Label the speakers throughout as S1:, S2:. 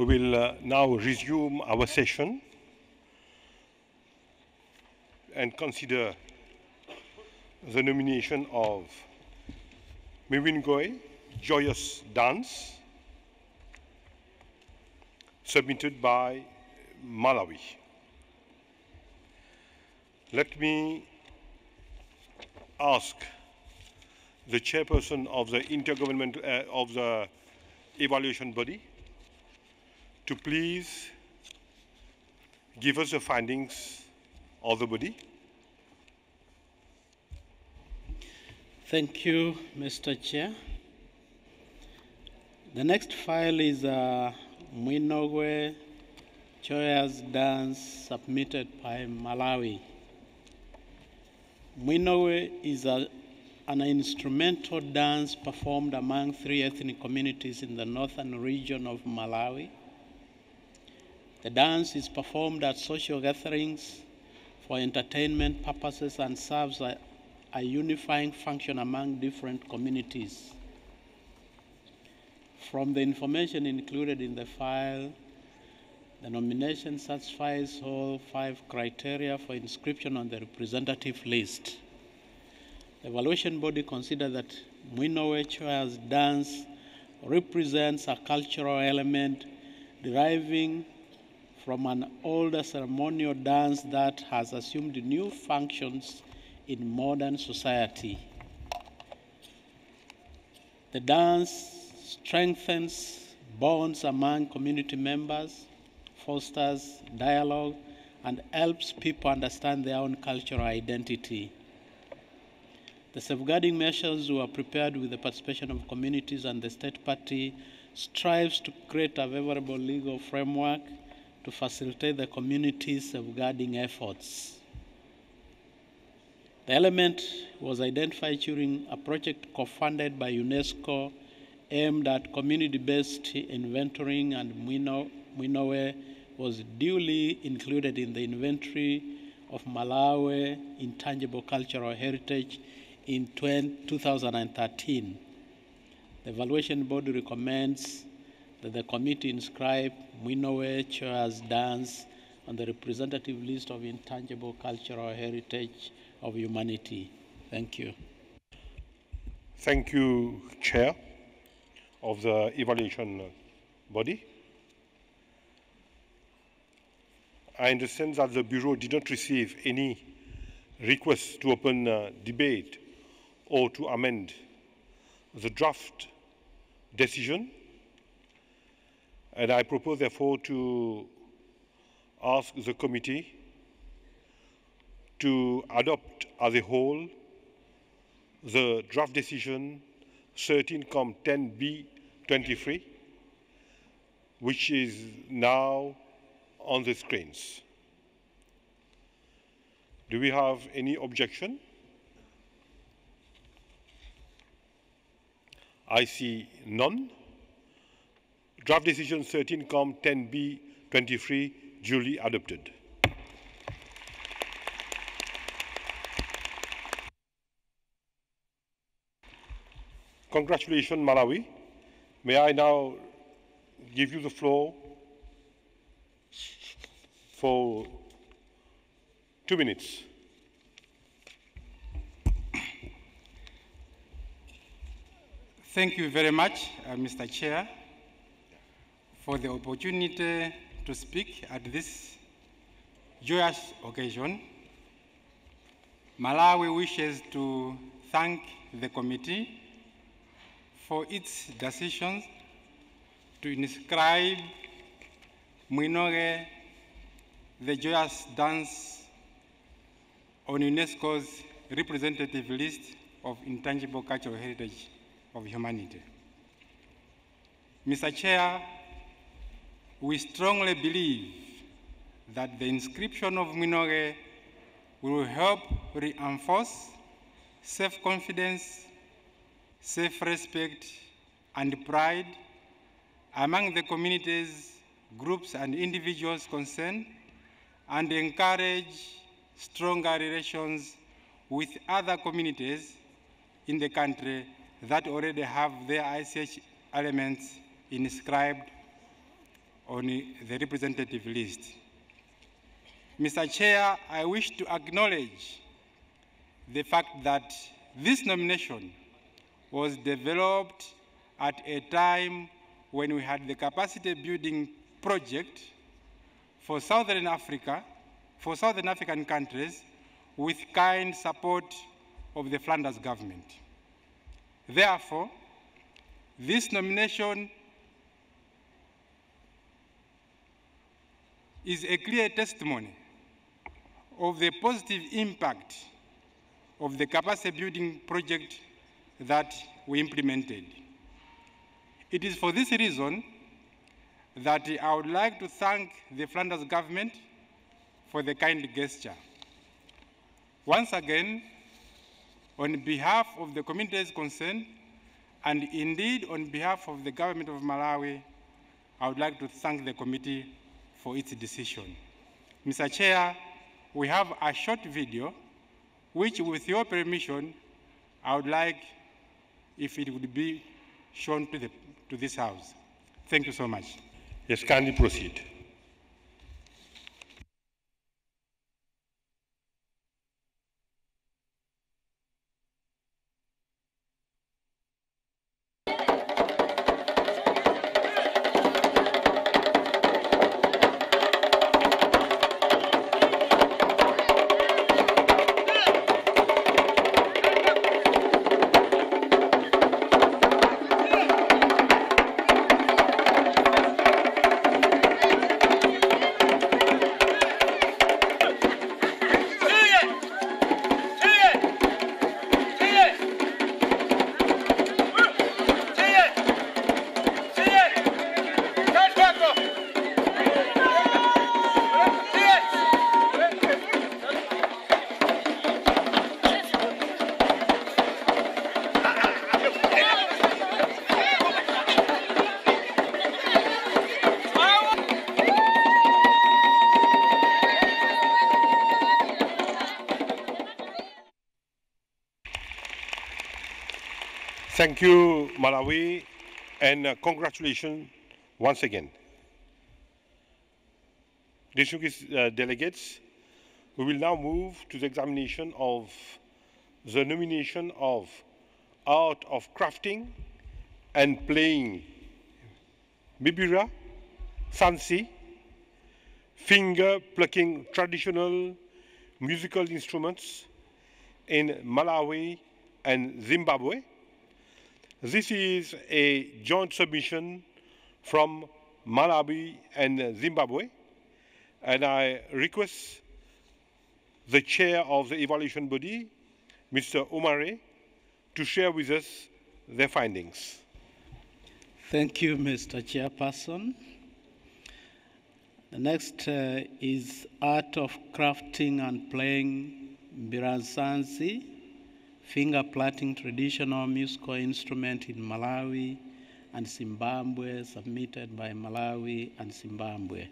S1: We will now resume our session and consider the nomination of Mwinowe Joyous Dance, submitted by Malawi. Let me ask the chairperson of the Intergovernmental of the evaluation body to please give us the findings of the body.
S2: Thank you, Mr. Chair. The next file is Mwinowe Joyous Dance, submitted by Malawi. Mwinowe is an instrumental dance performed among 3 ethnic communities in the northern region of Malawi. The dance is performed at social gatherings for entertainment purposes and serves a unifying function among different communities. From the information included in the file, the nomination satisfies all 5 criteria for inscription on the representative list. The evaluation body considers that Mwinowe Joyous Dance represents a cultural element deriving from an older ceremonial dance that has assumed new functions in modern society. The dance strengthens bonds among community members, fosters dialogue, and helps people understand their own cultural identity. The safeguarding measures were prepared with the participation of communities, and the state party strives to create a favorable legal framework to facilitate the community's safeguarding efforts. The element was identified during a project co-funded by UNESCO aimed at community-based inventorying, and Mwinowe was duly included in the inventory of Malawi Intangible Cultural Heritage in 2013. The evaluation body recommends that the committee inscribe Mwinowe Joyous Dance on the representative list of intangible cultural heritage of humanity. Thank you.
S1: Thank you, Chair of the evaluation body. I understand that the Bureau did not receive any requests to open debate or to amend the draft decision, and I propose therefore to ask the committee to adopt as a whole the draft decision 13-10B23, which is now on the screens. Do we have any objection? I see none. Draft decision 13-10B23 duly adopted. Congratulations, Malawi. May I now give you the floor for 2 minutes.
S3: Thank you very much, Mr. Chair, for the opportunity to speak at this joyous occasion. Malawi wishes to thank the committee for its decisions to inscribe Mwinowe the Joyous Dance on UNESCO's representative list of intangible cultural heritage of humanity. Mr. Chair, we strongly believe that the inscription of Mwinowe will help reinforce self-confidence, self-respect, and pride among the communities, groups, and individuals concerned, and encourage stronger relations with other communities in the country that already have their ICH elements inscribed on the representative list. Mr. Chair, I wish to acknowledge the fact that this nomination was developed at a time when we had the capacity building project for Southern Africa, for Southern African countries, with kind support of the Flanders government. Therefore, this nomination is a clear testimony of the positive impact of the capacity building project that we implemented. It is for this reason that I would like to thank the Flanders government for the kind gesture. Once again, on behalf of the communities concerned, and indeed on behalf of the government of Malawi, I would like to thank the committee for its decision. Mr. Chair, we have a short video, which with your permission, I would like if it would be shown to this House. Thank you so much.
S1: Yes, kindly proceed. Thank you, Malawi, and congratulations once again. Distinguished delegates, we will now move to the examination of the nomination of Art of Crafting and Playing Mbira, Sansi, finger plucking traditional musical instruments in Malawi and Zimbabwe. This is a joint submission from Malawi and Zimbabwe, and I request the chair of the evaluation body, Mr. Omare, to share with us their findings.
S2: Thank you, Mr. Chairperson. The next is Art of Crafting and Playing Biransansi, finger plaiting traditional musical instrument in Malawi and Zimbabwe, submitted by Malawi and Zimbabwe.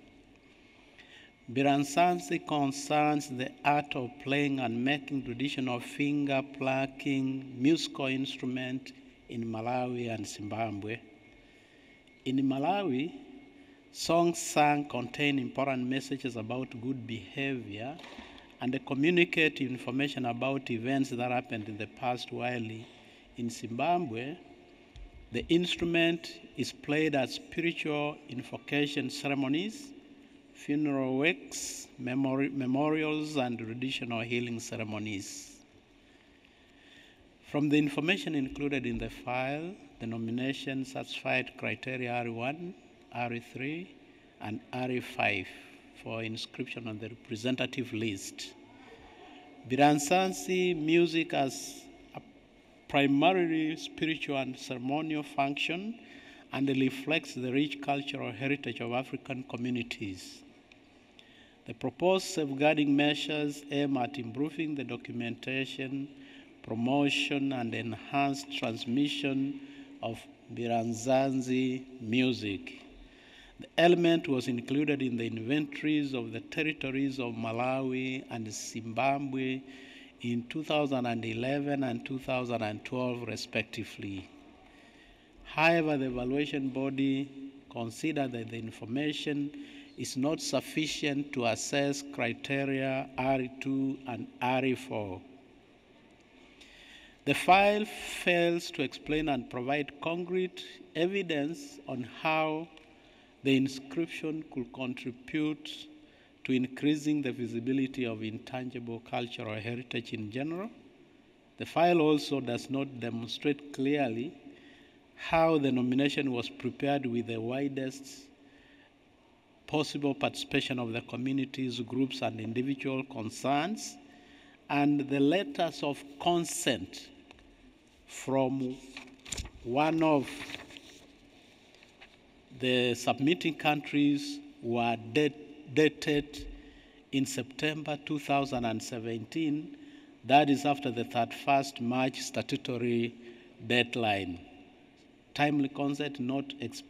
S2: Biransansi concerns the art of playing and making traditional finger plucking musical instrument in Malawi and Zimbabwe. In Malawi, songs sung contain important messages about good behavior and they communicate information about events that happened in the past, while in Zimbabwe, the instrument is played at spiritual invocation ceremonies, funeral wakes, memorials, and traditional healing ceremonies. From the information included in the file, the nomination satisfied criteria R1, R3, and R5 for inscription on the representative list. Biransansi music has a primarily spiritual and ceremonial function and reflects the rich cultural heritage of African communities. The proposed safeguarding measures aim at improving the documentation, promotion, and enhanced transmission of Biransansi music. The element was included in the inventories of the territories of Malawi and Zimbabwe in 2011 and 2012, respectively. However, the evaluation body consider that the information is not sufficient to assess criteria RE2 and RE4. The file fails to explain and provide concrete evidence on how the inscription could contribute to increasing the visibility of intangible cultural heritage in general. The file also does not demonstrate clearly how the nomination was prepared with the widest possible participation of the communities, groups, and individual concerns, and the letters of consent from one of the submitting countries were dated in September 2017. That is after the 31st March statutory deadline. Timely consent, not ex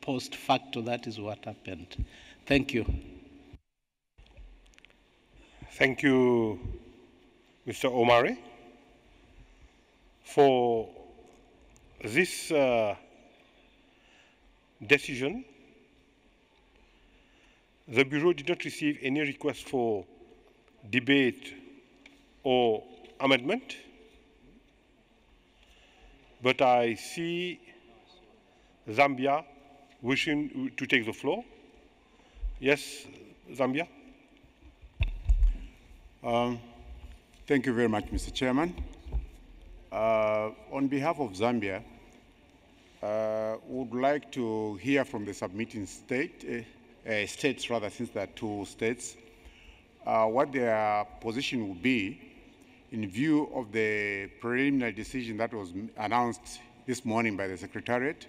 S2: post facto, that is what happened. Thank you.
S1: Thank you, Mr. Omare, for this decision. The Bureau did not receive any request for debate or amendment, but I see Zambia wishing to take the floor. Yes, Zambia.
S4: Thank you very much, Mr. Chairman. On behalf of Zambia, would like to hear from the submitting states rather, since there are two states, what their position would be in view of the preliminary decision that was announced this morning by the Secretariat,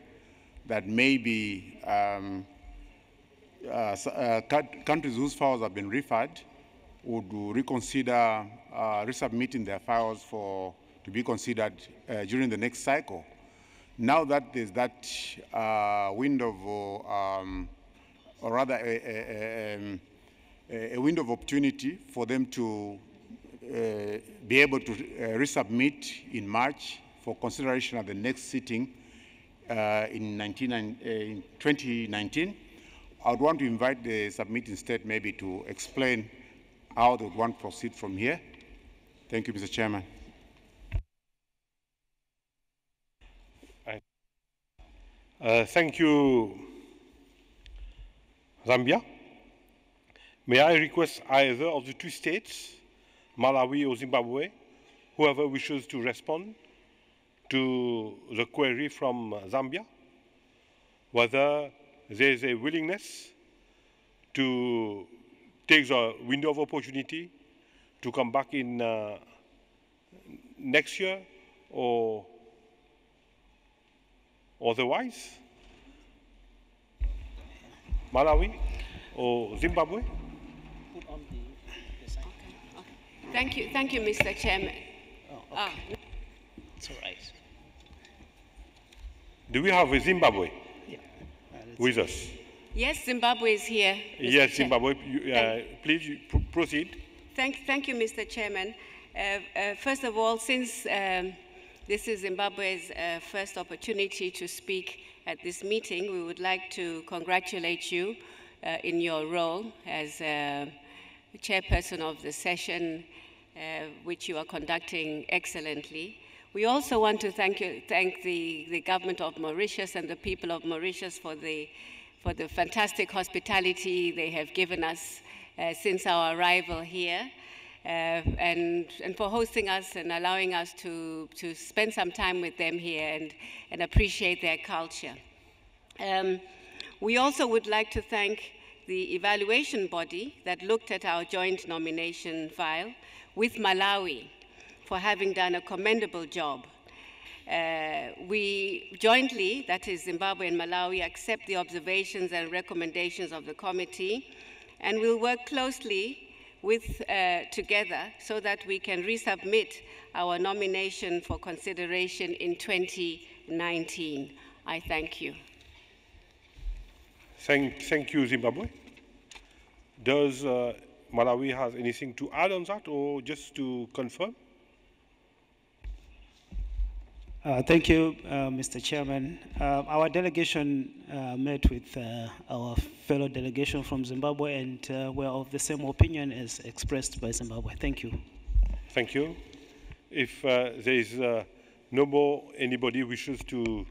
S4: that maybe countries whose files have been referred would reconsider resubmitting their files to be considered during the next cycle. Now that there's that window of, or rather a window of opportunity for them to be able to resubmit in March for consideration at the next sitting in 2019, I would want to invite the submitting state maybe to explain how they would want to proceed from here. Thank you, Mr. Chairman.
S1: Thank you, Zambia. May I request either of the two states, Malawi or Zimbabwe, whoever wishes to respond to the query from Zambia, whether there is a willingness to take the window of opportunity to come back in next year or otherwise? Malawi or Zimbabwe?
S5: Thank you, Mr. Chairman.
S2: Oh, okay. It's all right.
S1: Do we have a Zimbabwe with us?
S5: Yes, Zimbabwe is here. Mr.
S1: Yes, Zimbabwe. Please proceed.
S5: Thank you, Mr. Chairman. First of all, since this is Zimbabwe's first opportunity to speak at this meeting, we would like to congratulate you in your role as chairperson of the session, which you are conducting excellently. We also want to thank the government of Mauritius and the people of Mauritius for the fantastic hospitality they have given us since our arrival here, and for hosting us and allowing us to spend some time with them here and appreciate their culture. We also would like to thank the evaluation body that looked at our joint nomination file with Malawi for having done a commendable job. We jointly, that is Zimbabwe and Malawi, accept the observations and recommendations of the committee, and we'll work closely together so that we can resubmit our nomination for consideration in 2019. I thank you.
S1: Thank you, Zimbabwe. Does Malawi have anything to add on that, or just to confirm?
S6: Thank you, Mr. Chairman. Our delegation met with our fellow delegation from Zimbabwe, and we're of the same opinion as expressed by Zimbabwe. Thank you.
S1: Thank you. If there is no more anybody wishes to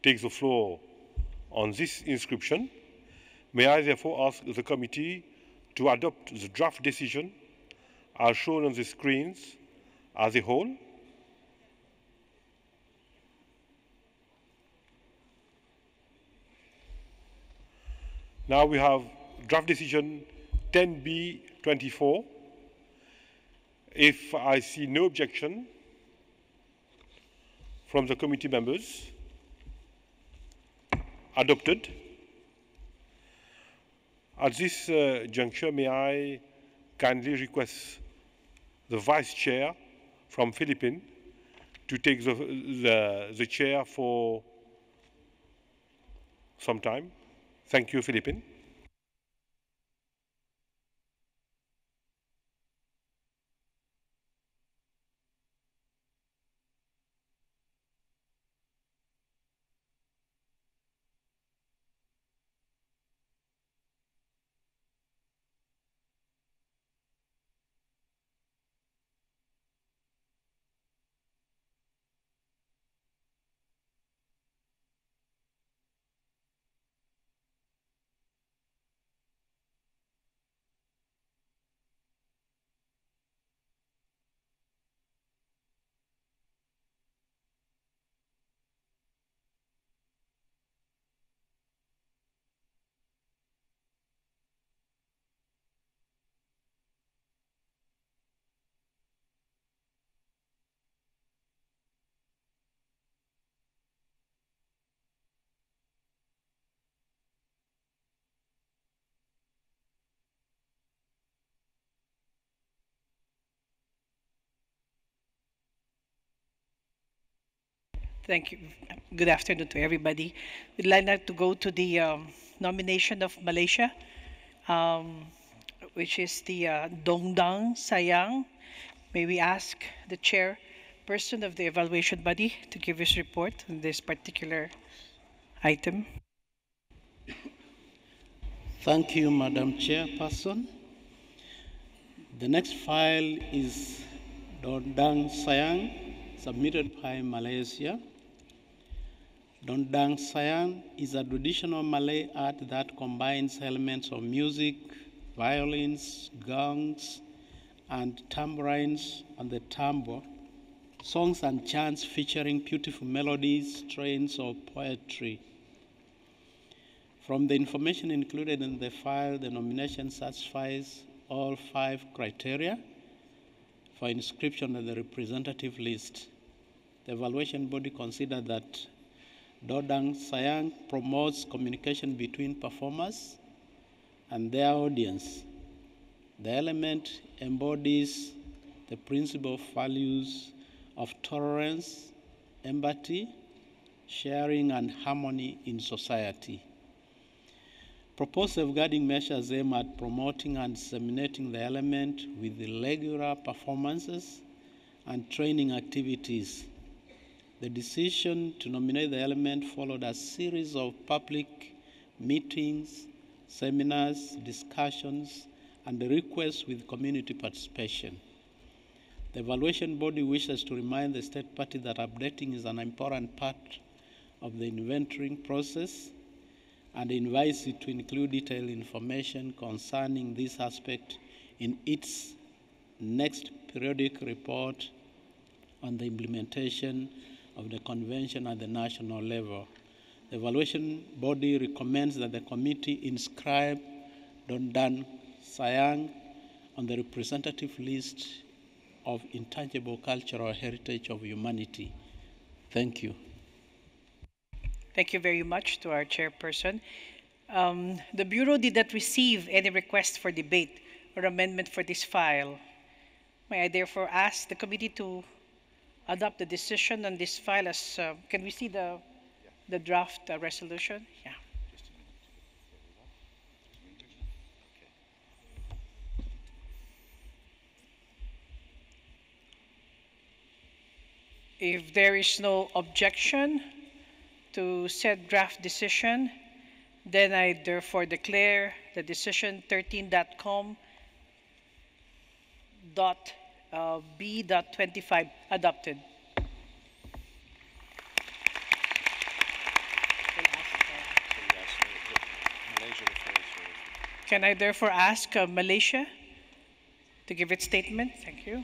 S1: take the floor on this inscription, may I therefore ask the committee to adopt the draft decision as shown on the screens as a whole. Now we have draft decision 10B24. If I see no objection from the committee members, adopted. At this juncture, may I kindly request the Vice Chair from Philippines to take the chair for some time. Thank you, Philippines.
S7: Thank you. Good afternoon to everybody. We'd like now to go to the nomination of Malaysia, which is the Dongdang Sayang. May we ask the chairperson of the evaluation body to give his report on this particular item.
S2: Thank you, Madam Chairperson. The next file is Dongdang Sayang, submitted by Malaysia. Dongdang Sayang is a traditional Malay art that combines elements of music, violins, gongs, and tambourines on the tambour, songs and chants featuring beautiful melodies, strains of poetry. From the information included in the file, the nomination satisfies all 5 criteria for inscription on the representative list. The evaluation body considered that Dongdang Sayang promotes communication between performers and their audience. The element embodies the principal values of tolerance, empathy, sharing, and harmony in society. Proposed safeguarding measures aim at promoting and disseminating the element with the regular performances and training activities. The decision to nominate the element followed a series of public meetings, seminars, discussions, and requests with community participation. The evaluation body wishes to remind the state party that updating is an important part of the inventorying process and invites it to include detailed information concerning this aspect in its next periodic report on the implementation of the convention at the national level. The evaluation body recommends that the committee inscribe Dongdang Sayang on the representative list of intangible cultural heritage of humanity. Thank you.
S7: Thank you very much to our chairperson. The Bureau did not receive any request for debate or amendment for this file. May I therefore ask the committee to adopt the decision on this file as, can we see the draft resolution? Yeah. If there is no objection to said draft decision, then I therefore declare the decision 13.com.b.25 adopted. Can I therefore ask Malaysia to give its statement? Thank you.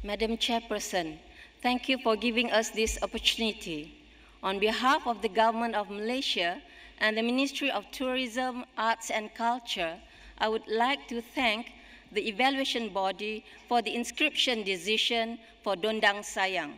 S8: Madam Chairperson, thank you for giving us this opportunity. On behalf of the Government of Malaysia and the Ministry of Tourism, Arts and Culture, I would like to thank the evaluation body for the inscription decision for Dondang Sayang.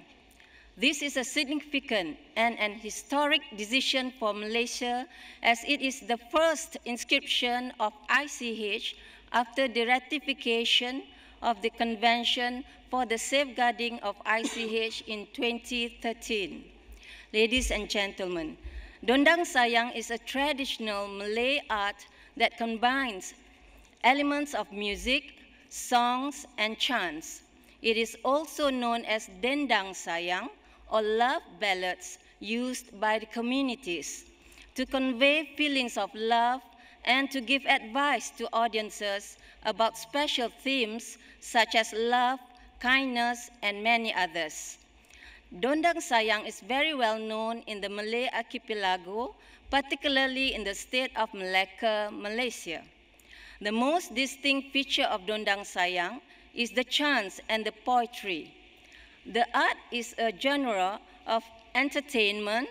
S8: This is a significant and an historic decision for Malaysia, as it is the first inscription of ICH after the ratification of the Convention for the Safeguarding of ICH in 2013. Ladies and gentlemen, Dondang Sayang is a traditional Malay art that combines elements of music, songs, and chants. It is also known as Dendang Sayang, or love ballads used by the communities to convey feelings of love and to give advice to audiences about special themes such as love, kindness, and many others. Dondang Sayang is very well known in the Malay archipelago, particularly in the state of Malacca, Malaysia. The most distinct feature of Dondang Sayang is the chants and the poetry. The art is a genre of entertainment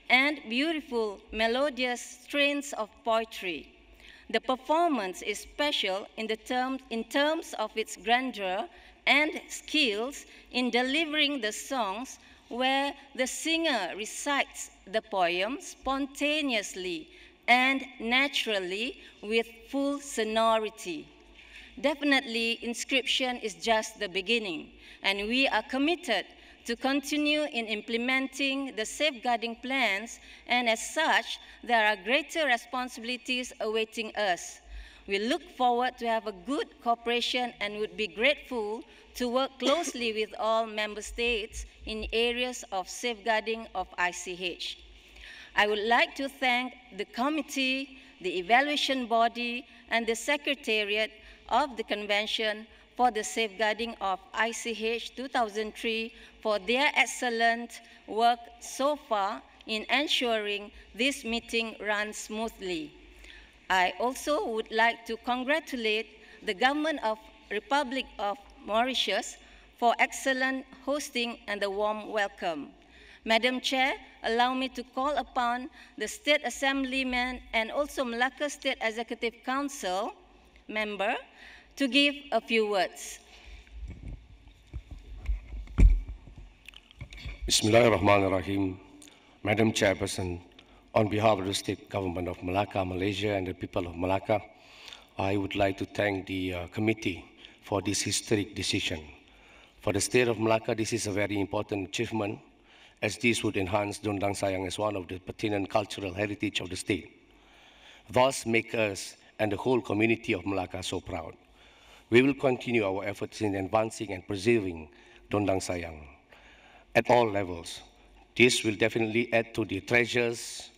S8: and beautiful, melodious strains of poetry. The performance is special in terms of its grandeur and skills in delivering the songs, where the singer recites the poem spontaneously and naturally with full sonority. Definitely, inscription is just the beginning, and we are committed to continue in implementing the safeguarding plans, and as such, there are greater responsibilities awaiting us. We look forward to have a good cooperation and would be grateful to work closely with all member states in areas of safeguarding of ICH. I would like to thank the committee, the evaluation body, and the secretariat of the Convention for the Safeguarding of ICH 2003 for their excellent work so far in ensuring this meeting runs smoothly. I also would like to congratulate the Government of Republic of Mauritius for excellent hosting and the warm welcome. Madam Chair, allow me to call upon the State Assemblyman and also Malacca State Executive Council member to give a few words.
S9: Bismillahirrahmanirrahim. Madam Chairperson, on behalf of the State Government of Malacca, Malaysia, and the people of Malacca, I would like to thank the committee for this historic decision. For the state of Malacca, this is a very important achievement, as this would enhance Dondang Sayang as one of the pertinent cultural heritage of the state. Thus make us and the whole community of Malacca so proud. We will continue our efforts in advancing and preserving Dondang Sayang at all levels. This will definitely add to the treasures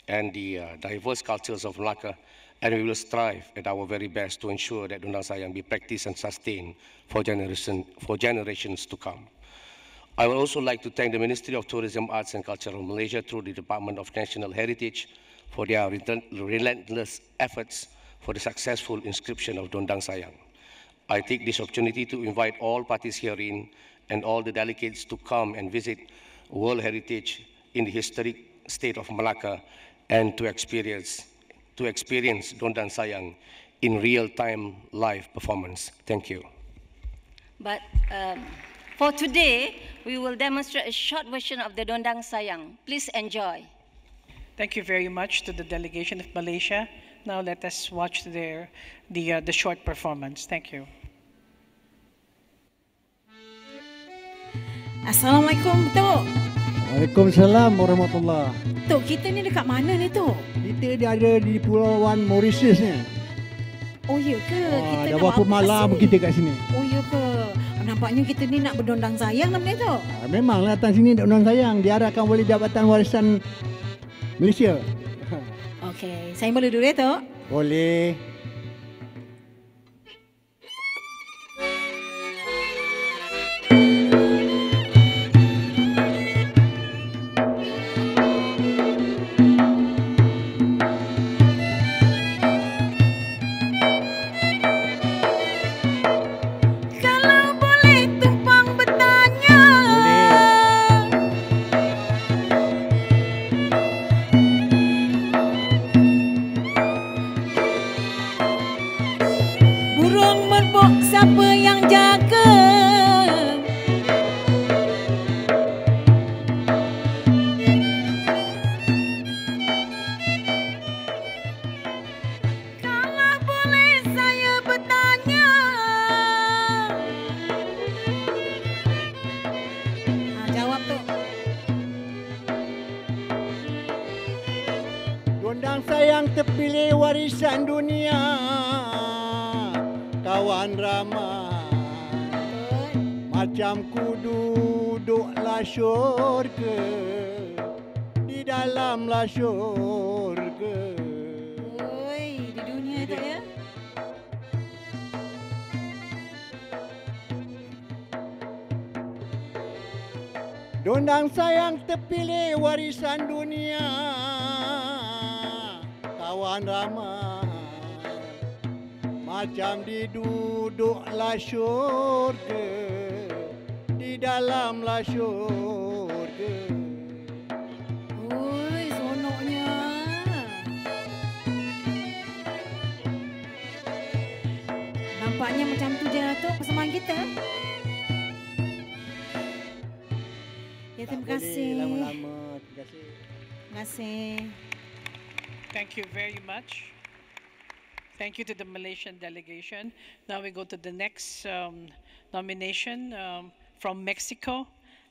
S9: and the diverse cultures of Malacca, and we will strive at our very best to ensure that Dondang Sayang be practiced and sustained for generations to come. I would also like to thank the Ministry of Tourism, Arts and Culture of Malaysia through the Department of National Heritage for their relentless efforts for the successful inscription of Dondang Sayang. I take this opportunity to invite all parties herein and all the delegates to come and visit World Heritage in the historic state of Malacca and to experience Dondang Sayang in real-time live performance. Thank you.
S8: But for today, we will demonstrate a short version of the Dondang Sayang. Please enjoy.
S7: Thank you very much to the delegation of Malaysia. Now let us watch the short performance. Thank you.
S10: Assalamualaikum, Tok.
S11: Waalaikumsalam warahmatullahi.
S10: Tok, kita ni dekat mana ni, Tok?
S11: Kita ada di Pulauan Mauritius ni.
S10: Oh, ya ke? Kita
S11: dah berapa malam kita kat sini.
S10: Oh, ya ke? nampaknya kita ni nak berdondang sayang lah benda tu.
S11: Memanglah datang sini nak undang sayang. Diharapkan oleh Jabatan Warisan Malaysia.
S10: Okey, saya boleh dulu ya tu?
S11: Boleh. Sayang terpilih warisan dunia, kawan ramai. Macam ku duduklah syurga, di dalamlah syurga.
S10: Oi, di dunia tak ya?
S11: Dondang sayang terpilih warisan dunia, kawan ramai. Macam diduduklah syurga, di dalamlah syurga.
S10: Oi, sonoknya. Nampaknya macam tu je tu persembahan kita. Ya, terima kasih.
S11: Lama-lama, terima kasih.
S10: Terima kasih.
S7: Thank you very much. Thank you to the Malaysian delegation. Now we go to the next nomination from Mexico,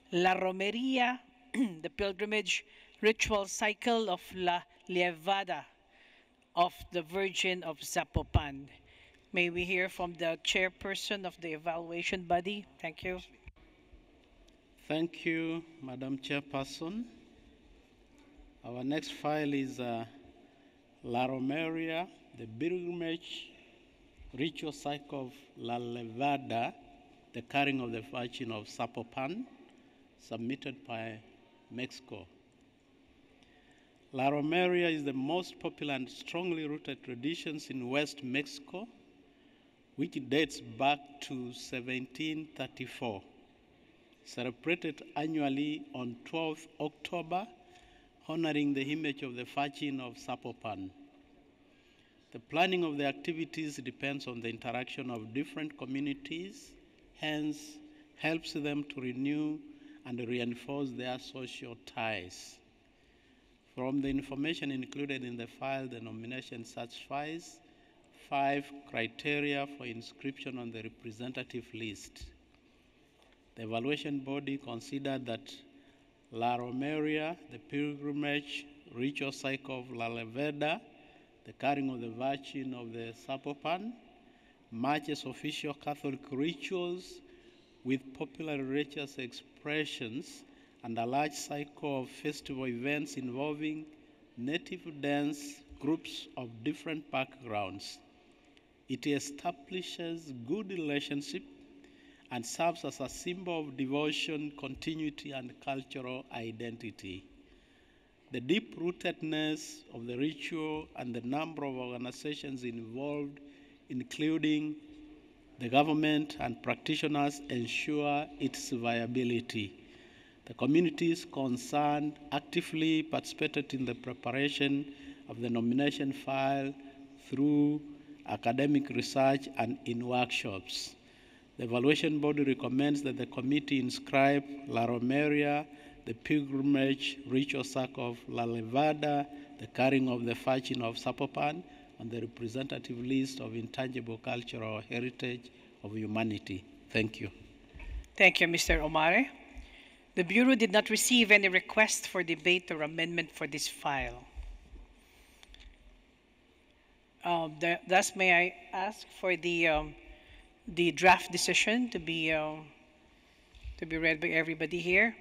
S7: La Romería, the pilgrimage ritual cycle of La Llevada of the Virgin of Zapopan. May we hear from the chairperson of the evaluation body. Thank you.
S2: Thank you, Madam Chairperson. Our next file is La Romería, the pilgrimage ritual cycle of La Llevada, the carrying of the Virgin of Zapopan, submitted by Mexico. La Romería is the most popular and strongly rooted traditions in West Mexico, which dates back to 1734. Celebrated annually on 12th October, honoring the image of the Virgin of Zapopan. The planning of the activities depends on the interaction of different communities, hence helps them to renew and reinforce their social ties. From the information included in the file, the nomination satisfies 5 criteria for inscription on the representative list. The evaluation body considered that La Romería, the pilgrimage ritual cycle of La Llevada, the carrying of the Virgin of the Zapopan, matches official Catholic rituals with popular religious expressions and a large cycle of festival events involving native dance groups of different backgrounds. It establishes good relationship and serves as a symbol of devotion, continuity, and cultural identity. The deep-rootedness of the ritual and the number of organizations involved, including the government and practitioners, ensure its viability. The communities concerned actively participated in the preparation of the nomination file through academic research and in workshops. The evaluation body recommends that the committee inscribe La Romería, the pilgrimage ritual cycle of La Llevada, the carrying of the Virgin of Zapopan, on the representative list of intangible cultural heritage of humanity. Thank you.
S7: Thank you, Mr. Omare. The Bureau did not receive any request for debate or amendment for this file. Thus, may I ask for the the draft decision to be read by everybody here.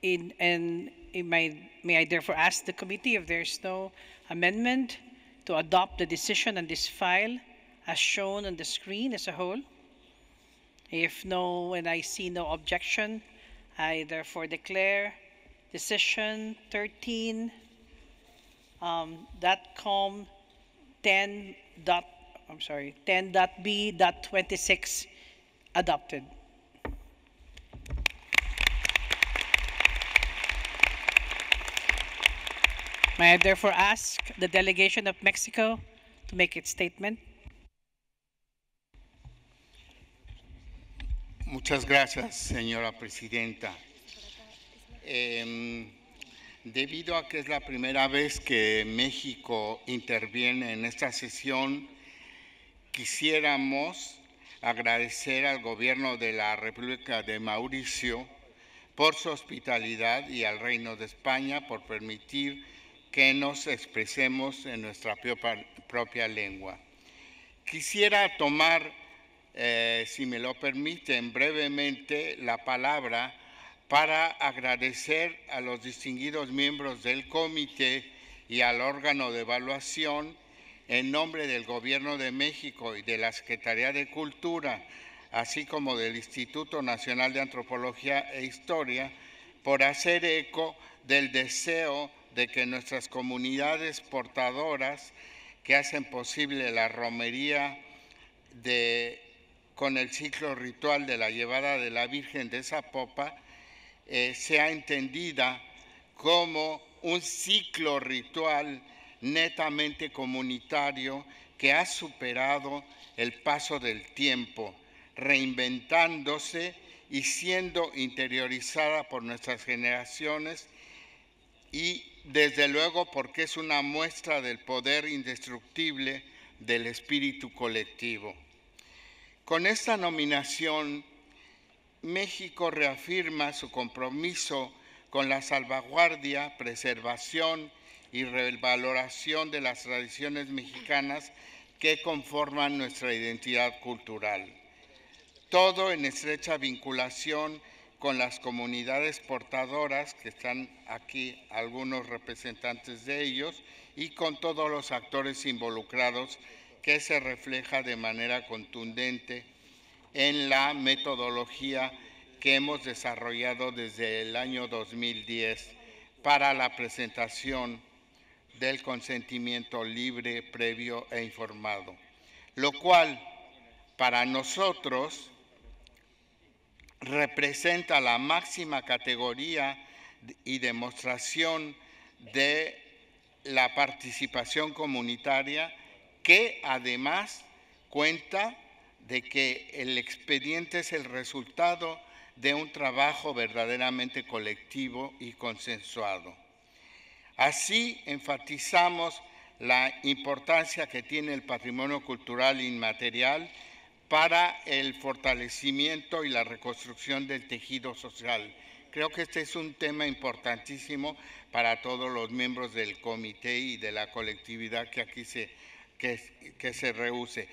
S7: May I therefore ask the committee if there's no amendment to adopt the decision on this file as shown on the screen as a whole? If no, and I see no objection, I therefore declare decision 13 .com 10.b.26 adopted. May I therefore ask the delegation of Mexico to make its statement?
S12: Muchas gracias, señora presidenta. Debido a que es la primera vez que México interviene en esta sesión, quisiéramos agradecer al gobierno de la República de Mauricio por su hospitalidad y al Reino de España por permitir que nos expresemos en nuestra propia lengua. Quisiera tomar, si me lo permiten, brevemente la palabra para agradecer a los distinguidos miembros del comité y al órgano de evaluación en nombre del Gobierno de México y de la Secretaría de Cultura, así como del Instituto Nacional de Antropología e Historia, por hacer eco del deseo de que nuestras comunidades portadoras que hacen posible la romería con el ciclo ritual de la llevada de la Virgen de Zapopan sea entendida como un ciclo ritual netamente comunitario que ha superado el paso del tiempo, reinventándose y siendo interiorizada por nuestras generaciones y desde luego porque es una muestra del poder indestructible del espíritu colectivo. Con esta nominación, México reafirma su compromiso con la salvaguardia, preservación y revaloración de las tradiciones mexicanas que conforman nuestra identidad cultural. Todo en estrecha vinculación con las comunidades portadoras, que están aquí algunos representantes de ellos, y con todos los actores involucrados, que se refleja de manera contundente en la metodología que hemos desarrollado desde el año 2010 para la presentación del consentimiento libre, previo e informado, lo cual para nosotros representa la máxima categoría y demostración de la participación comunitaria, que además cuenta de que el expediente es el resultado de un trabajo verdaderamente colectivo y consensuado. Así enfatizamos la importancia que tiene el patrimonio cultural inmaterial para el fortalecimiento y la reconstrucción del tejido social. Creo que este es un tema importantísimo para todos los miembros del comité y de la colectividad que aquí se reúne.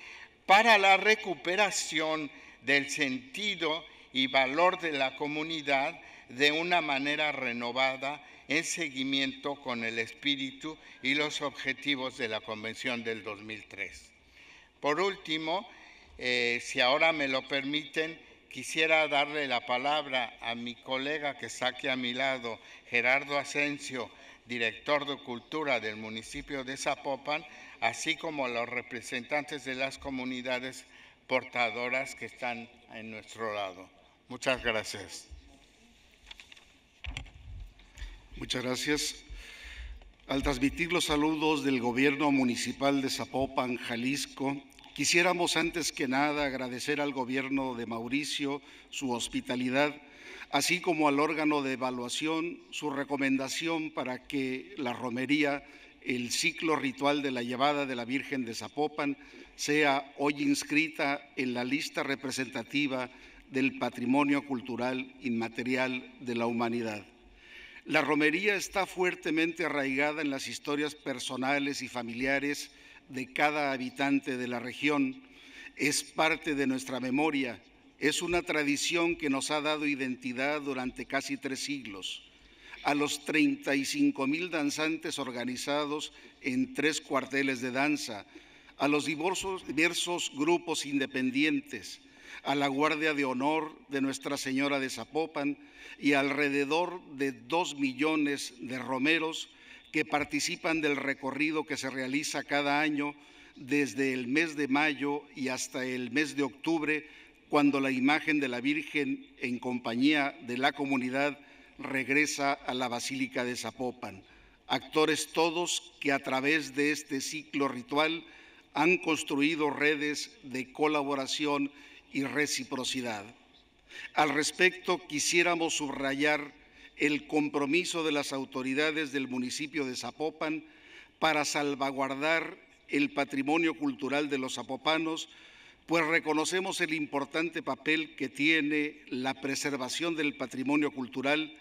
S12: Para la recuperación del sentido y valor de la comunidad de una manera renovada en seguimiento con el espíritu y los objetivos de la Convención del 2003. Por último, si ahora me lo permiten, quisiera darle la palabra a mi colega que está aquí a mi lado, Gerardo Asensio, director de Cultura del municipio de Zapopan, así como a los representantes de las comunidades portadoras que están en nuestro lado. Muchas gracias.
S13: Muchas gracias. Al transmitir los saludos del Gobierno Municipal de Zapopan, Jalisco, quisiéramos antes que nada agradecer al Gobierno de Mauricio su hospitalidad, así como al órgano de evaluación su recomendación para que la romería, el ciclo ritual de la llevada de la Virgen de Zapopan, sea hoy inscrita en la lista representativa del patrimonio cultural inmaterial de la humanidad. La romería está fuertemente arraigada en las historias personales y familiares de cada habitante de la región, es parte de nuestra memoria, es una tradición que nos ha dado identidad durante casi 3 siglos. A los 35,000 danzantes organizados en 3 cuarteles de danza, a los diversos grupos independientes, a la Guardia de Honor de Nuestra Señora de Zapopan y alrededor de 2 millones de romeros que participan del recorrido que se realiza cada año desde el mes de mayo y hasta el mes de octubre, cuando la imagen de la Virgen en compañía de la comunidad regresa a la Basílica de Zapopan. Actores todos que a través de este ciclo ritual han construido redes de colaboración y reciprocidad. Al respecto, quisiéramos subrayar el compromiso de las autoridades del municipio de Zapopan para salvaguardar el patrimonio cultural de los zapopanos, pues reconocemos el importante papel que tiene la preservación del patrimonio cultural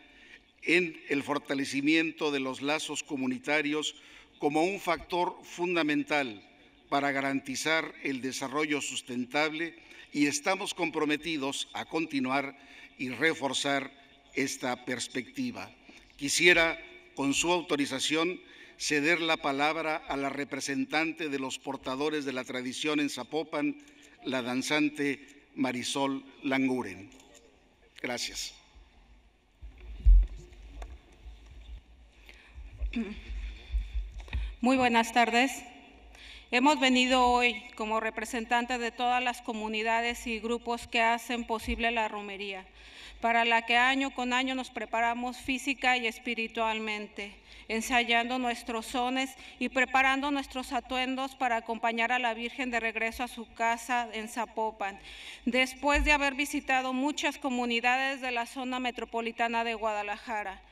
S13: en el fortalecimiento de los lazos comunitarios como un factor fundamental para garantizar el desarrollo sustentable, y estamos comprometidos a continuar y reforzar esta perspectiva. Quisiera, con su autorización, ceder la palabra a la representante de los portadores de la tradición en Zapopan, la danzante Marisol Languren. Gracias.
S14: Muy buenas tardes. Hemos venido hoy como representantes de todas las comunidades y grupos que hacen posible la romería, para la que año con año nos preparamos física y espiritualmente, ensayando nuestros sones y preparando nuestros atuendos para acompañar a la Virgen de regreso a su casa en Zapopan, después de haber visitado muchas comunidades de la zona metropolitana de Guadalajara.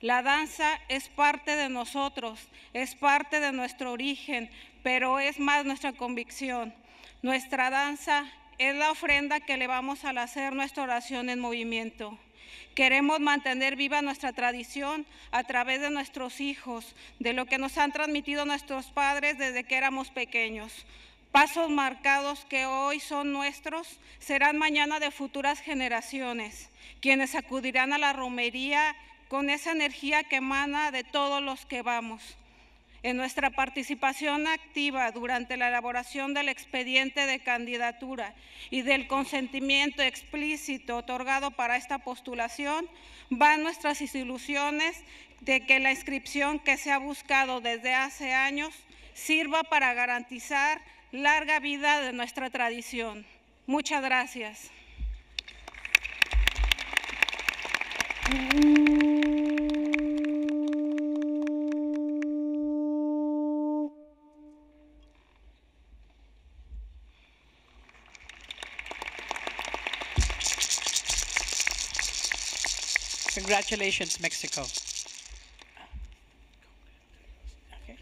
S14: La danza es parte de nosotros, es parte de nuestro origen, pero es más nuestra convicción. Nuestra danza es la ofrenda que elevamos al hacer nuestra oración en movimiento. Queremos mantener viva nuestra tradición a través de nuestros hijos, de lo que nos han transmitido nuestros padres desde que éramos pequeños. Pasos marcados que hoy son nuestros, serán mañana de futuras generaciones, quienes acudirán a la romería con esa energía que emana de todos los que vamos. En nuestra participación activa durante la elaboración del expediente de candidatura y del consentimiento explícito otorgado para esta postulación, van nuestras ilusiones de que la inscripción que se ha buscado desde hace años sirva para garantizar larga vida de nuestra tradición. Muchas gracias.
S7: Congratulations, Mexico. Okay.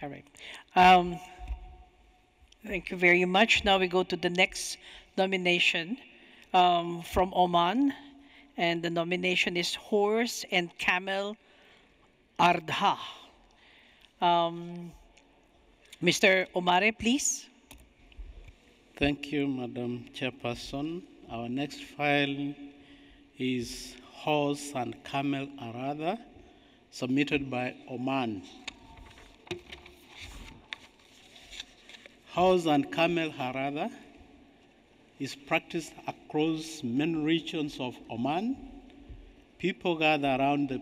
S7: All right. Thank you very much. Now we go to the next nomination from Oman, and the nomination is Horse and Camel Ardha. Mr. Omare, please.
S2: Thank you, Madam Chairperson. Our next file is Horse and Camel Arada, submitted by Oman. Horse and Camel Arada is practiced across many regions of Oman. People gather around the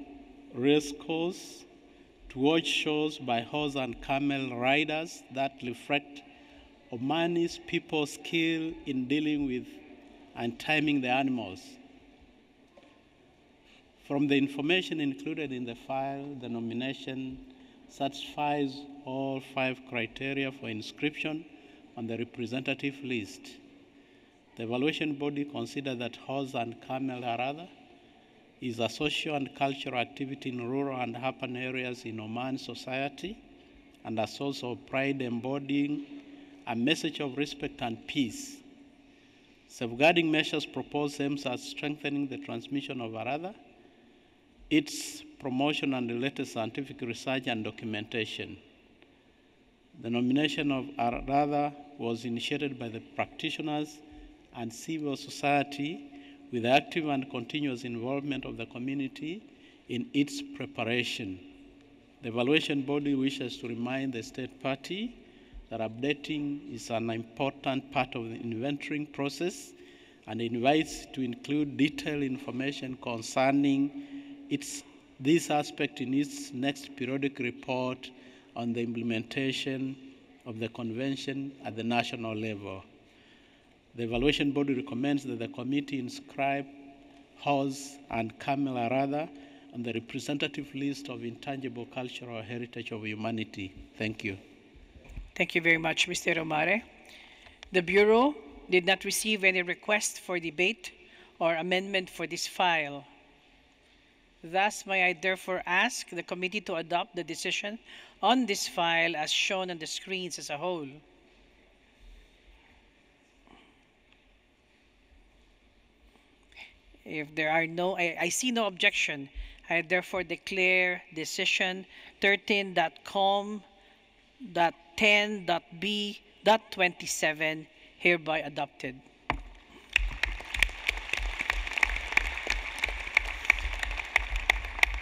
S2: race course to watch shows by horse and camel riders that reflect Omanese people's skill in dealing with and timing the animals. From the information included in the file, the nomination satisfies all 5 criteria for inscription on the representative list. The evaluation body considered that horse and camel arada is a social and cultural activity in rural and urban areas in Oman society and a source of pride embodying a message of respect and peace. Safeguarding measures proposed aims at strengthening the transmission of arada, its promotion and related scientific research and documentation. The nomination of Arada was initiated by the practitioners and civil society with active and continuous involvement of the community in its preparation. The evaluation body wishes to remind the state party that updating is an important part of the inventorying process and invites to include detailed information concerning this aspect in its next periodic report on the implementation of the convention at the national level. The evaluation body recommends that the committee inscribe horse and camel Arada on the representative list of intangible cultural heritage of humanity. Thank you.
S7: Thank you very much, Mr. Romare. The Bureau did not receive any request for debate or amendment for this file. Thus, may I therefore ask the committee to adopt the decision on this file as shown on the screens as a whole. If there are no, I see no objection, I therefore declare decision 13.com.10.b.27 hereby adopted.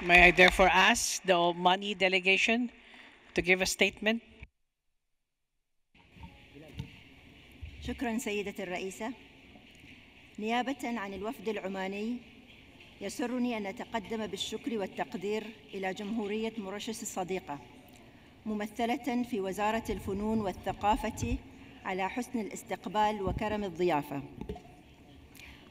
S7: May I therefore ask the Omani delegation to give a statement?
S15: شكرا سيدة الرئيسة. نيابة عن الوفد العماني يسرني أن أتقدم بالشكر والتقدير إلى جمهورية موريشيوس الصديقة ممثلة في وزارة الفنون والثقافة على حسن الاستقبال وكرم الضيافة.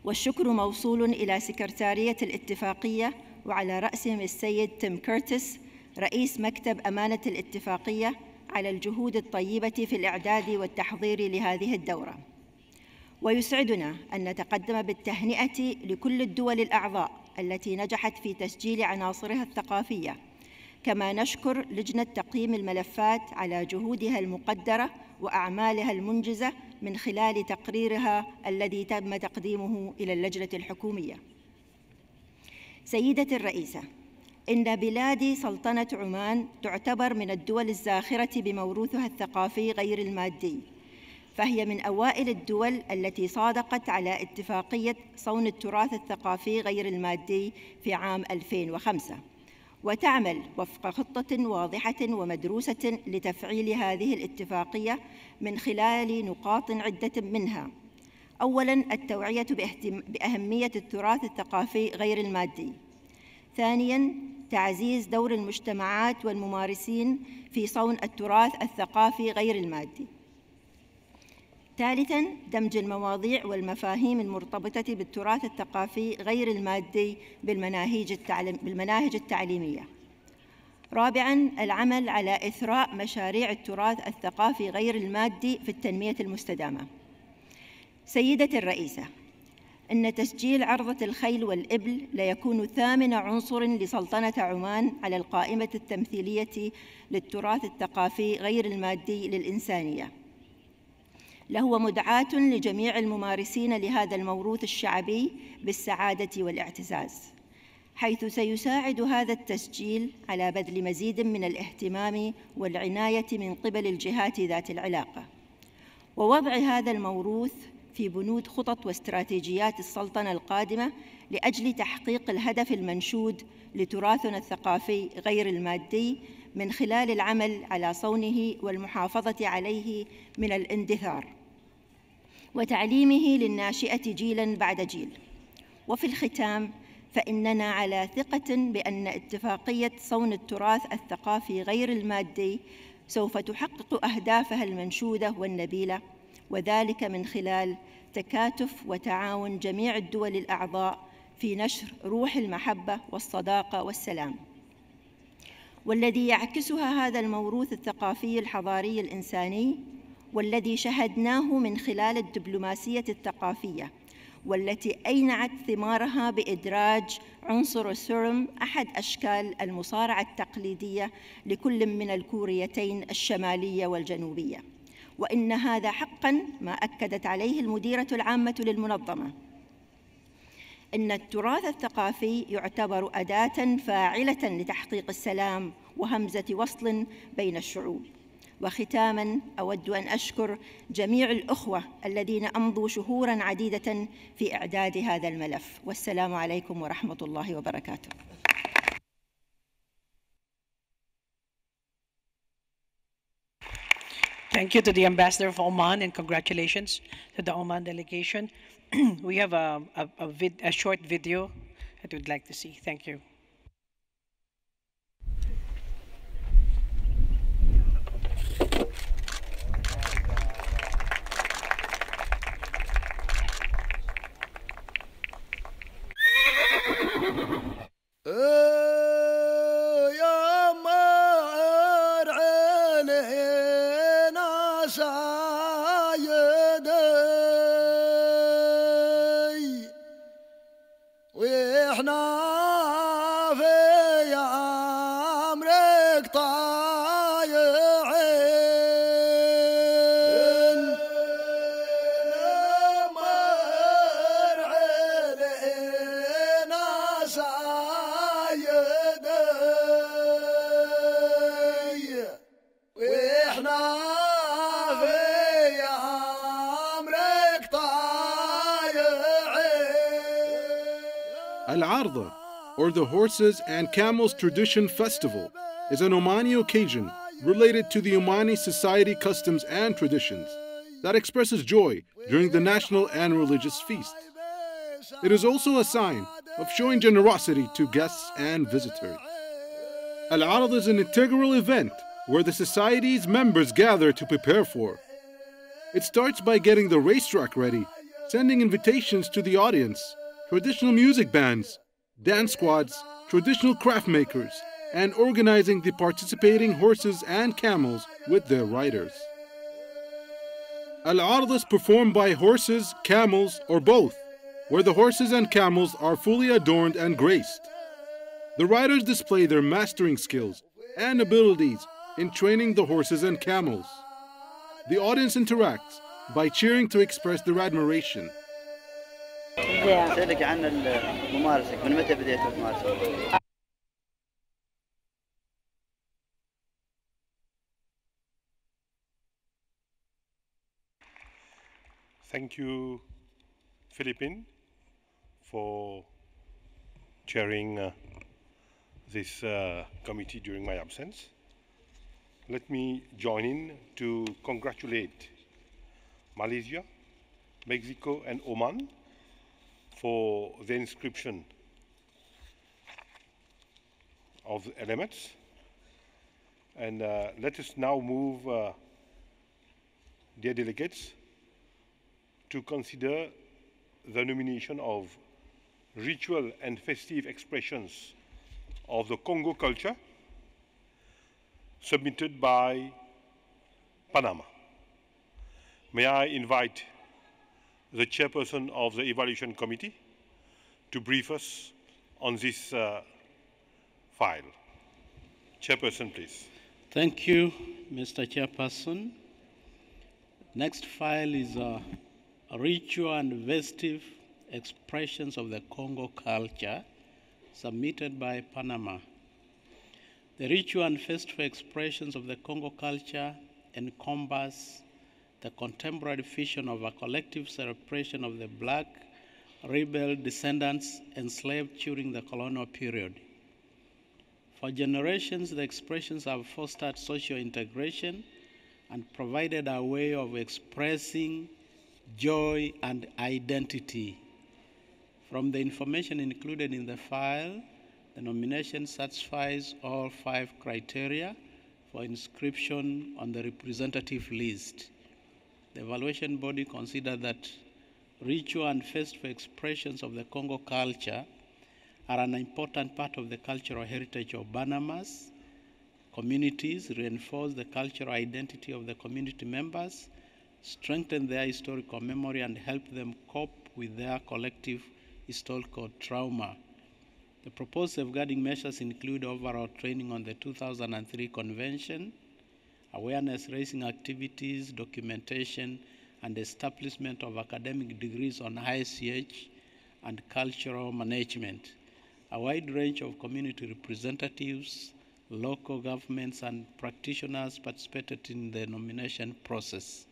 S15: والشكر موصول إلى سكرتارية الاتفاقية وعلى رأسهم السيد تيم كيرتس رئيس مكتب أمانة الاتفاقية على الجهود الطيبة في الإعداد والتحضير لهذه الدورة. ويسعدنا أن نتقدم بالتهنئة لكل الدول الأعضاء التي نجحت في تسجيل عناصرها الثقافية، كما نشكر لجنة تقييم الملفات على جهودها المقدرة وأعمالها المنجزة من خلال تقريرها الذي تم تقديمه إلى اللجنة الحكومية. سيدة الرئيسة، إن بلاد سلطنة عمان تعتبر من الدول الزاخرة بموروثها الثقافي غير المادي، فهي من أوائل الدول التي صادقت على اتفاقية صون التراث الثقافي غير المادي في عام 2005، وتعمل وفق خطة واضحة ومدروسة لتفعيل هذه الاتفاقية من خلال نقاط عدة منها. أولاً، التوعية بأهمية التراث الثقافي غير المادي. ثانياً، تعزيز دور المجتمعات والممارسين في صون التراث الثقافي غير المادي. ثالثاً، دمج المواضيع والمفاهيم المرتبطة بالتراث الثقافي غير المادي بالمناهج التعليمية. رابعاً، العمل على إثراء مشاريع التراث الثقافي غير المادي في التنمية المستدامة. سيدة الرئيسة، إن تسجيل عرضة الخيل والإبل ليكون ثامن عنصر لسلطنة عمان على القائمة التمثيلية للتراث الثقافي غير المادي للإنسانية. لهو مدعاة لجميع الممارسين لهذا الموروث الشعبي بالسعادة والاعتزاز، حيث سيساعد هذا التسجيل على بذل مزيد من الاهتمام والعناية من قبل الجهات ذات العلاقة، ووضع هذا الموروث في بنود خطط واستراتيجيات السلطنة القادمة لأجل تحقيق الهدف المنشود لتراثنا الثقافي غير المادي من خلال العمل على صونه والمحافظة عليه من الاندثار وتعليمه للناشئة جيلاً بعد جيل. وفي الختام، فإننا على ثقة بأن اتفاقية صون التراث الثقافي غير المادي سوف تحقق أهدافها المنشودة والنبيلة، وذلك من خلال تكاتف وتعاون جميع الدول الأعضاء في نشر روح المحبة والصداقة والسلام، والذي يعكسها هذا الموروث الثقافي الحضاري الإنساني، والذي شهدناه من خلال الدبلوماسية الثقافية، والتي أينعت ثمارها بإدراج عنصر السورم أحد أشكال المصارعة التقليدية لكل من الكوريتين الشمالية والجنوبية. وإن هذا حقاً ما أكدت عليه المديرة العامة للمنظمة، إن التراث الثقافي يعتبر أداة فاعلة لتحقيق السلام وهمزة وصل بين الشعوب، وختاماً أود أن أشكر جميع الأخوة الذين أمضوا شهوراً عديدة في إعداد هذا الملف، والسلام عليكم ورحمة الله وبركاته.
S7: Thank you to the Ambassador of Oman and congratulations to the Oman delegation. We have a short video that we'd like to see. Thank you.
S16: Al-Arda, or the Horses and Camels Tradition Festival, is an Omani occasion related to the Omani society customs and traditions that expresses joy during the national and religious feast. It is also a sign of showing generosity to guests and visitors. Al-Arda is an integral event where the society's members gather to prepare for. It starts by getting the racetrack ready, sending invitations to the audience, traditional music bands, dance squads, traditional craft makers, and organizing the participating horses and camels with their riders. Al-Arda is performed by horses, camels, or both, where the horses and camels are fully adorned and graced. The riders display their mastering skills and abilities in training the horses and camels. The audience interacts by cheering to express their admiration.
S17: أسألك عن ممارسك، من متى بديت تمارسها؟
S1: Thank you, Philippine, for chairing this committee during my absence. Let me join in to congratulate Malaysia, Mexico, and Oman for the inscription of the elements. And let us now move, dear delegates, to consider the nomination of ritual and festive expressions of the Congo culture submitted by Panama. May I invite the chairperson of the evaluation committee to brief us on this file. Chairperson, please.
S2: Thank you, Mr. Chairperson. Next file is ritual and festive expressions of the Congo culture submitted by Panama. The ritual and festive expressions of the Congo culture encompass the contemporary vision of a collective celebration of the black rebel descendants enslaved during the colonial period. For generations, the expressions have fostered social integration and provided a way of expressing joy and identity. From the information included in the file, the nomination satisfies all 5 criteria for inscription on the representative list. The evaluation body considered that ritual and festive expressions of the Congo culture are an important part of the cultural heritage of Panama's communities, reinforce the cultural identity of the community members, strengthen their historical memory, and help them cope with their collective historical trauma. The proposed safeguarding measures include overall training on the 2003 Convention, awareness-raising activities, documentation, and establishment of academic degrees on ICH and cultural management. A wide range of community representatives, local governments and practitioners participated in the nomination process.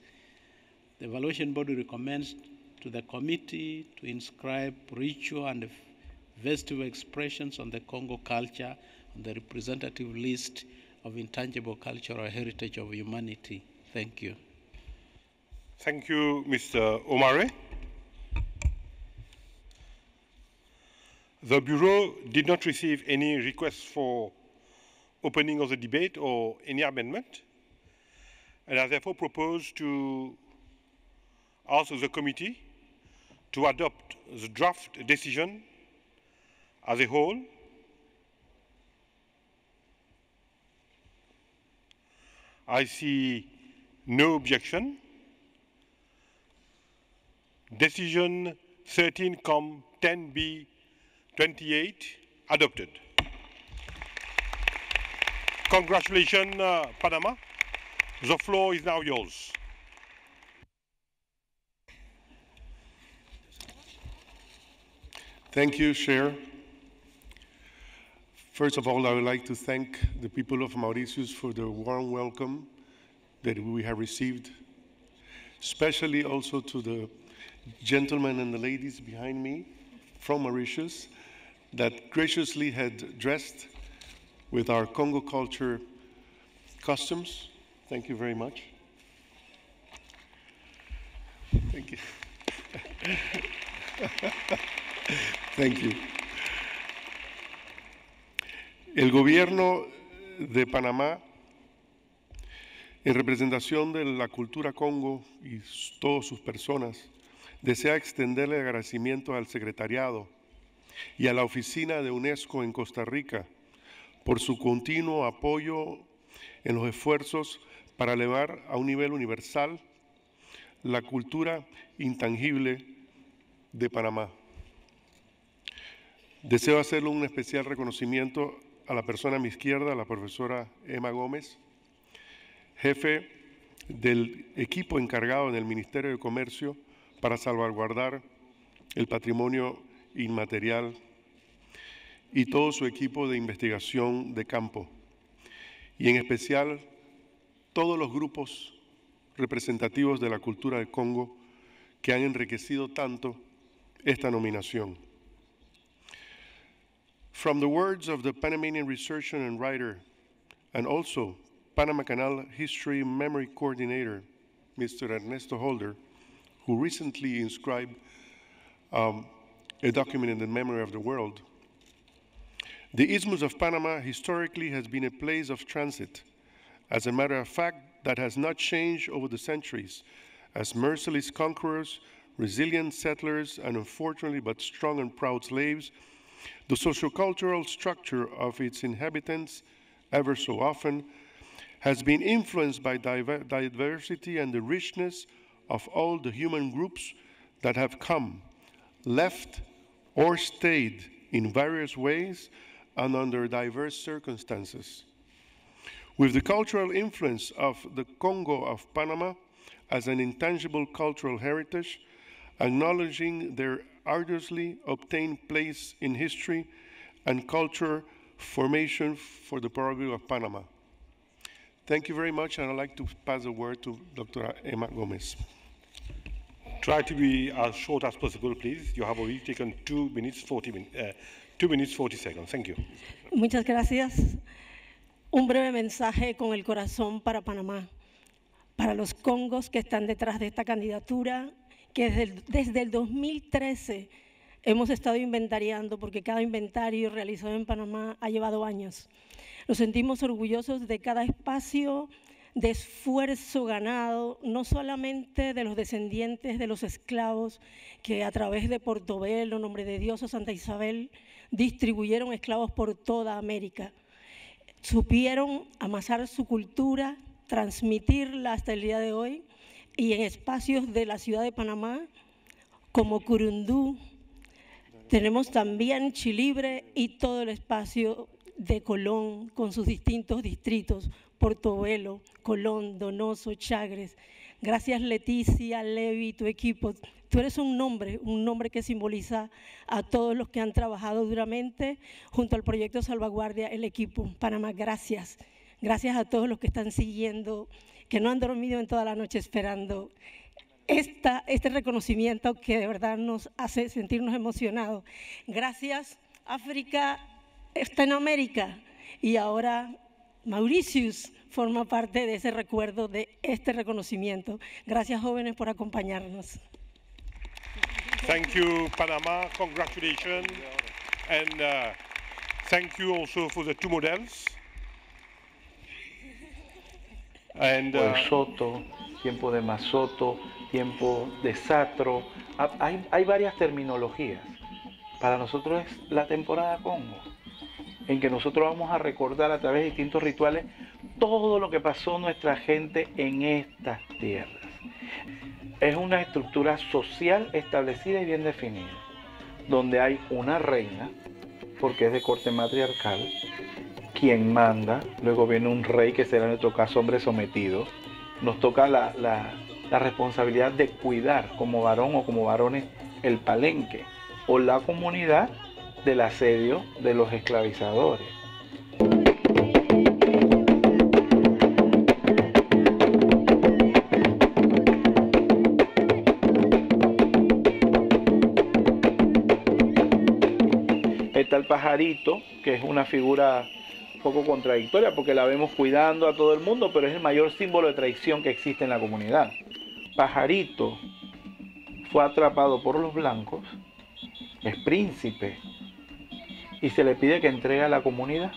S2: The evaluation body recommends to the committee to inscribe ritual and festival expressions on the Congo culture on the representative list of intangible cultural heritage of humanity. Thank you.
S1: Thank you, Mr. Omare. The Bureau did not receive any requests for opening of the debate or any amendment, and I therefore propose to ask the committee to adopt the draft decision as a whole. I see no objection. Decision 13-10B 28 adopted. Congratulations, Panama. The floor is now yours.
S18: Thank you, Chair. First of all, I would like to thank the people of Mauritius for the warm welcome that we have received, especially also to the gentlemen and the ladies behind me from Mauritius that graciously had dressed with our Congo culture customs. Thank you very much. Thank you. Thank you. El gobierno de Panamá, en representación de la cultura Congo y todas sus personas, desea extenderle agradecimiento al secretariado y a la oficina de UNESCO en Costa Rica por su continuo apoyo en los esfuerzos para elevar a un nivel universal la cultura intangible de Panamá. Deseo hacerle un especial reconocimiento a la persona a mi izquierda, la profesora Emma Gómez, jefe del equipo encargado en el Ministerio de Comercio para salvaguardar el patrimonio inmaterial y todo su equipo de investigación de campo, y en especial todos los grupos representativos de la cultura del Congo que han enriquecido tanto esta nominación. From the words of the Panamanian researcher and writer, and also Panama Canal History Memory Coordinator, Mr. Ernesto Holder, who recently inscribed a document in the memory of the world, the Isthmus of Panama historically has been a place of transit. As a matter of fact, that has not changed over the centuries, as merciless conquerors, resilient settlers, and unfortunately but strong and proud slaves, the sociocultural structure of its inhabitants, ever so often, has been influenced by diversity and the richness of all the human groups that have come, left, or stayed in various ways and under diverse circumstances. With the cultural influence of the Congo of Panama as an intangible cultural heritage, acknowledging their arduously obtained place in history and culture formation for the prerogative of Panama. Thank you very much, and I'd like to pass the word to Dr. Emma Gomez.
S1: Try to be as short as possible, please. You have already taken 2 minutes 40 seconds. Thank you.
S19: Muchas gracias. Un breve mensaje con el corazón para Panamá, para los congos que están detrás de esta candidatura, que desde el 2013 hemos estado inventariando, porque cada inventario realizado en Panamá ha llevado años. Nos sentimos orgullosos de cada espacio de esfuerzo ganado, no solamente de los descendientes de los esclavos que a través de Portobelo, Nombre de Dios o Santa Isabel distribuyeron esclavos por toda América. Supieron amasar su cultura, transmitirla hasta el día de hoy, y en espacios de la ciudad de Panamá, como Curundú, tenemos también Chilibre y todo el espacio de Colón con sus distintos distritos, Portobelo, Colón, Donoso, Chagres. Gracias Leticia, Levi, tu equipo. Tú eres un nombre que simboliza a todos los que han trabajado duramente junto al proyecto Salvaguardia, el equipo. Panamá, gracias. Gracias a todos los que están siguiendo, que no han dormido en toda la noche esperando este reconocimiento que de verdad nos hace sentirnos emocionados. Gracias, África está en América y ahora Mauritius forma parte de ese recuerdo, de este reconocimiento. Gracias, jóvenes, por acompañarnos.
S1: Thank you, Panama. Congratulations. And thank you also for the two models. And,
S20: Soto, tiempo de Masoto, tiempo de Satro. Hay varias terminologías. Para nosotros es la temporada Congo, en que nosotros vamos a recordar a través de distintos rituales todo lo que pasó nuestra gente en estas tierras. Es una estructura social establecida y bien definida, donde hay una reina, porque es de corte matriarcal, quien manda, luego viene un rey, que será en nuestro caso hombre sometido. Nos toca la responsabilidad de cuidar como varón o como varones el palenque o la comunidad del asedio de los esclavizadores. Está el pajarito, que es una figura un poco contradictoria porque la vemos cuidando a todo el mundo, pero es el mayor símbolo de traición que existe en la comunidad. Pajarito fue atrapado por los blancos, es príncipe, y se le pide que entregue a la comunidad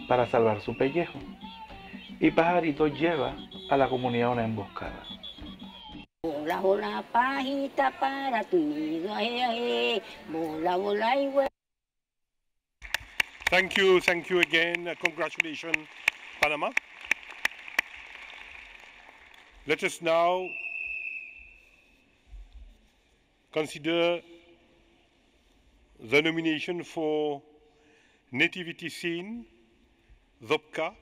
S20: para salvar su pellejo. Y Pajarito lleva a la comunidad una emboscada.
S21: Hola, hola, pajita para tu nido, bola, bola y huevo.
S1: Thank you again. Congratulations, Panama. Let us now consider the nomination for Nativity Scene, Zopka,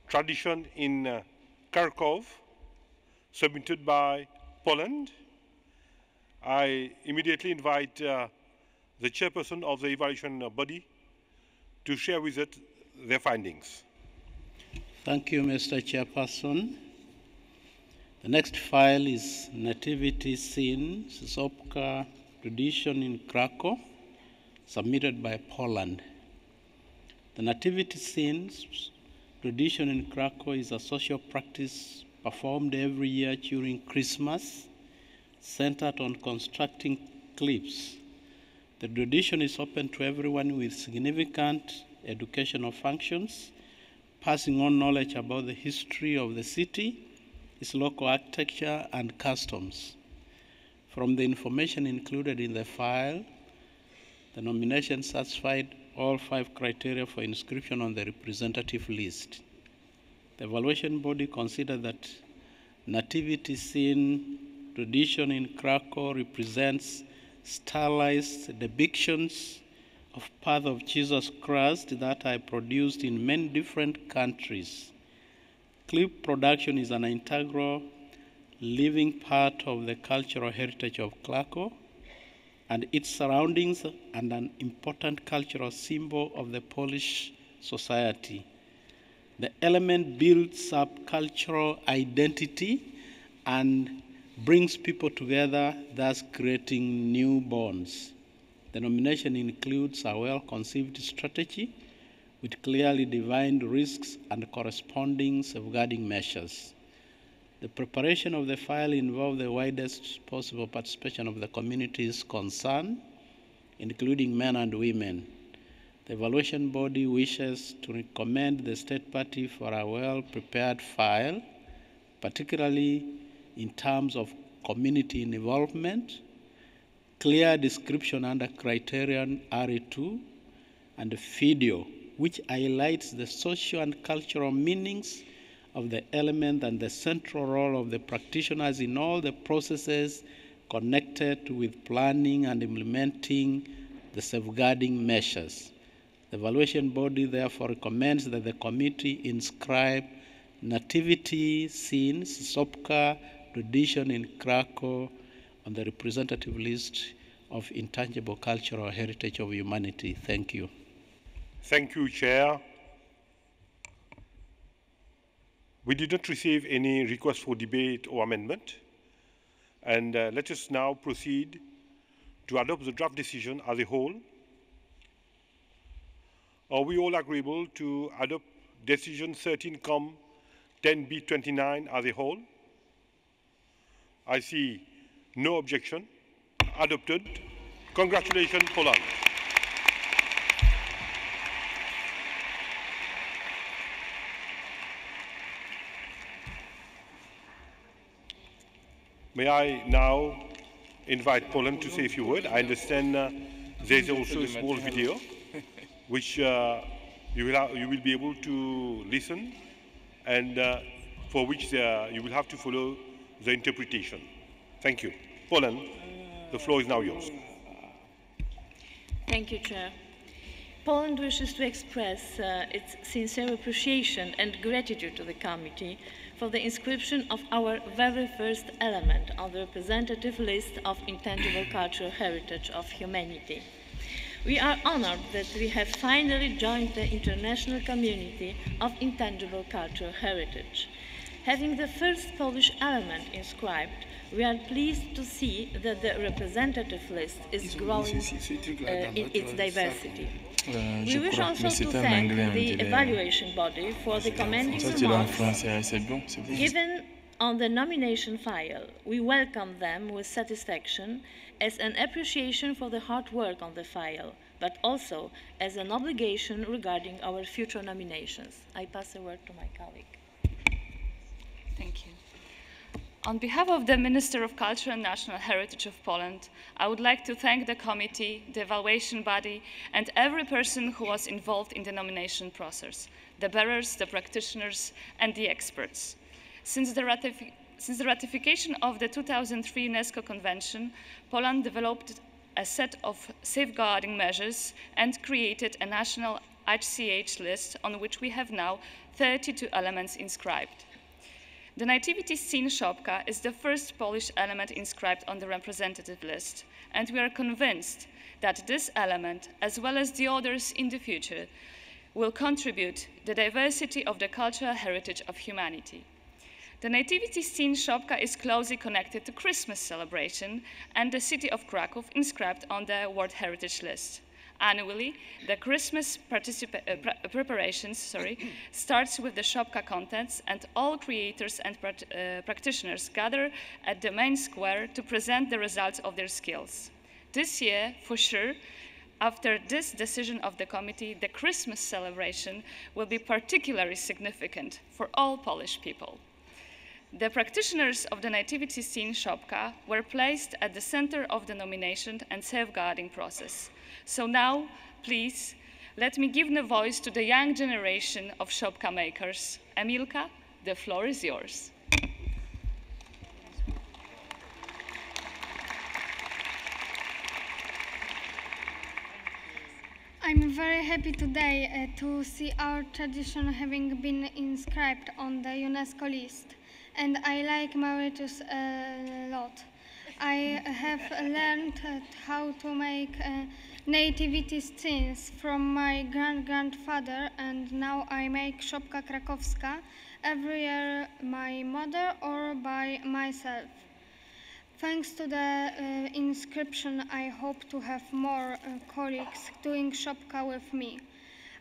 S1: tradition in Kharkov, submitted by Poland. I immediately invite the chairperson of the evaluation body to share with us their findings.
S2: Thank you, Mr. Chairperson. The next file is Nativity Scene, Zopka, tradition in Krakow, submitted by Poland. The Nativity Scenes tradition in Krakow is a social practice performed every year during Christmas, centered on constructing cliffs. The tradition is open to everyone with significant educational functions, passing on knowledge about the history of the city, its local architecture and customs. From the information included in the file, the nomination satisfied all 5 criteria for inscription on the representative list. The evaluation body considered that Nativity Scene tradition in Krakow represents stylized depictions of path of Jesus Christ that are produced in many different countries. Clip production is an integral living part of the cultural heritage of Krakow and its surroundings, and an important cultural symbol of the Polish society. The element builds up cultural identity and brings people together, thus creating new bonds. The nomination includes a well-conceived strategy with clearly defined risks and corresponding safeguarding measures. The preparation of the file involved the widest possible participation of the communities concerned, including men and women. The evaluation body wishes to recommend the state party for a well-prepared file, particularly in terms of community involvement, clear description under criterion RA2, and a video which highlights the social and cultural meanings of the element and the central role of the practitioners in all the processes connected with planning and implementing the safeguarding measures. The evaluation body therefore recommends that the committee inscribe nativity scenes, Sopka tradition in Krakow on the representative list of intangible cultural heritage of humanity. Thank you.
S1: Thank you, Chair. We did not receive any request for debate or amendment, and let us now proceed to adopt the draft decision as a whole. Are we all agreeable to adopt decision 13-10B29 as a whole? I see no objection. Adopted. Congratulations, Poland. May I now invite Poland to say a few words? I understand there's also a small video which you will be able to listen, and for which you will have to follow the interpretation. Thank you. Poland, the floor is now yours.
S3: Thank you, Chair. Poland wishes to express its sincere appreciation and gratitude to the committee for the inscription of our very first element on the representative list of intangible cultural heritage of humanity. We are honored that we have finally joined the international community of intangible cultural heritage. Having the first Polish element inscribed, we are pleased to see that the representative list is growing in its diversity. We wish also to thank the evaluation body for the commending remarks given on the nomination file. We welcome them with satisfaction as an appreciation for the hard work on the file, but also as an obligation regarding our future nominations. I pass the word to my colleague.
S22: Thank you. On behalf of the Minister of Culture and National Heritage of Poland, I would like to thank the committee, the evaluation body, and every person who was involved in the nomination process, the bearers, the practitioners, and the experts. Since the ratification of the 2003 UNESCO Convention, Poland developed a set of safeguarding measures and created a national HCH list on which we have now 32 elements inscribed. The nativity scene Szopka is the first Polish element inscribed on the representative list, and we are convinced that this element, as well as the others in the future, will contribute to the diversity of the cultural heritage of humanity. The nativity scene Szopka is closely connected to Christmas celebration and the city of Krakow inscribed on the World Heritage List. Annually, the Christmas preparations starts with the Szopka contents, and all creators and practitioners gather at the main square to present the results of their skills. This year, for sure, after this decision of the committee, the Christmas celebration will be particularly significant for all Polish people. The practitioners of the nativity scene Szopka were placed at the center of the nomination and safeguarding process. So now, please, let me give the voice to the young generation of Szopka makers. Emilka, the floor is yours.
S23: I'm very happy today to see our tradition having been inscribed on the UNESCO list, and I like Mauritius a lot. I have learned how to make nativity scenes from my grandfather, and now I make Szopka Krakowska every year, my mother or by myself. Thanks to the inscription, I hope to have more colleagues doing Szopka with me.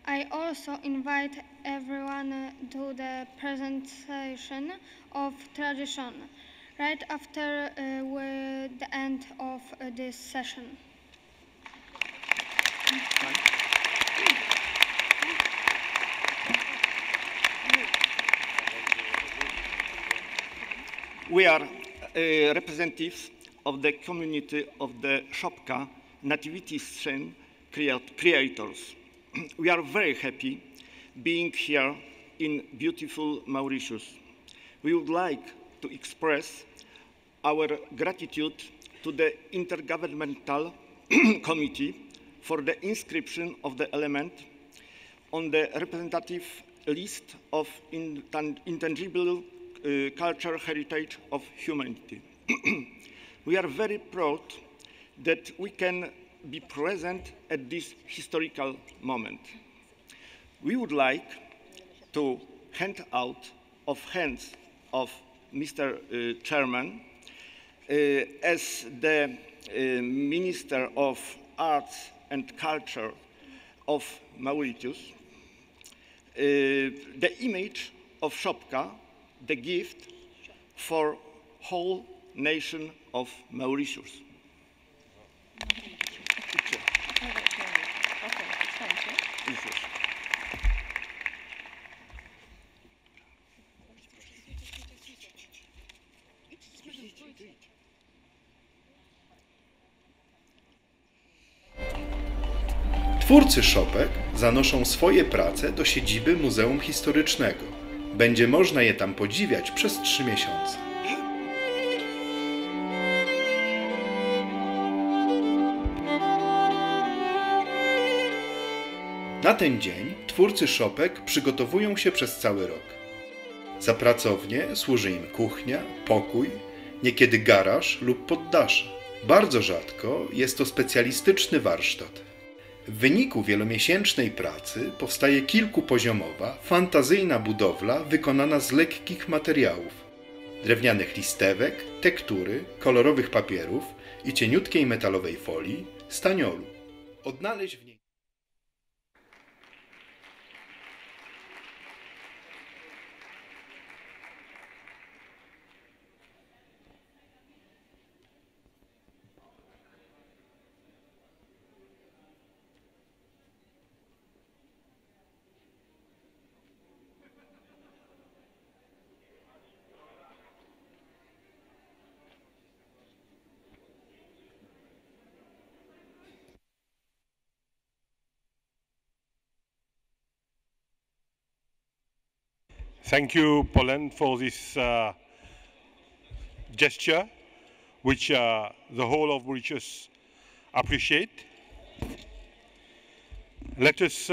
S23: I also invite everyone to the presentation of tradition right after the end of this session.
S24: We are representatives of the community of the Szopka nativity scene creators. We are very happy being here in beautiful Mauritius. We would like to express our gratitude to the Intergovernmental Committee for the inscription of the element on the representative list of intangible cultural heritage of humanity. We are very proud that we can be present at this historical moment. We would like to hand out of hands of Mr. Chairman as the Minister of Arts and Culture of Mauritius, the image of Shopka, the gift for whole nation of Mauritius.
S4: Twórcy szopek zanoszą swoje prace do siedziby Muzeum Historycznego. Będzie można je tam podziwiać przez 3 miesiące. Na ten dzień twórcy szopek przygotowują się przez cały rok. Za pracownię służy im kuchnia, pokój, niekiedy garaż lub poddasze. Bardzo rzadko jest to specjalistyczny warsztat. W wyniku wielomiesięcznej pracy powstaje kilkupoziomowa, fantazyjna budowla wykonana z lekkich materiałów, drewnianych listewek, tektury, kolorowych papierów i cieniutkiej metalowej folii, staniolu. Odnaleźć w niej
S1: Thank you, Poland, for this gesture, which the whole of Mauritius appreciate. Let us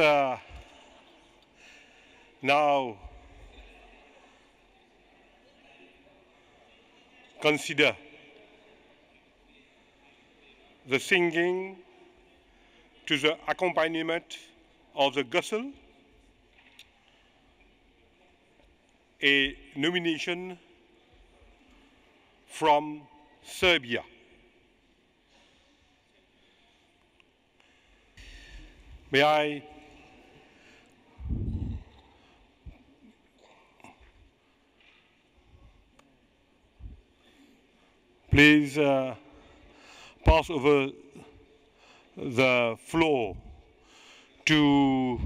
S1: now consider the singing to the accompaniment of the gusle, a nomination from Serbia. May I please pass over the floor to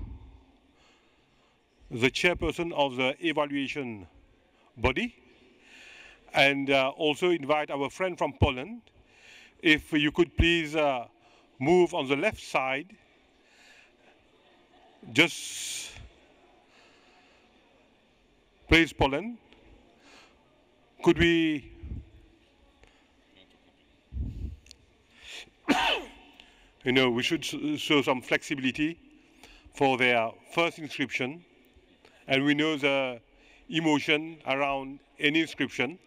S1: the chairperson of the evaluation body, and also invite our friend from Poland. If you could please move on the left side, just please, Poland. Could we we should show some flexibility for their first inscription. And we know the emotion around any inscription.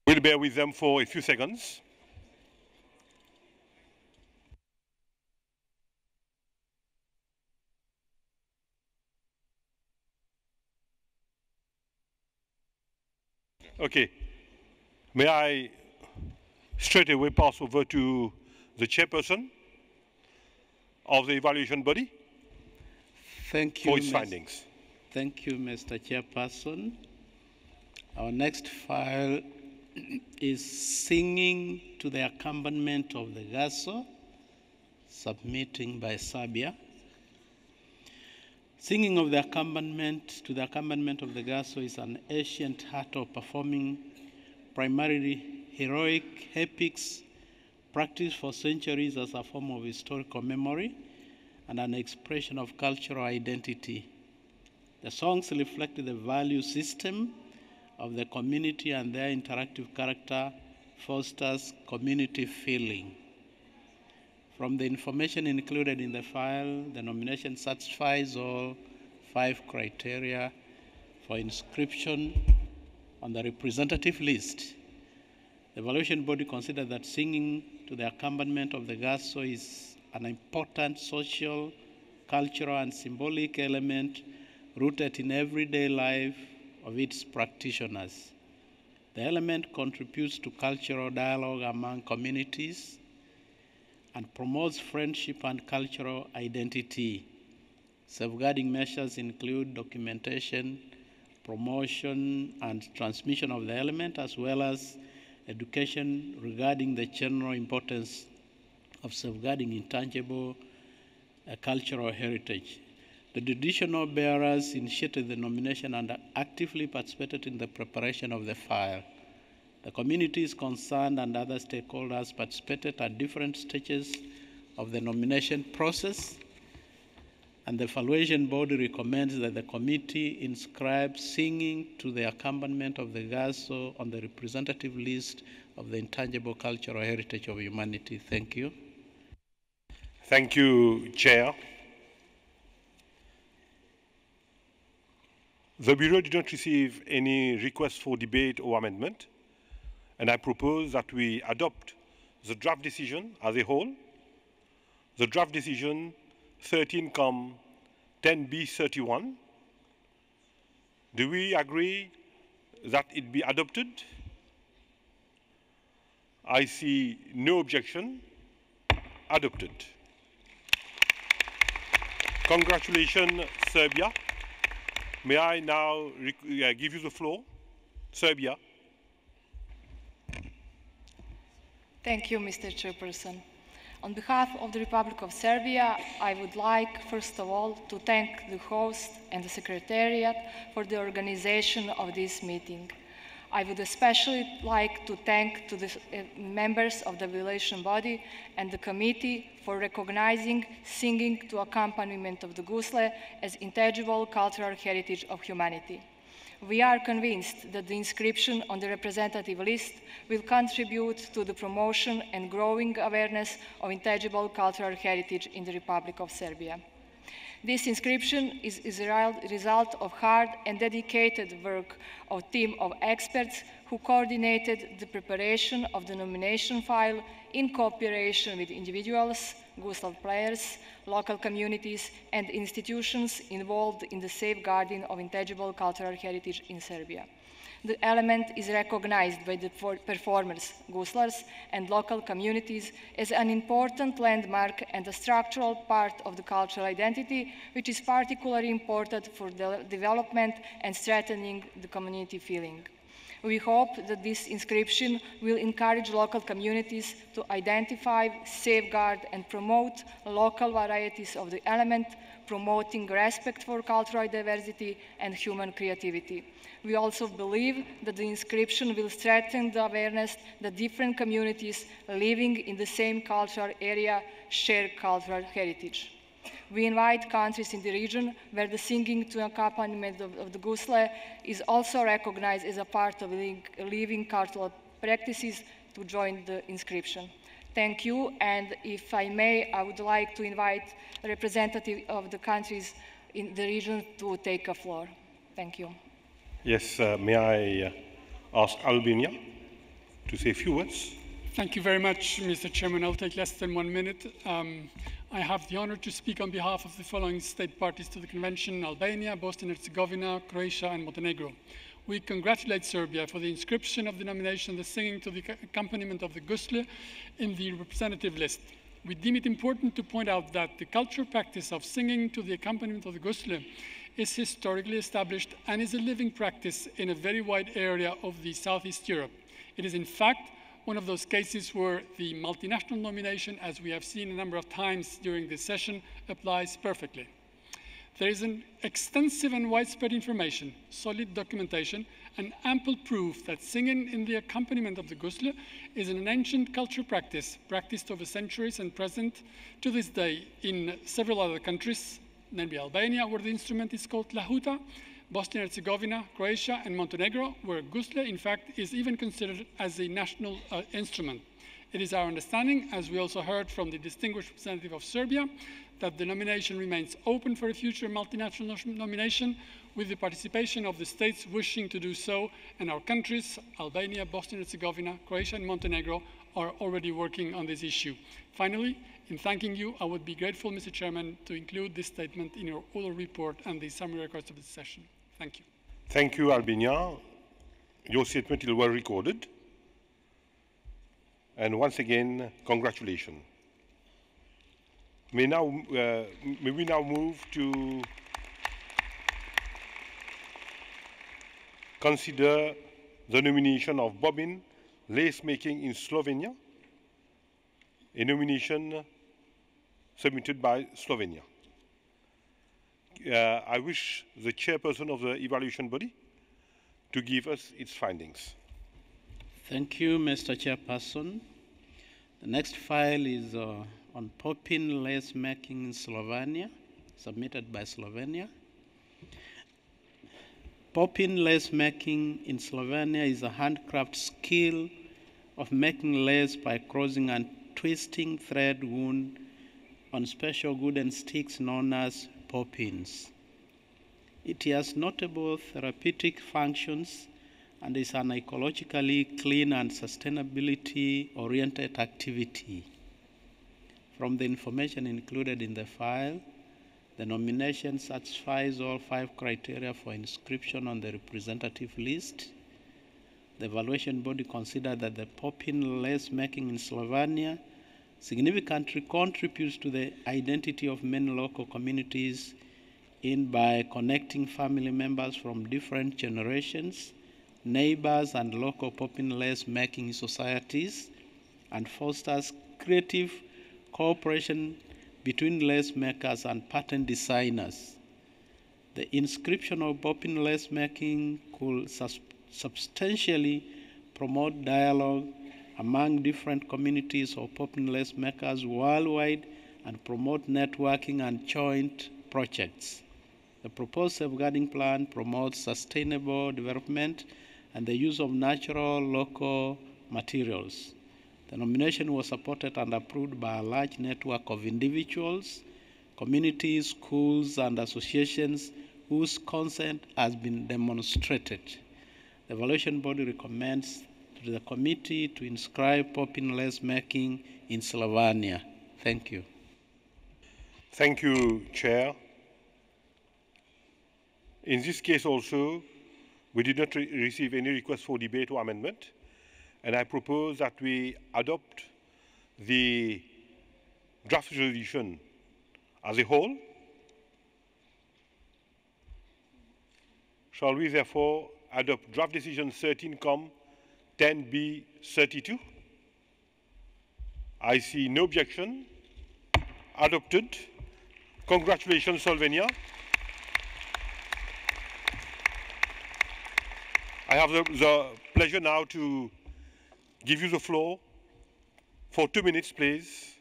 S1: We'll bear with them for a few seconds. Okay. May I straight away pass over to the chairperson of the evaluation body
S2: Thank you,
S1: for its findings.
S2: Thank you, Mr. Chairperson. Our next file is singing to the accompaniment of the gaso, submitting by Serbia. Singing of the accompaniment to the accompaniment of the gaso is an ancient art of performing primarily heroic epics practiced for centuries as a form of historical memory and an expression of cultural identity. The songs reflect the value system of the community, and their interactive character fosters community feeling. From the information included in the file, the nomination satisfies all 5 criteria for inscription on the representative list. The evaluation body considered that singing to the accompaniment of the gaso is an important social, cultural, and symbolic element rooted in everyday life of its practitioners. The element contributes to cultural dialogue among communities and promotes friendship and cultural identity. Safeguarding measures include documentation, promotion, and transmission of the element, as well as education regarding the general importance of safeguarding intangible cultural heritage. The traditional bearers initiated the nomination and actively participated in the preparation of the file. The communities concerned and other stakeholders participated at different stages of the nomination process, and the evaluation body recommends that the committee inscribe singing to the accompaniment of the gaso on the representative list of the intangible cultural heritage of humanity. Thank you.
S1: Thank you, Chair. The Bureau did not receive any request for debate or amendment, and I propose that we adopt the draft decision as a whole. The draft decision 13-10B31. Do we agree that it be adopted? I see no objection. Adopted. Congratulations, Serbia. May I now give you the floor? Serbia.
S5: Thank you, Mr. Chairperson. On behalf of the Republic of Serbia, I would like, first of all, to thank the host and the Secretariat for the organization of this meeting. I would especially like to thank the members of the evaluation body and the committee for recognizing singing to accompaniment of the gusle as intangible cultural heritage of humanity. We are convinced that the inscription on the representative list will contribute to the promotion and growing awareness of intangible cultural heritage in the Republic of Serbia. This inscription is a result of hard and dedicated work of a team of experts who coordinated the preparation of the nomination file in cooperation with individuals, gusle players, local communities, and institutions involved in the safeguarding of intangible cultural heritage in Serbia. The element is recognized by the performers, guslers, and local communities as an important landmark and a structural part of the cultural identity, which is particularly important for the development and strengthening the community feeling. We hope that this inscription will encourage local communities to identify, safeguard, and promote local varieties of the element, promoting respect for cultural diversity and human creativity. We also believe that the inscription will strengthen the awareness that different communities living in the same cultural area share cultural heritage. We invite countries in the region where the singing to accompaniment of the gusle is also recognized as a part of living cultural practices to join the inscription. Thank you, and if I may, I would like to invite a representative of the countries in the region to take a floor. Thank you.
S1: Yes, may I ask Albania to say a few words?
S6: Thank you very much, Mr. Chairman. I'll take less than 1 minute. I have the honor to speak on behalf of the following state parties to the convention: Albania, Bosnia and Herzegovina, Croatia, and Montenegro. We congratulate Serbia for the inscription of the nomination, the singing to the accompaniment of the gusle in the representative list. We deem it important to point out that the cultural practice of singing to the accompaniment of the gusle is historically established and is a living practice in a very wide area of the Southeast Europe. It is in fact one of those cases where the multinational nomination, as we have seen a number of times during this session, applies perfectly. There is an extensive and widespread information, solid documentation, and ample proof that singing in the accompaniment of the gusle is an ancient cultural practice, practiced over centuries and present to this day in several other countries, namely Albania, where the instrument is called lahuta, Bosnia and Herzegovina, Croatia, and Montenegro, where gusle, in fact, is even considered as a national instrument. It is our understanding, as we also heard from the distinguished representative of Serbia, that the nomination remains open for a future multinational nomination with the participation of the states wishing to do so, and our countries, Albania, Bosnia and Herzegovina, Croatia and Montenegro, are already working on this issue. Finally, in thanking you, I would be grateful, Mr. Chairman, to include this statement in your oral report and the summary records of this session. Thank you.
S1: Thank you, Albania. Your statement is well recorded. And once again, congratulations. May we now move to consider the nomination of bobbin lace making in Slovenia, a nomination submitted by Slovenia. I wish the chairperson of the evaluation body to give us its findings.
S2: Thank you, Mr. Chairperson. The next file is on bobbin lace making in Slovenia, submitted by Slovenia. Bobbin lace making in Slovenia is a handcraft skill of making lace by crossing and twisting thread wound on special wooden sticks known as bobbins. It has notable therapeutic functions and is an ecologically clean and sustainability-oriented activity. From the information included in the file, the nomination satisfies all 5 criteria for inscription on the representative list. The evaluation body considered that the bobbin lace making in Slovenia significantly contributes to the identity of many local communities by connecting family members from different generations, neighbors, and local bobbin lace making societies, and fosters creative cooperation between lace makers and pattern designers. The inscription of bobbin lace making could substantially promote dialogue among different communities of bobbin lace makers worldwide and promote networking and joint projects. The proposed safeguarding plan promotes sustainable development and the use of natural local materials. The nomination was supported and approved by a large network of individuals, communities, schools, and associations whose consent has been demonstrated. The evaluation body recommends to the committee to inscribe bobbin lace making in Slovenia. Thank you.
S1: Thank you, Chair. In this case also, we did not receive any request for debate or amendment, and I propose that we adopt the draft resolution as a whole. Shall we therefore adopt draft decision 13-10B32? I see no objection. Adopted. Congratulations, Slovenia. I have the pleasure now to give you the floor for 2 minutes, please.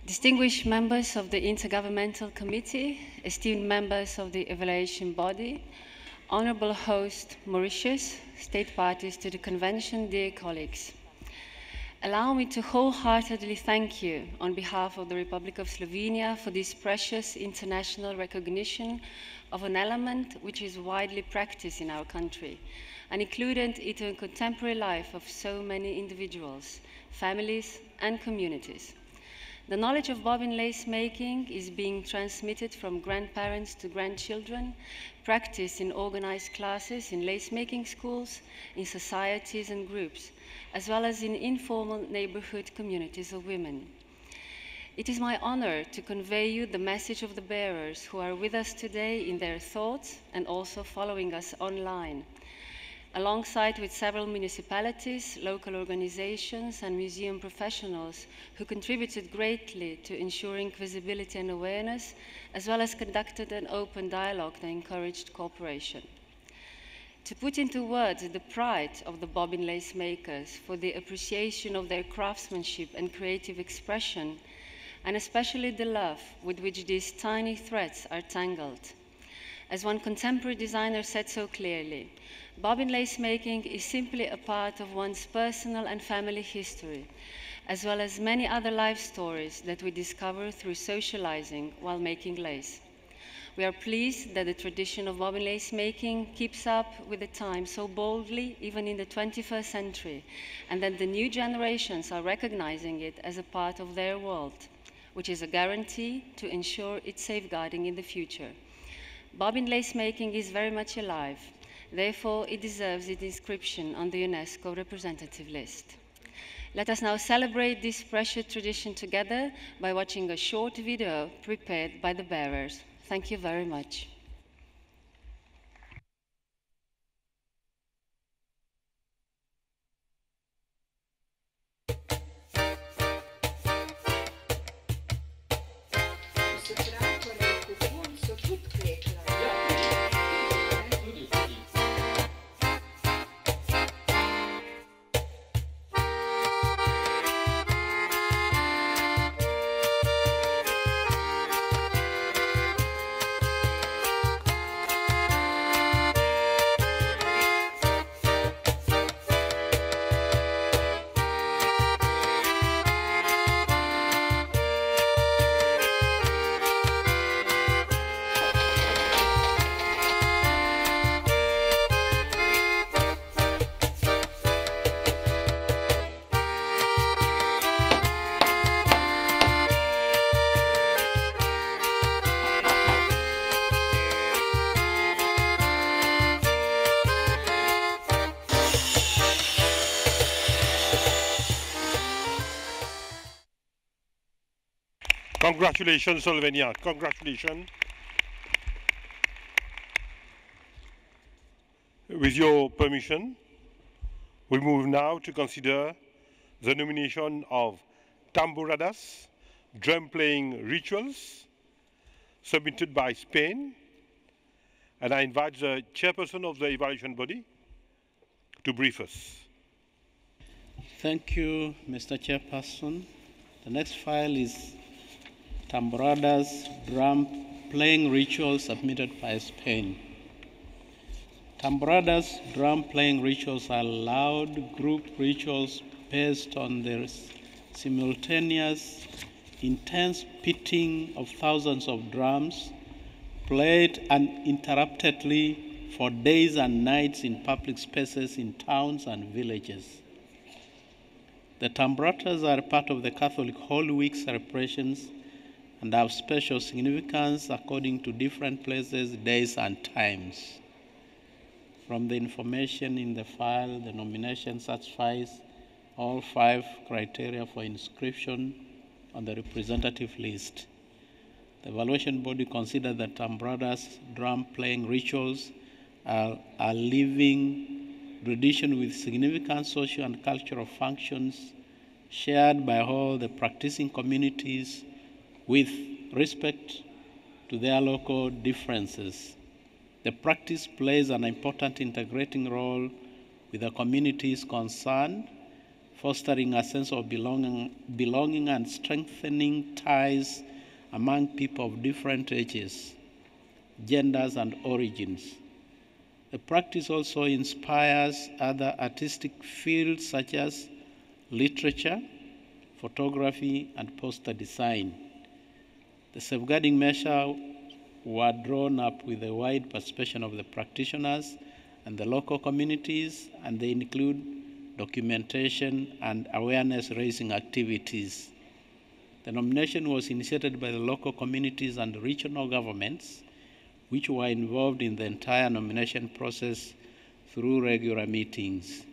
S8: Distinguished members of the Intergovernmental Committee, esteemed members of the evaluation body, honorable host Mauritius, state parties to the convention, dear colleagues. Allow me to wholeheartedly thank you on behalf of the Republic of Slovenia for this precious international recognition of an element which is widely practiced in our country and included into the contemporary life of so many individuals, families, and communities. The knowledge of bobbin lace making is being transmitted from grandparents to grandchildren, practiced in organized classes in lace making schools, in societies and groups, as well as in informal neighborhood communities of women. It is my honor to convey you the message of the bearers who are with us today in their thoughts and also following us online. Alongside with several municipalities, local organizations, and museum professionals who contributed greatly to ensuring visibility and awareness, as well as conducted an open dialogue that encouraged cooperation. To put into words the pride of the bobbin lace makers for the appreciation of their craftsmanship and creative expression, and especially the love with which these tiny threads are tangled. As one contemporary designer said so clearly, bobbin lace making is simply a part of one's personal and family history, as well as many other life stories that we discover through socializing while making lace. We are pleased that the tradition of bobbin lace making keeps up with the times so boldly, even in the 21st century, and that the new generations are recognizing it as a part of their world, which is a guarantee to ensure its safeguarding in the future. Bobbin lace making is very much alive. Therefore, it deserves its inscription on the UNESCO representative list. Let us now celebrate this precious tradition together by watching a short video prepared by the bearers. Thank you very much.
S1: Congratulations, Slovenia. Congratulations. With your permission, we move now to consider the nomination of tamburadas, drum-playing rituals, submitted by Spain. And I invite the chairperson of the evaluation body to brief us.
S2: Thank you, Mr. Chairperson. The next file is tamburadas, drum-playing rituals submitted by Spain. Tamburadas, drum-playing rituals are loud group rituals based on the simultaneous, intense beating of thousands of drums, played uninterruptedly for days and nights in public spaces in towns and villages. The tamburadas are part of the Catholic Holy Week celebrations and have special significance according to different places, days, and times. From the information in the file, the nomination satisfies all 5 criteria for inscription on the representative list. The evaluation body considered that tamburadas, drum-playing rituals are a living tradition with significant social and cultural functions shared by all the practicing communities with respect to their local differences. The practice plays an important integrating role with the communities concerned, fostering a sense of belonging and strengthening ties among people of different ages, genders, and origins. The practice also inspires other artistic fields such as literature, photography, and poster design. The safeguarding measures were drawn up with a wide participation of the practitioners and the local communities, and they include documentation and awareness-raising activities. The nomination was initiated by the local communities and regional governments, which were involved in the entire nomination process through regular meetings.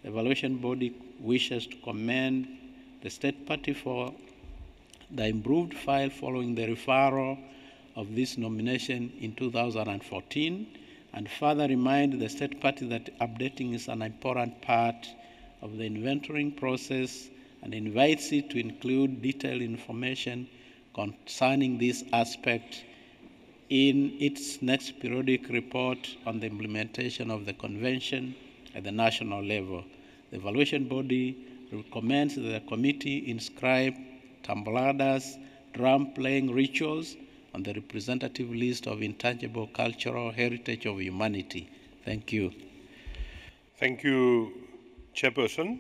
S2: The evaluation body wishes to commend the state party for the improved file following the referral of this nomination in 2014, and further remind the state party that updating is an important part of the inventorying process, and invites it to include detailed information concerning this aspect in its next periodic report on the implementation of the convention at the national level. The evaluation body recommends that the committee inscribe tamburadas, drum-playing rituals on the representative list of intangible cultural heritage of humanity. Thank you.
S1: Thank you, Chairperson.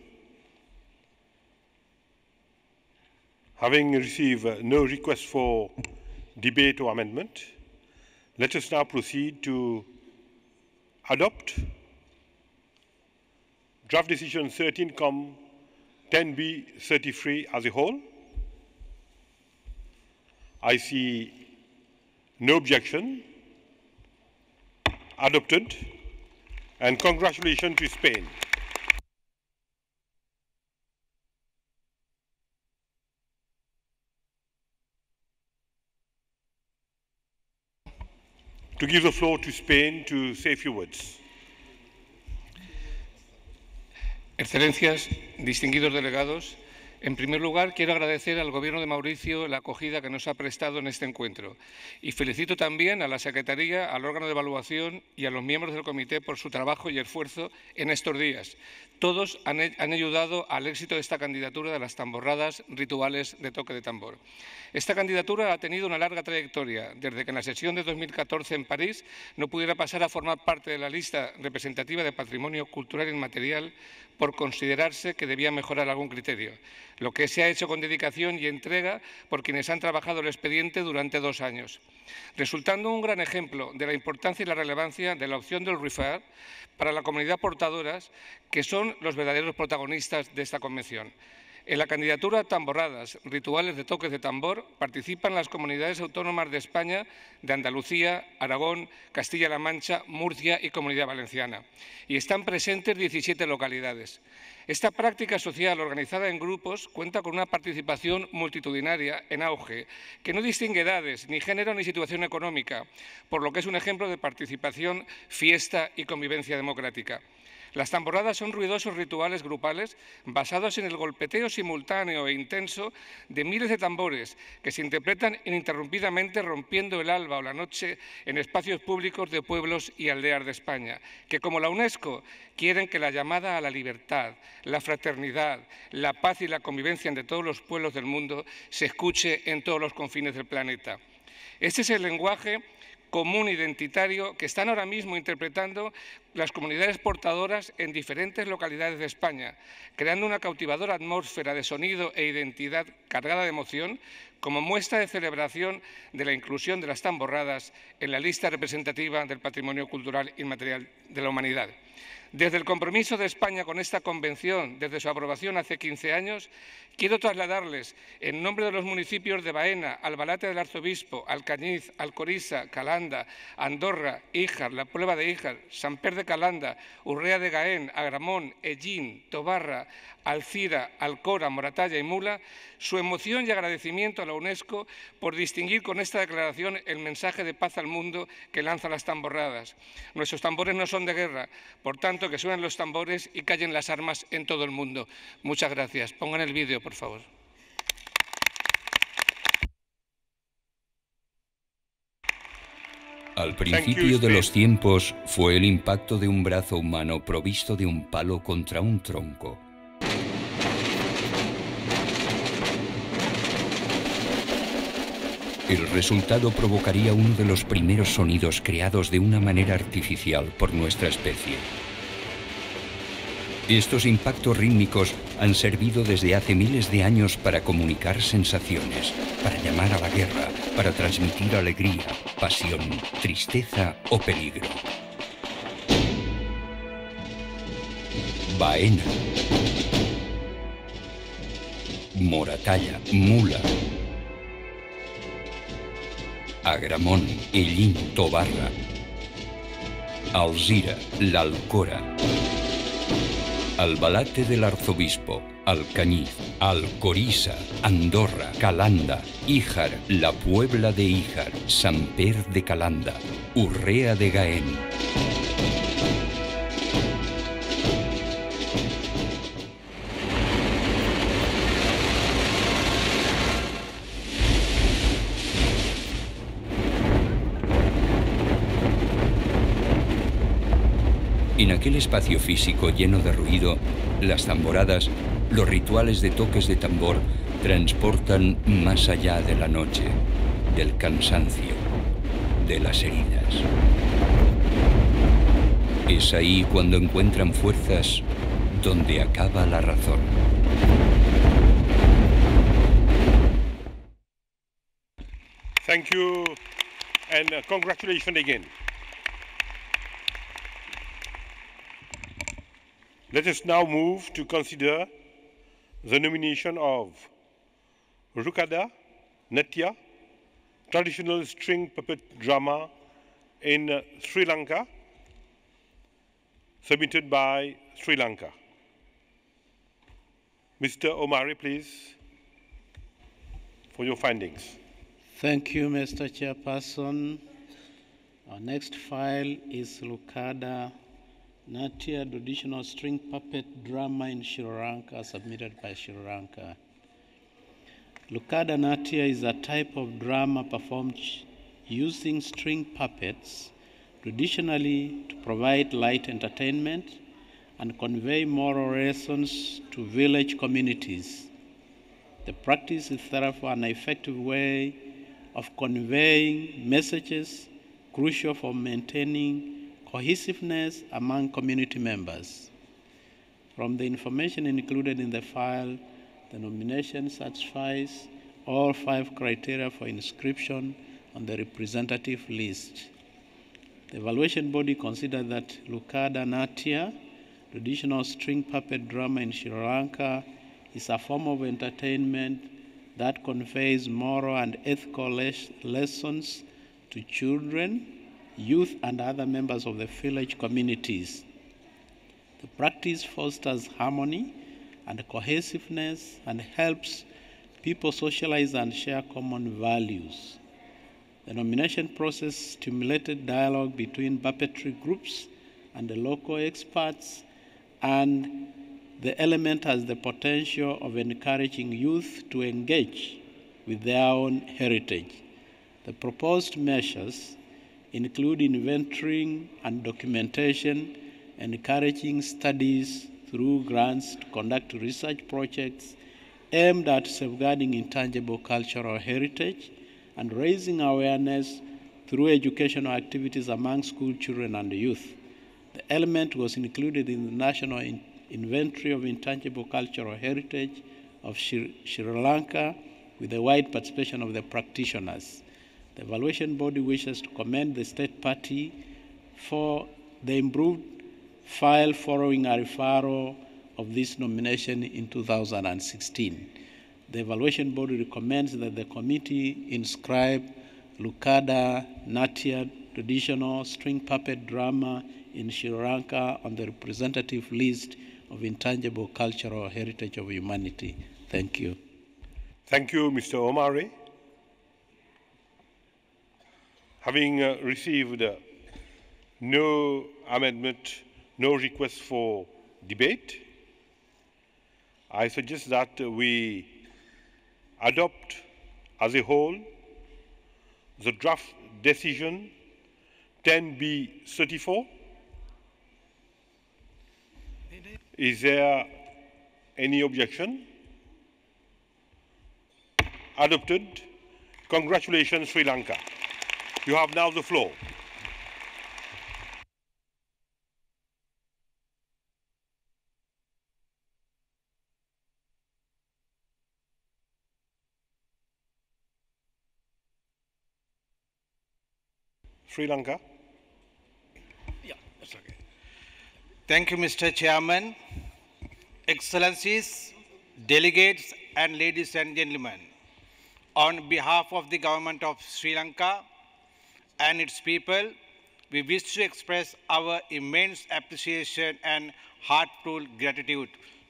S1: Having received no request for debate or amendment, let us now proceed to adopt draft decision 13-10B33 as a whole. I see no objection. Adopted. And congratulations to Spain. To give the floor to Spain to say a few words.
S9: Excelencias, distinguidos delegados, en primer lugar quiero agradecer al Gobierno de Mauricio la acogida que nos ha prestado en este encuentro y felicito también a la Secretaría, al órgano de evaluación y a los miembros del comité por su trabajo y esfuerzo en estos días. Todos han ayudado al éxito de esta candidatura de las tamborradas rituales de toque de tambor. Esta candidatura ha tenido una larga trayectoria, desde que en la sesión de 2014 en París no pudiera pasar a formar parte de la lista representativa de patrimonio cultural inmaterial por considerarse que debía mejorar algún criterio, lo que se ha hecho con dedicación y entrega por quienes han trabajado el expediente durante 2 años, resultando un gran ejemplo de la importancia y la relevancia de la opción del refer para la comunidad portadoras, que son los verdaderos protagonistas de esta convención. En la candidatura Tamborradas, rituales de toques de tambor, participan las comunidades autónomas de España, de Andalucía, Aragón, Castilla-La Mancha, Murcia y Comunidad Valenciana. Y están presentes 17 localidades. Esta práctica social organizada en grupos cuenta con una participación multitudinaria en auge, que no distingue edades, ni género, ni situación económica, por lo que es un ejemplo de participación, fiesta y convivencia democrática. Las tamborradas son ruidosos rituales grupales basados en el golpeteo simultáneo e intenso de miles de tambores que se interpretan ininterrumpidamente rompiendo el alba o la noche en espacios públicos de pueblos y aldeas de España, que como la UNESCO quieren que la llamada a la libertad, la fraternidad, la paz y la convivencia entre todos los pueblos del mundo se escuche en todos los confines del planeta. Este es el lenguaje común identitario que están ahora mismo interpretando las comunidades portadoras en diferentes localidades de España, creando una cautivadora atmósfera de sonido e identidad cargada de emoción como muestra de celebración de la inclusión de las tamborradas en la lista representativa del patrimonio cultural inmaterial de la humanidad. Desde el compromiso de España con esta convención, desde su aprobación hace 15 años, quiero trasladarles, en nombre de los municipios de Baena, Albalate del Arzobispo, Alcañiz, Alcoriza, Calanda, Andorra, Híjar, La Puebla de Híjar, Samper de Calanda, Urrea de Gaén, Agramón, Ellín, Tobarra, Alcira, Alcora, Moratalla y Mula, su emoción y agradecimiento a la UNESCO por distinguir con esta declaración el mensaje de paz al mundo que lanzan las tamborradas. Nuestros tambores no son de guerra, por tanto que suenen los tambores y callen las armas en todo el mundo. Muchas gracias. Pongan el vídeo, por favor.
S10: Al principio de los tiempos fue el impacto de un brazo humano provisto de un palo contra un tronco. El resultado provocaría uno de los primeros sonidos creados de una manera artificial por nuestra especie. Estos impactos rítmicos han servido desde hace miles de años para comunicar sensaciones, para llamar a la guerra, para transmitir alegría, pasión, tristeza o peligro. Baena, Moratalla, Mula, Agramón, Ellín, Tobarra, Alzira, La Alcora, Albalate del Arzobispo, Alcañiz, Alcoriza, Andorra, Calanda, Híjar, La Puebla de Híjar, Samper de Calanda, Urrea de Gaén. En aquel espacio físico lleno de ruido, las tamboradas, los rituales de toques de tambor, transportan más allá de la noche. del cansancio, de las heridas. Es ahí cuando encuentran fuerzas donde acaba la razón.
S1: Thank you and congratulations again. Let us now move to consider the nomination of Tsukada, Metea, traditional string puppet drama in Sri Lanka, submitted by Sri Lanka. Mr. Omari, please, for your findings.
S2: Thank you, Mr. Chairperson. Our next file is Tsukada, Natia traditional string puppet drama in Sri Lanka, submitted by Sri Lanka. Tsukada Natia is a type of drama performed using string puppets, traditionally to provide light entertainment and convey moral lessons to village communities. The practice is therefore an effective way of conveying messages crucial for maintaining cohesiveness among community members. From the information included in the file, the nomination satisfies all 5 criteria for inscription on the representative list. The evaluation body considered that Tsukada Natia, traditional string puppet drama in Sri Lanka, is a form of entertainment that conveys moral and ethical lessons to children, youth, and other members of the village communities. The practice fosters harmony and cohesiveness and helps people socialize and share common values. The nomination process stimulated dialogue between puppetry groups and the local experts, and the element has the potential of encouraging youth to engage with their own heritage. The proposed measures include inventorying and documentation, encouraging studies through grants to conduct research projects aimed at safeguarding intangible cultural heritage, and raising awareness through educational activities among school children and youth. The element was included in the National Inventory of Intangible Cultural Heritage of Sri Lanka with the wide participation of the practitioners. The evaluation body wishes to commend the state party for the improved file following a referral of this nomination in 2016. The evaluation body recommends that the committee inscribe Tsukada Natia traditional string puppet drama in Sri Lanka on the representative list of intangible cultural heritage of humanity. Thank you.
S1: Thank you, Mr. Omari. Having received no amendment, no request for debate, I suggest that we adopt as a whole the draft decision 10B34. Is there any objection? Adopted. Congratulations, Sri Lanka. You have now the floor. Sri Lanka.
S11: Yeah, that's okay. Thank you, Mr. Chairman, Excellencies, delegates, and ladies and gentlemen. On behalf of the government of Sri Lanka and its people, we wish to express our immense appreciation and heartfelt gratitude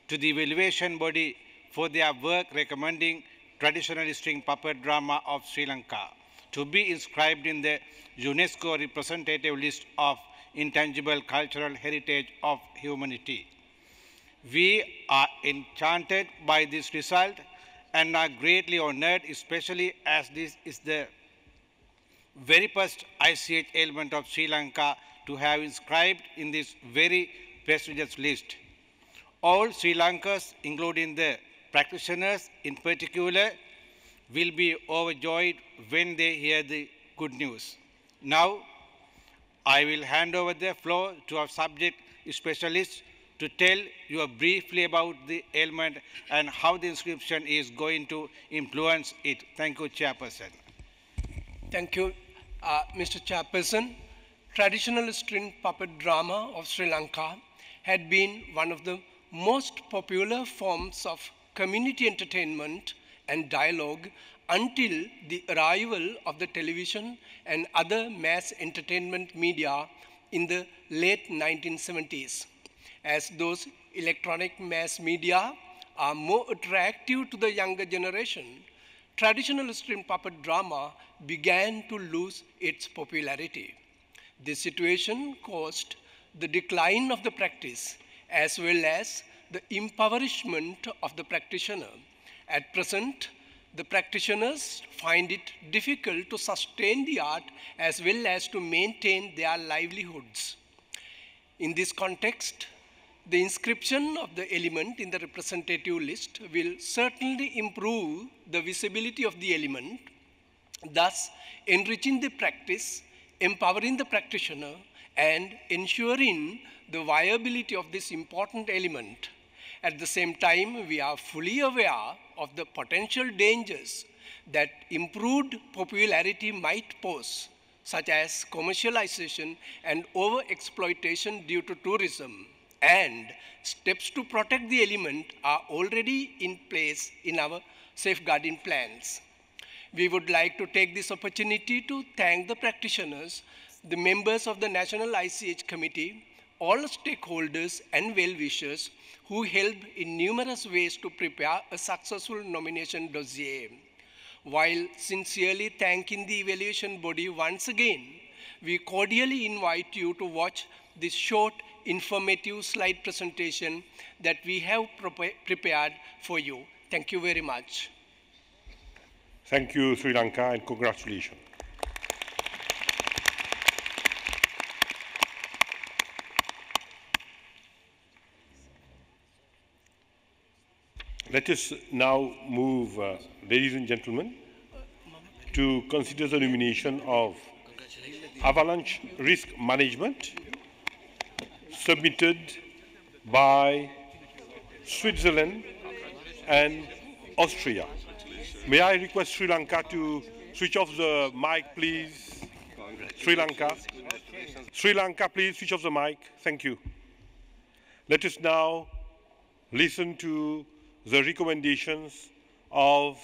S11: to the evaluation body for their work recommending traditional string puppet drama of Sri Lanka to be inscribed in the UNESCO representative list of intangible cultural heritage of humanity. We are enchanted by this result and are greatly honored, especially as this is the very first ICH element of Sri Lanka to have inscribed in this very prestigious list. All Sri Lankans, including the practitioners in particular, will be overjoyed when they hear the good news. Now, I will hand over the floor to our subject specialist to tell you briefly about the ailment and how the inscription is going to influence it. Thank you, Chairperson.
S12: Thank you, Mr. Chairperson. Traditional string puppet drama of Sri Lanka had been one of the most popular forms of community entertainment and dialogue until the arrival of the television and other mass entertainment media in the late 1970s. As those electronic mass media are more attractive to the younger generation, traditional string puppet drama began to lose its popularity. This situation caused the decline of the practice as well as the impoverishment of the practitioner. At present, the practitioners find it difficult to sustain the art as well as to maintain their livelihoods. In this context, the inscription of the element in the representative list will certainly improve the visibility of the element, thus enriching the practice, empowering the practitioner, and ensuring the viability of this important element. At the same time, we are fully aware of the potential dangers that improved popularity might pose, such as commercialization and overexploitation due to tourism, and steps to protect the element are already in place in our safeguarding plans. We would like to take this opportunity to thank the practitioners, the members of the National ICH Committee, all stakeholders and well-wishers who helped in numerous ways to prepare a successful nomination dossier. While sincerely thanking the evaluation body once again, we cordially invite you to watch this short, informative slide presentation that we have prepared for you. Thank you very much.
S1: Thank you, Sri Lanka, and congratulations. Let us now move, ladies and gentlemen, to consider the nomination of avalanche risk management submitted by Switzerland and Austria. May I request Sri Lanka to switch off the mic, please? Sri Lanka. Sri Lanka, please switch off the mic. Thank you. Let us now listen to the recommendations of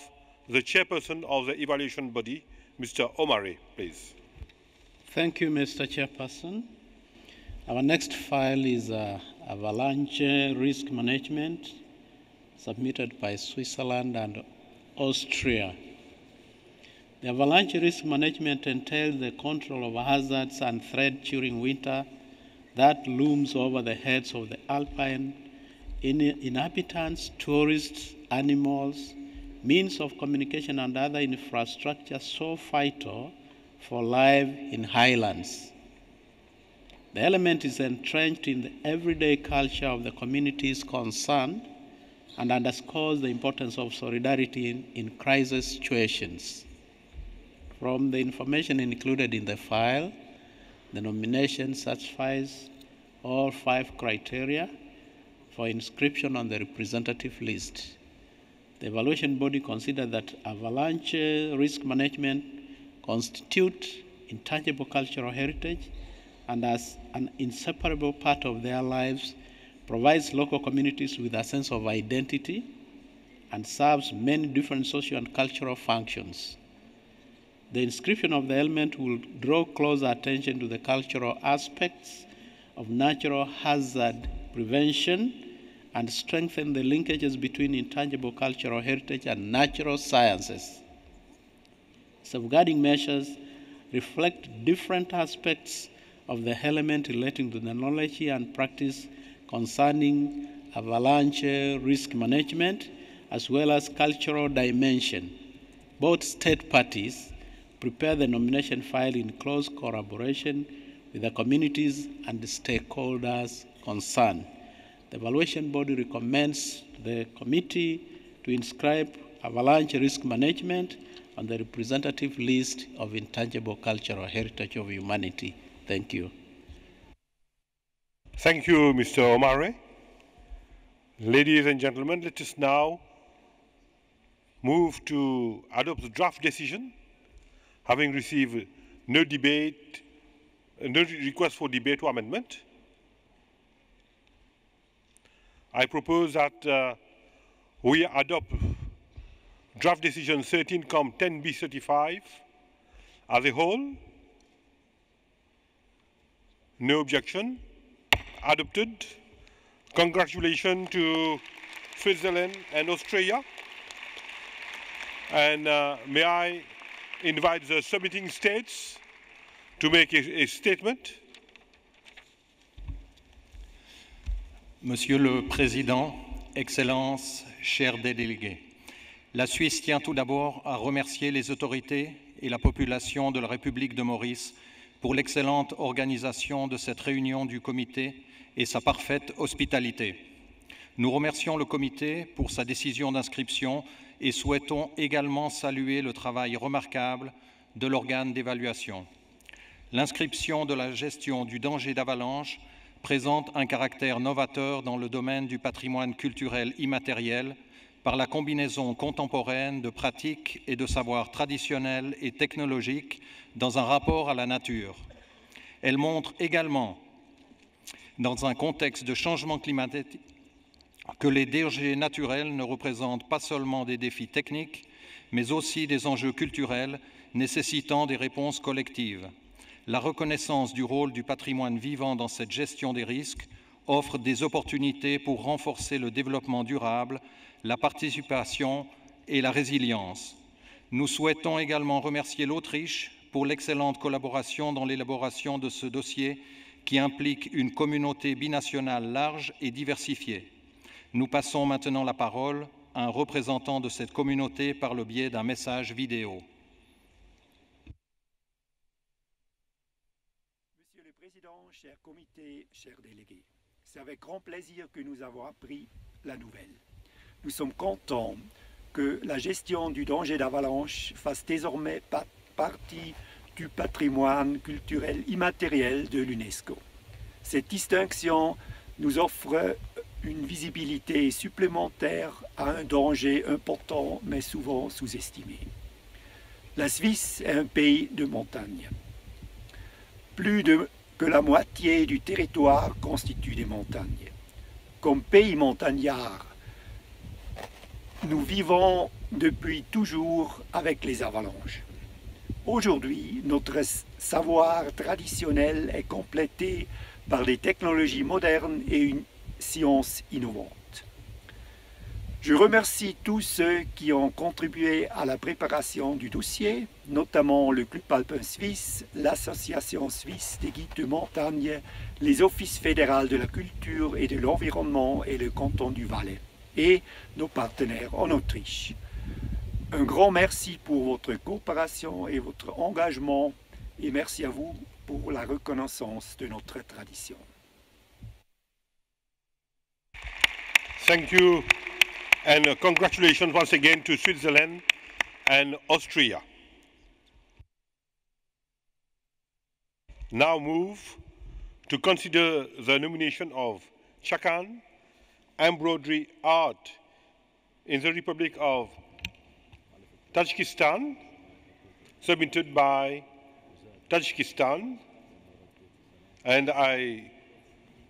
S1: the chairperson of the evaluation body, Mr. Omare, please.
S2: Thank you, Mr. Chairperson. Our next file is avalanche risk management, submitted by Switzerland and Austria. The avalanche risk management entails the control of hazards and threats during winter that looms over the heads of the alpine inhabitants, tourists, animals, means of communication, and other infrastructure so vital for life in highlands. The element is entrenched in the everyday culture of the communities concerned and underscores the importance of solidarity in crisis situations. From the information included in the file, the nomination satisfies all 5 criteria for inscription on the representative list. The evaluation body considered that avalanche risk management constitutes intangible cultural heritage and as an inseparable part of their lives, provides local communities with a sense of identity and serves many different social and cultural functions. The inscription of the element will draw closer attention to the cultural aspects of natural hazard prevention and strengthen the linkages between intangible cultural heritage and natural sciences. Safeguarding measures reflect different aspects of the element relating to the knowledge and practice concerning avalanche risk management, as well as cultural dimension. Both state parties prepare the nomination file in close collaboration with the communities and the stakeholders concerned. The evaluation body recommends the committee to inscribe avalanche risk management on the representative list of intangible cultural heritage of humanity. Thank you.
S1: Thank you, Mr. Omare. Ladies and gentlemen, let us now move to adopt the draft decision, having received no request for debate or amendment. I propose that we adopt draft decision 13-10B35 as a whole. No objection. Adopted. Congratulations to Switzerland and Australia. And may I invite the submitting states to make a statement.
S7: Monsieur le Président, Excellences, chers délégués, la Suisse tient tout d'abord à remercier les autorités et la population de la République de Maurice pour l'excellente organisation de cette réunion du comité et sa parfaite hospitalité. Nous remercions le comité pour sa décision d'inscription et souhaitons également saluer le travail remarquable de l'organe d'évaluation. L'inscription de la gestion du danger d'avalanche présente un caractère novateur dans le domaine du patrimoine culturel immatériel par la combinaison contemporaine de pratiques et de savoirs traditionnels et technologiques dans un rapport à la nature. Elle montre également, dans un contexte de changement climatique, que les dangers naturels ne représentent pas seulement des défis techniques, mais aussi des enjeux culturels nécessitant des réponses collectives. La reconnaissance du rôle du patrimoine vivant dans cette gestion des risques offre des opportunités pour renforcer le développement durable, la participation et la résilience. Nous souhaitons également remercier l'Autriche pour l'excellente collaboration dans l'élaboration de ce dossier qui implique une communauté binationale large et diversifiée. Nous passons maintenant la parole à un représentant de cette communauté par le biais d'un message vidéo.
S13: Monsieur le Président, chers comités, chers délégués, c'est avec grand plaisir que nous avons appris la nouvelle. Nous sommes contents que la gestion du danger d'avalanche fasse désormais partie du patrimoine culturel immatériel de l'UNESCO. Cette distinction nous offre une visibilité supplémentaire à un danger important mais souvent sous-estimé. La Suisse est un pays de montagne. Plus que la moitié du territoire constitue des montagnes. Comme pays montagnard, nous vivons depuis toujours avec les avalanches. Aujourd'hui, notre savoir traditionnel est complété par des technologies modernes et une science innovante. Je remercie tous ceux qui ont contribué à la préparation du dossier, notamment le Club alpin suisse, l'Association suisse des guides de montagne, les offices fédéraux de la culture et de l'environnement et le canton du Valais, et nos partenaires en Autriche. Un grand merci pour votre coopération et votre engagement, et merci à vous pour la reconnaissance de notre tradition.
S1: Thank you, and congratulations once again to Switzerland and Austria. Now move to consider the nomination of Chakan, embroidery art in the Republic of Tajikistan, submitted by Tajikistan, and I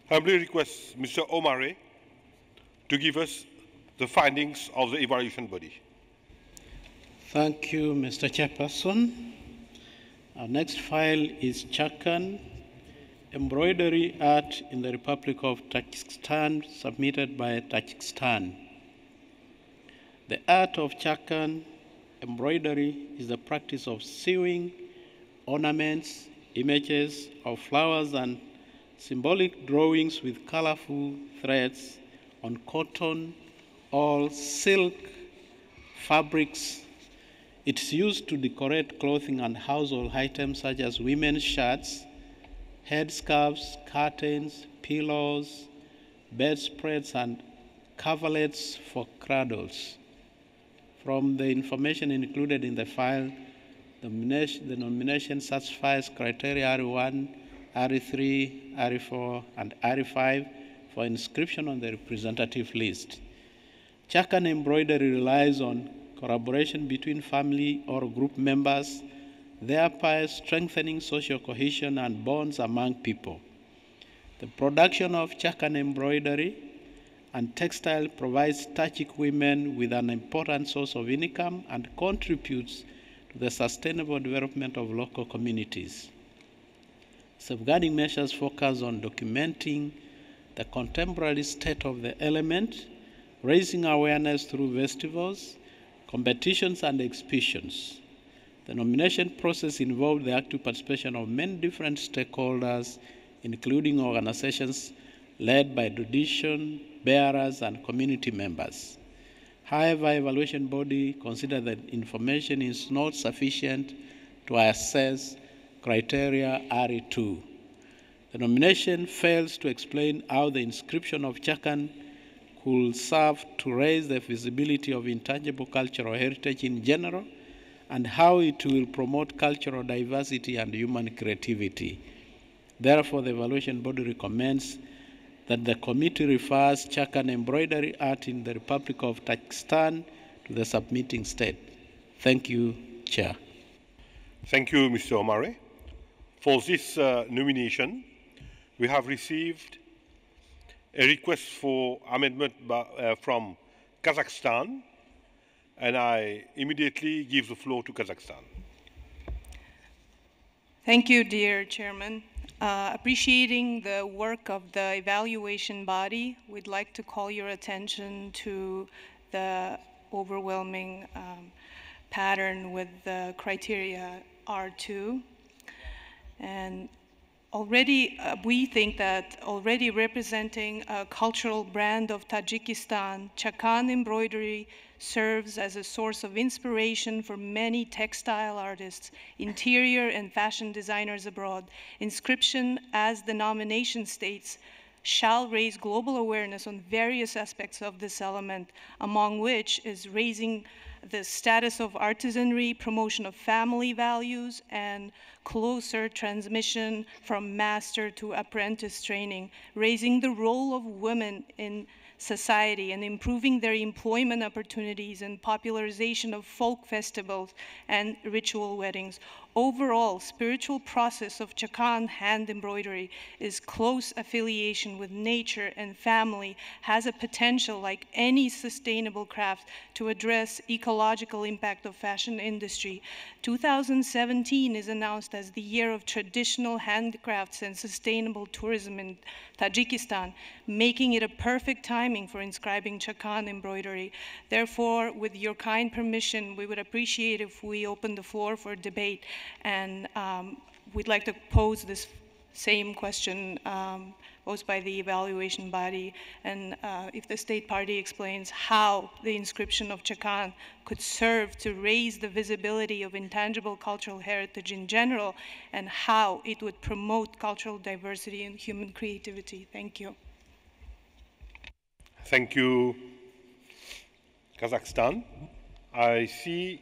S1: humbly request Mr. Omare to give us the findings of the evaluation body.
S2: Thank you, Mr. Chairperson. Our next file is Chakan, embroidery art in the Republic of Tajikistan, submitted by Tajikistan. The art of Chakan embroidery is the practice of sewing ornaments, images of flowers, and symbolic drawings with colorful threads on cotton or silk fabrics. It's used to decorate clothing and household items such as women's shirts, headscarves, curtains, pillows, bedspreads, and coverlets for cradles. From the information included in the file, the nomination satisfies criteria RE1, RE3, RE4, and RE5 for inscription on the representative list. Chakan embroidery relies on collaboration between family or group members, thereby strengthening social cohesion and bonds among people. The production of Chakan embroidery and textile provides Tajik women with an important source of income and contributes to the sustainable development of local communities. Safeguarding measures focus on documenting the contemporary state of the element, raising awareness through festivals, competitions, and exhibitions. The nomination process involved the active participation of many different stakeholders, including organizations led by tradition bearers and community members. However, evaluation body considered that information is not sufficient to assess criteria RE2. The nomination fails to explain how the inscription of Chakan could serve to raise the visibility of intangible cultural heritage in general, and how it will promote cultural diversity and human creativity. Therefore, the evaluation body recommends that the committee refers Chakan embroidery art in the Republic of Tajikistan to the submitting state. Thank you, Chair.
S1: Thank you, Mr. Omare. For this nomination, we have received a request for amendment from Kazakhstan, and I immediately give the floor to Kazakhstan.
S14: Thank you, dear Chairman. Appreciating the work of the evaluation body, we'd like to call your attention to the overwhelming pattern with the criteria R2. And already, we think that already representing a cultural brand of Tajikistan, Chakan embroidery serves as a source of inspiration for many textile artists, interior and fashion designers abroad. Inscription, as the nomination states, shall raise global awareness on various aspects of this element, among which is raising the status of artisanry, promotion of family values, and closer transmission from master to apprentice training, raising the role of women in society and improving their employment opportunities and popularization of folk festivals and ritual weddings. Overall, spiritual process of Chakan hand embroidery is close affiliation with nature and family, has a potential like any sustainable craft to address ecological impact of fashion industry. 2017 is announced as the year of traditional handicrafts and sustainable tourism in Tajikistan, making it a perfect timing for inscribing Chakan embroidery. Therefore, with your kind permission, we would appreciate if we open the floor for debate. And we'd like to pose this same question posed by the evaluation body, and if the state party explains how the inscription of Chakan could serve to raise the visibility of intangible cultural heritage in general, and how it would promote cultural diversity and human creativity. Thank you.
S1: Thank you, Kazakhstan. I see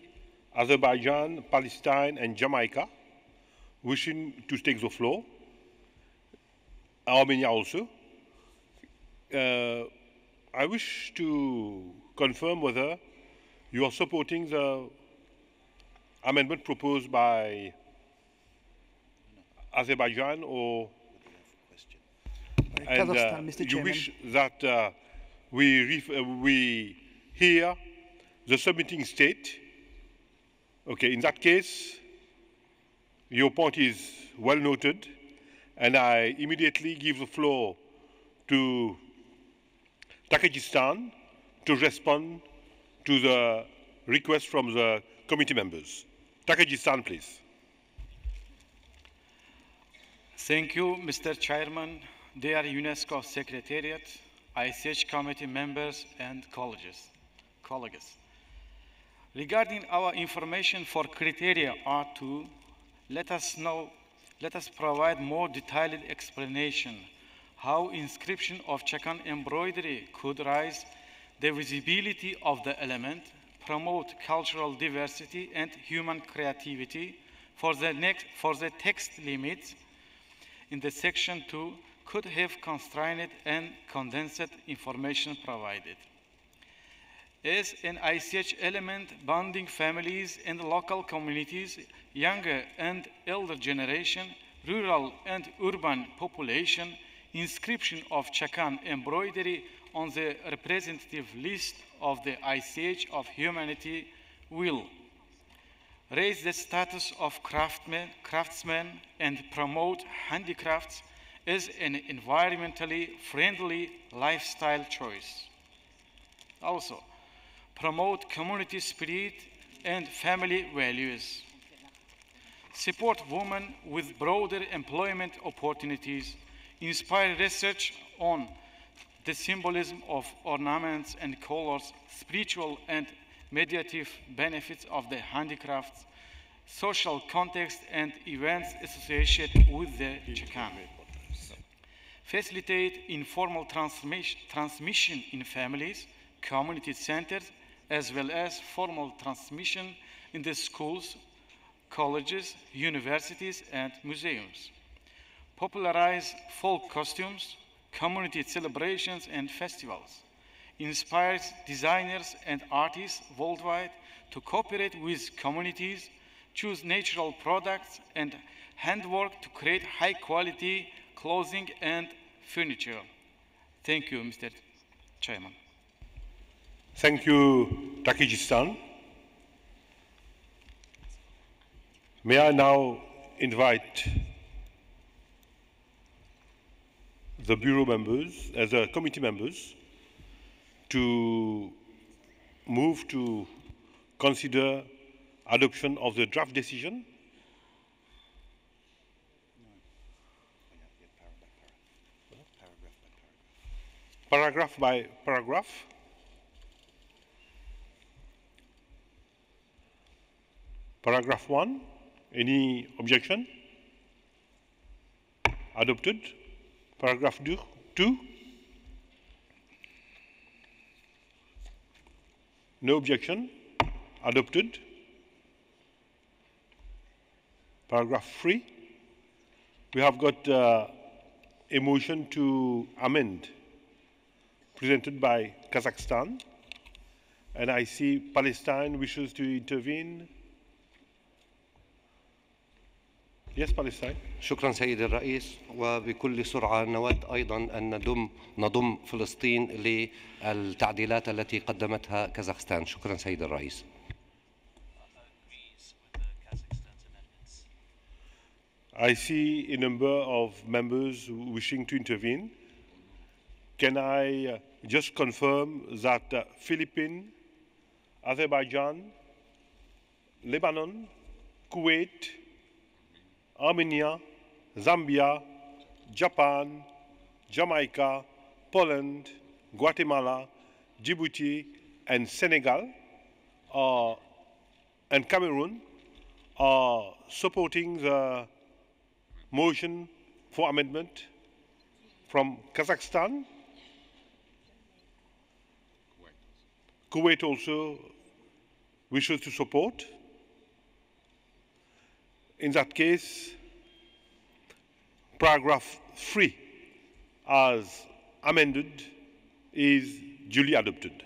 S1: Azerbaijan, Palestine, and Jamaica wishing to take the floor. Armenia also. I wish to confirm whether you are supporting the amendment proposed by Azerbaijan, or
S15: Kazakhstan, Mr.
S1: you
S15: Chairman.
S1: wish that we hear the submitting state. Okay, in that case, your point is well noted, and I immediately give the floor to Tajikistan to respond to the request from the committee members. Tajikistan, please.
S16: Thank you, Mr. Chairman, dear UNESCO Secretariat, ICH committee members, and colleagues. Regarding our information for criteria R2, let us provide more detailed explanation how inscription of Chakan embroidery could raise the visibility of the element promote cultural diversity and human creativity. For the text limits in the section 2 could have constrained and condensed information provided. As an ICH element bonding families and local communities, younger and elder generation, rural and urban population, inscription of Chakan embroidery on the representative list of the ICH of humanity will raise the status of craftsmen and promote handicrafts as an environmentally friendly lifestyle choice. Also, promote community spirit and family values. Support women with broader employment opportunities. Inspire research on the symbolism of ornaments and colors, spiritual and mediative benefits of the handicrafts, social context and events associated with the Chakan. Facilitate informal transmission in families, community centers, as well as formal transmission in the schools, colleges, universities, and museums. Popularize folk costumes, community celebrations, and festivals. Inspires designers and artists worldwide to cooperate with communities, choose natural products, and handwork to create high-quality clothing and furniture. Thank you, Mr. Chairman.
S1: Thank you, Tajikistan. May I now invite the Bureau members, as committee members, to move to consider adoption of the draft decision. Paragraph by paragraph. Paragraph 1, any objection? Adopted. Paragraph 2. No objection. Adopted. Paragraph 3. We have got a motion to amend presented by Kazakhstan, and I see Palestine wishes to intervene. Yes, Palestine.
S15: شكرا سيد الرئيس، وبكل سرعة نود أيضا أن نضم فلسطين للتعديلات التي قدمتها كازاخستان. شكرا سيد الرئيس.
S1: I see a number of members wishing to intervene. Can I just confirm that Philippines, Azerbaijan, Lebanon, Kuwait, Armenia, Zambia, Japan, Jamaica, Poland, Guatemala, Djibouti, and Senegal and Cameroon are supporting the motion for amendment from Kazakhstan. Kuwait also wishes to support. In that case, paragraph 3 as amended is duly adopted.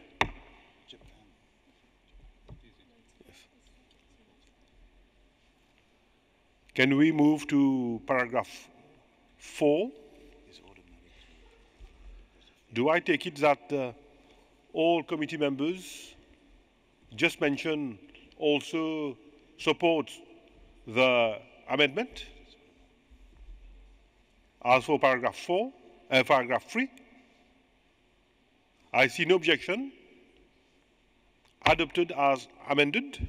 S1: Can we move to paragraph 4? Do I take it that all committee members just mentioned also support the amendment? As for paragraph 3, I see no objection. Adopted as amended.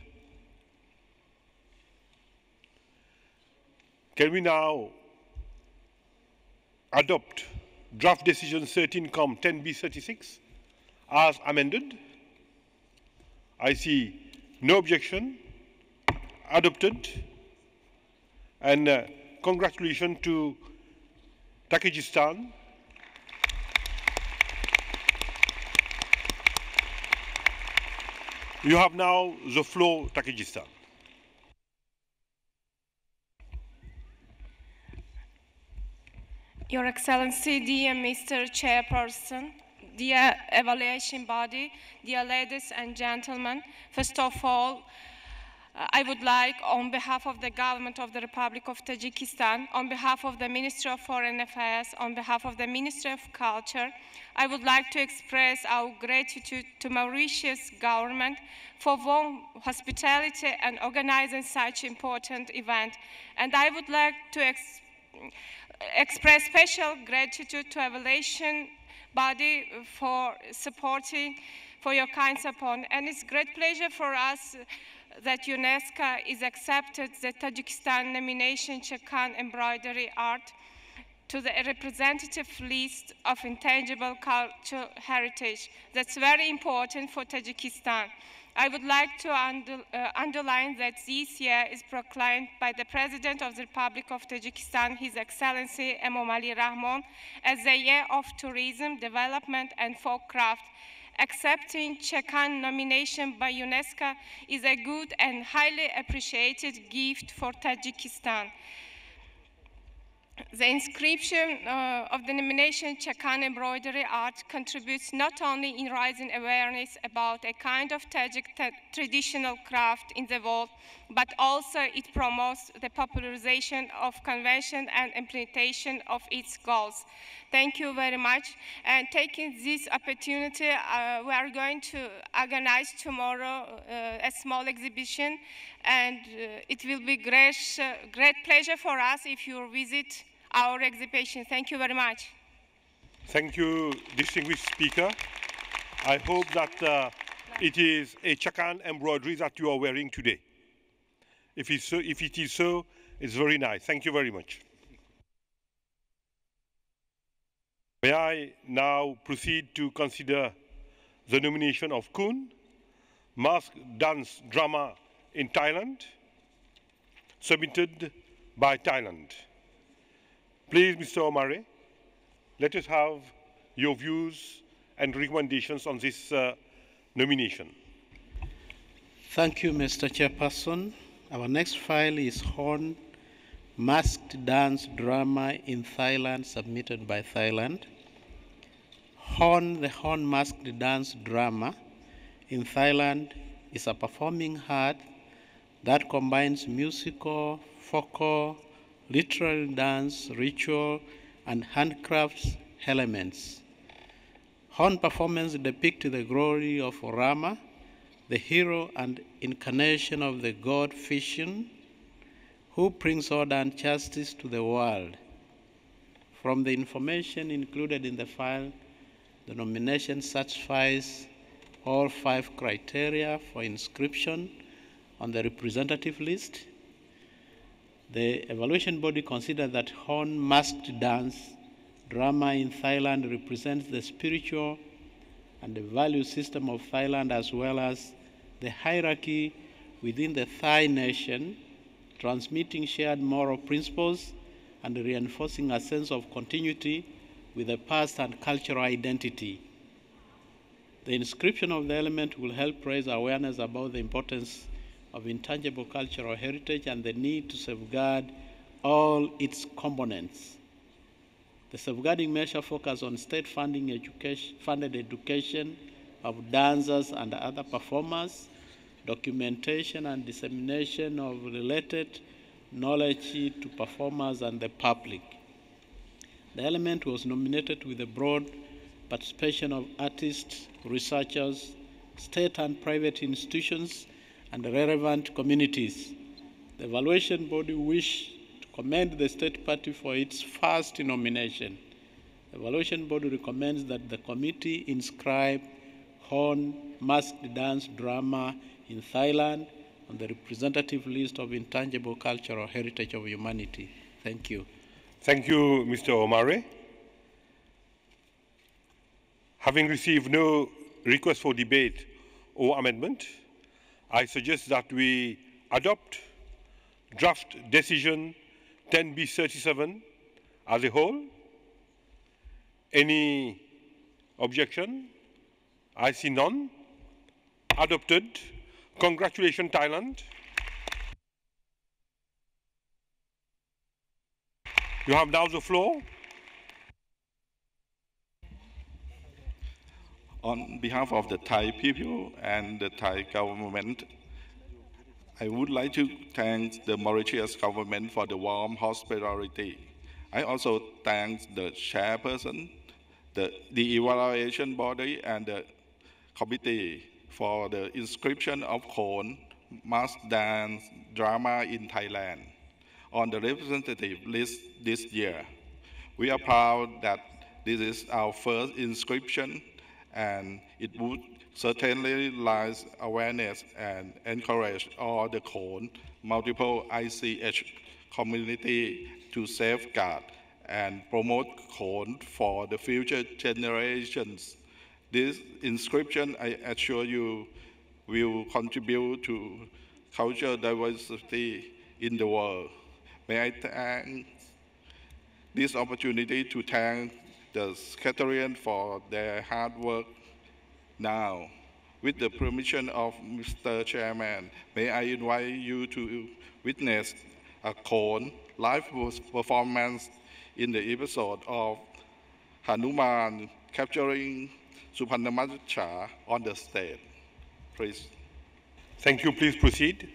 S1: Can we now adopt draft decision 13-10B36 as amended? I see no objection. Adopted. And congratulations to Tajikistan. You have now the floor, Tajikistan.
S17: Your Excellency, dear Mr. Chairperson, dear evaluation body, dear ladies and gentlemen, first of all, I would like, on behalf of the government of the Republic of Tajikistan, on behalf of the Ministry of Foreign Affairs, on behalf of the Ministry of Culture, I would like to express our gratitude to Mauritius government for warm hospitality and organizing such important event. And I would like to express special gratitude to evaluation body for supporting, for your kind support. And it's a great pleasure for us that UNESCO is accepted the Tajikistan nomination Chakan embroidery art to the representative list of intangible cultural heritage. That's very important for Tajikistan. I would like to underline that this year is proclaimed by the President of the Republic of Tajikistan, His Excellency Emomali Rahmon, as the year of tourism, development, and folkcraft. Accepting Chakan nomination by UNESCO is a good and highly appreciated gift for Tajikistan. The inscription of the nomination Chakan embroidery art contributes not only in raising awareness about a kind of Tajik traditional craft in the world, but also it promotes the popularization of convention and implementation of its goals. Thank you very much. And taking this opportunity, we are going to organize tomorrow a small exhibition, and it will be great pleasure for us if you visit our exhibition. Thank you very much.
S1: Thank you, distinguished speaker. I hope that it is a Chakan embroidery that you are wearing today. If it is so, it's very nice. Thank you very much. May I now proceed to consider the nomination of Kun, Mask Dance Drama in Thailand, submitted by Thailand. Please, Mr. Omare, let us have your views and recommendations on this nomination.
S2: Thank you, Mr. Chairperson. Our next file is Horn Masked Dance Drama in Thailand, submitted by Thailand. The Horn Masked Dance Drama in Thailand is a performing art that combines musical, folk, literary dance, ritual, and handcrafts elements. Horn performance depicts the glory of Rama, the hero and incarnation of the god Vishnu, who brings order and justice to the world. From the information included in the file, the nomination satisfies all 5 criteria for inscription on the representative list. The evaluation body considered that Horn Masked Dance Drama in Thailand represents the spiritual and the value system of Thailand, as well as the hierarchy within the Thai nation, transmitting shared moral principles and reinforcing a sense of continuity with the past and cultural identity. The inscription of the element will help raise awareness about the importance of intangible cultural heritage and the need to safeguard all its components. The safeguarding measure focuses on state funded education of dancers and other performers, documentation and dissemination of related knowledge to performers and the public. The element was nominated with the broad participation of artists, researchers, state and private institutions, and relevant communities. The evaluation body wished to commend the state party for its first nomination. The evaluation body recommends that the committee inscribe Horn Masked Dance Drama in Thailand on the representative list of intangible cultural heritage of humanity. Thank you.
S1: Thank you, Mr. Omare. Having received no request for debate or amendment, I suggest that we adopt draft decision 10B37 as a whole. Any objection? I see none. Adopted. Congratulations, Thailand. You have now the floor.
S18: On behalf of the Thai people and the Thai government, I would like to thank the Mauritius government for the warm hospitality. I also thank the chairperson, the evaluation body, and the committee for the inscription of Khon Mass Dance Drama in Thailand on the representative list this year. We are proud that this is our first inscription, and it would certainly raise awareness and encourage all the Khon multiple ICH community to safeguard and promote Khon for the future generations. This inscription, I assure you, will contribute to cultural diversity in the world. May I take this opportunity to thank the Secretariat for their hard work. Now, with the permission of Mr. Chairman, may I invite you to witness a Khon live performance in the episode of Hanuman capturing Supannamacha on the stage. Please.
S1: Thank you. Please proceed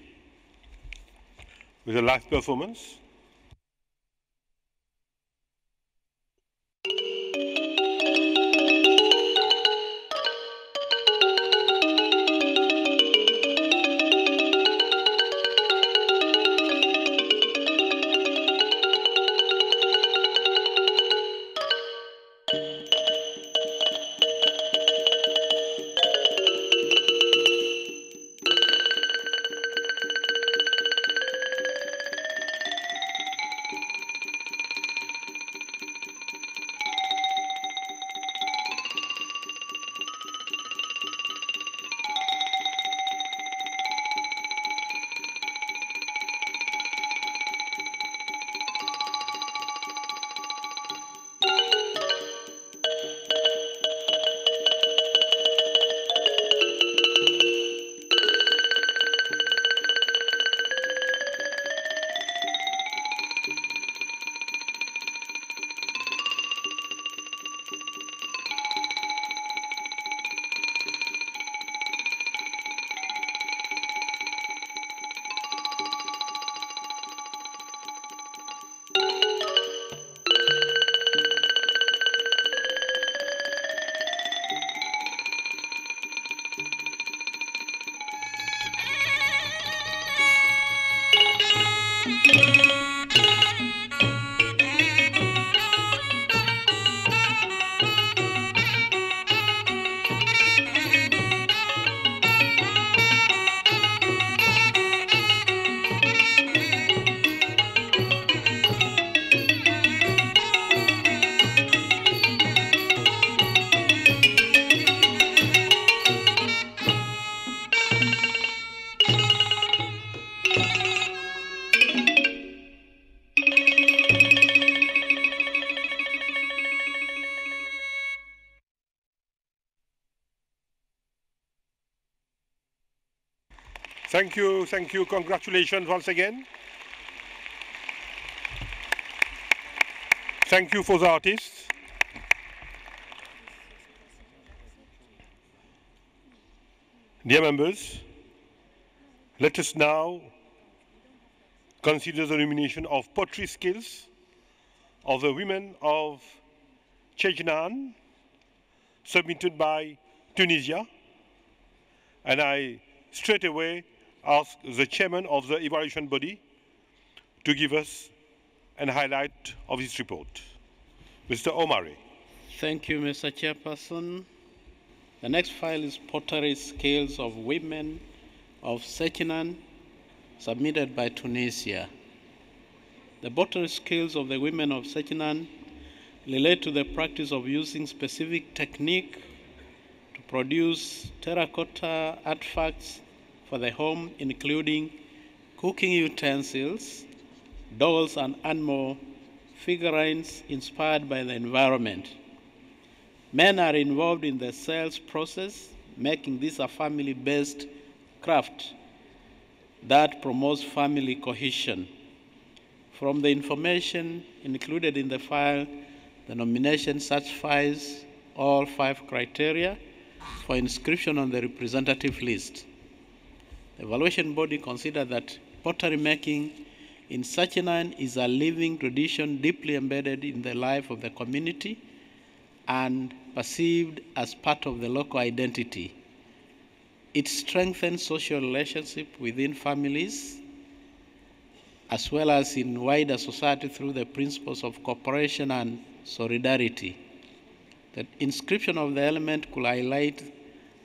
S1: with the live performance. Thank you, thank you. Congratulations once again. Thank you for the artists. Dear members, let us now consider the nomination of pottery skills of the women of Chejnan, submitted by Tunisia, and I straight away ask the chairman of the evaluation body to give us a highlight of this report. Mr. Omari.
S2: Thank you, Mr. Chairperson. The next file is pottery skills of women of Sechinan, submitted by Tunisia. The pottery skills of the women of Sechinan relate to the practice of using specific technique to produce terracotta artifacts for the home, including cooking utensils, dolls, and animal figurines inspired by the environment. Men are involved in the sales process, making this a family-based craft that promotes family cohesion. From the information included in the file, the nomination satisfies all 5 criteria for inscription on the representative list. The evaluation body considers that pottery making in Sachinan is a living tradition deeply embedded in the life of the community and perceived as part of the local identity. It strengthens social relationships within families as well as in wider society through the principles of cooperation and solidarity. The inscription of the element could highlight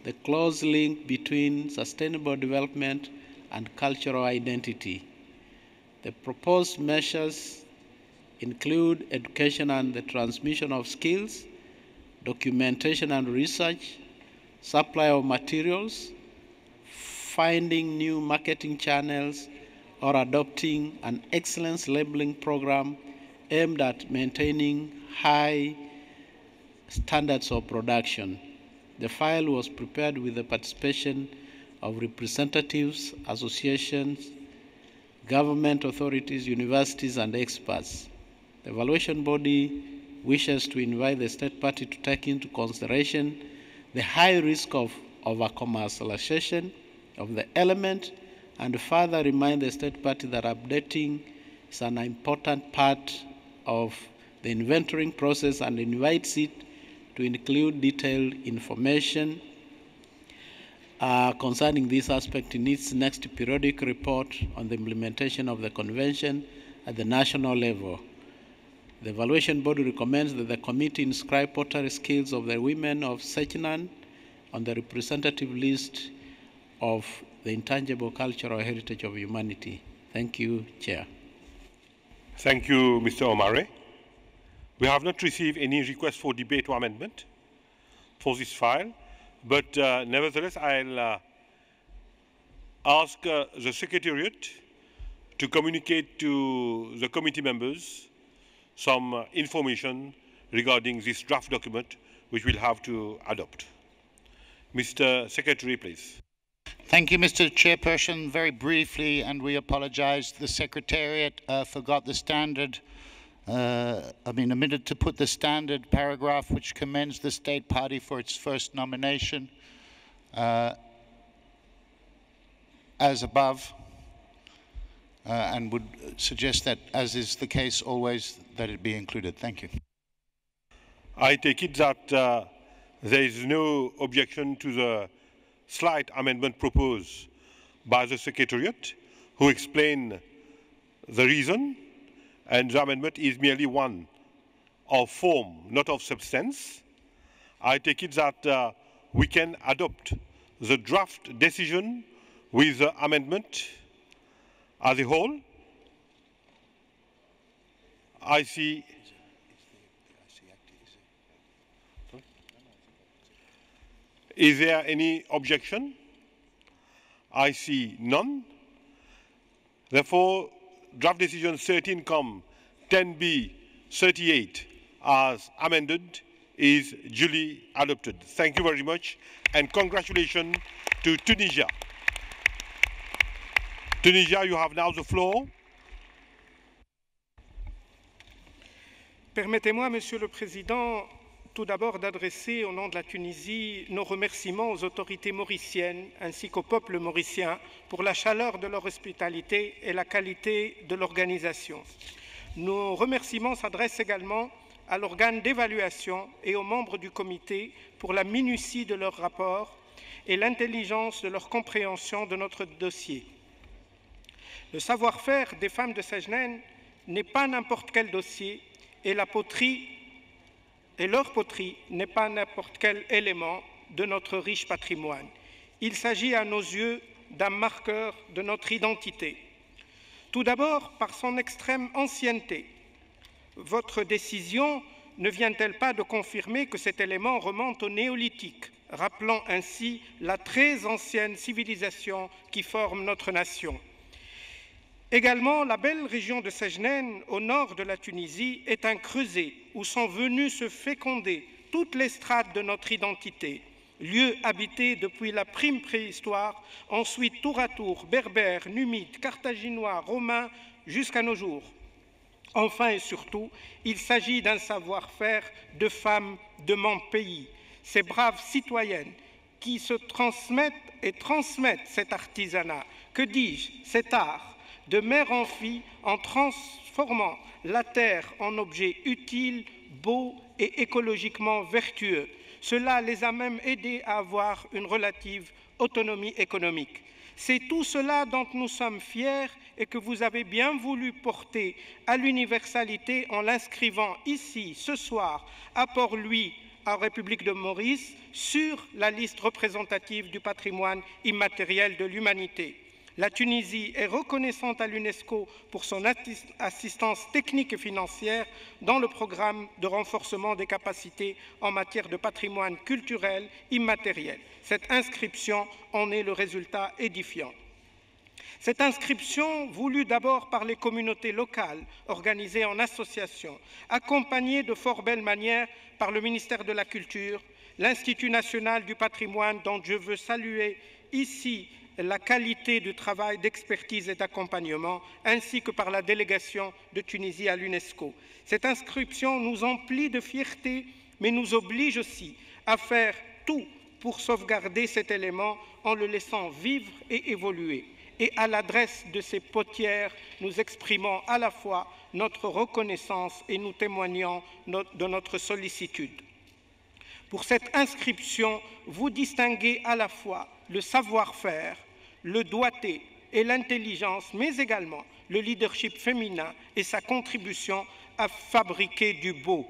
S2: the close link between sustainable development and cultural identity. The proposed measures include education and the transmission of skills, documentation and research, supply of materials, finding new marketing channels, or adopting an excellence labeling program aimed at maintaining high standards of production. The file was prepared with the participation of representatives, associations, government authorities, universities, and experts. The evaluation body wishes to invite the state party to take into consideration the high risk of over-commercialization of the element and further remind the state party that updating is an important part of the inventorying process and invites it to include detailed information concerning this aspect in its next periodic report on the implementation of the convention at the national level. The evaluation body recommends that the committee inscribe pottery skills of the women of Sechinan on the representative list of the intangible cultural heritage of humanity. Thank you, Chair.
S1: Thank you, Mr. Omare. We have not received any request for debate or amendment for this file, but nevertheless, I'll ask the Secretariat to communicate to the committee members some information regarding this draft document which we'll have to adopt. Mr. Secretary, please.
S3: Thank you, Mr. Chairperson. Very briefly, and we apologize, the Secretariat forgot the standard, omitted to put the standard paragraph which commends the state party for its first nomination as above, and would suggest that, as is the case always, that it be included. Thank you.
S1: I take it that there is no objection to the slight amendment proposed by the Secretariat, who explain the reason, and the amendment is merely one of form, not of substance. I take it that we can adopt the draft decision with the amendment as a whole. I see. Is there any objection? I see none. Therefore, draft decision 13 com 10B 38 as amended is duly adopted. Thank you very much, and congratulations to Tunisia. Tunisia, you have now the floor.
S19: Permettez-moi, Monsieur le Président, tout d'abord d'adresser au nom de la Tunisie nos remerciements aux autorités mauriciennes ainsi qu'au peuple mauricien pour la chaleur de leur hospitalité et la qualité de l'organisation. Nos remerciements s'adressent également à l'organe d'évaluation et aux membres du comité pour la minutie de leur rapport et l'intelligence de leur compréhension de notre dossier. Le savoir-faire des femmes de Sejnen n'est pas n'importe quel dossier et la poterie et leur poterie n'est pas n'importe quel élément de notre riche patrimoine. Il s'agit à nos yeux d'un marqueur de notre identité. Tout d'abord, par son extrême ancienneté. Votre décision ne vient-elle pas de confirmer que cet élément remonte au néolithique, rappelant ainsi la très ancienne civilisation qui forme notre nation? Également, la belle région de Sejnen, au nord de la Tunisie, est un creuset où sont venues se féconder toutes les strates de notre identité. lieu habité depuis la prime préhistoire, ensuite tour à tour berbères, numides, carthaginois, romains, jusqu'à nos jours. Enfin et surtout, il s'agit d'un savoir-faire de femmes de mon pays, ces braves citoyennes qui se transmettent et transmettent cet artisanat, que dis-je, cet art, de mère en fille en transformant la terre en objet utile, beau et écologiquement vertueux. Cela les a même aidés à avoir une relative autonomie économique. C'est tout cela dont nous sommes fiers et que vous avez bien voulu porter à l'universalité en l'inscrivant ici, ce soir, à Port-Louis, en République de Maurice, sur la liste représentative du patrimoine immatériel de l'humanité. La Tunisie est reconnaissante à l'UNESCO pour son assistance technique et financière dans le programme de renforcement des capacités en matière de patrimoine culturel immatériel. Cette inscription en est le résultat édifiant. Cette inscription, voulue d'abord par les communautés locales, organisées en associations, accompagnée de fort belle manière par le ministère de la Culture, l'Institut national du patrimoine, dont je veux saluer ici la qualité du travail d'expertise et d'accompagnement, ainsi que par la délégation de Tunisie à l'UNESCO. Cette inscription nous emplit de fierté, mais nous oblige aussi à faire tout pour sauvegarder cet élément en le laissant vivre et évoluer. Et à l'adresse de ces potières, nous exprimons à la fois notre reconnaissance et nous témoignons de notre sollicitude. Pour cette inscription, vous distinguez à la fois le savoir-faire, le doigté et l'intelligence, mais également le leadership féminin et sa contribution à fabriquer du beau.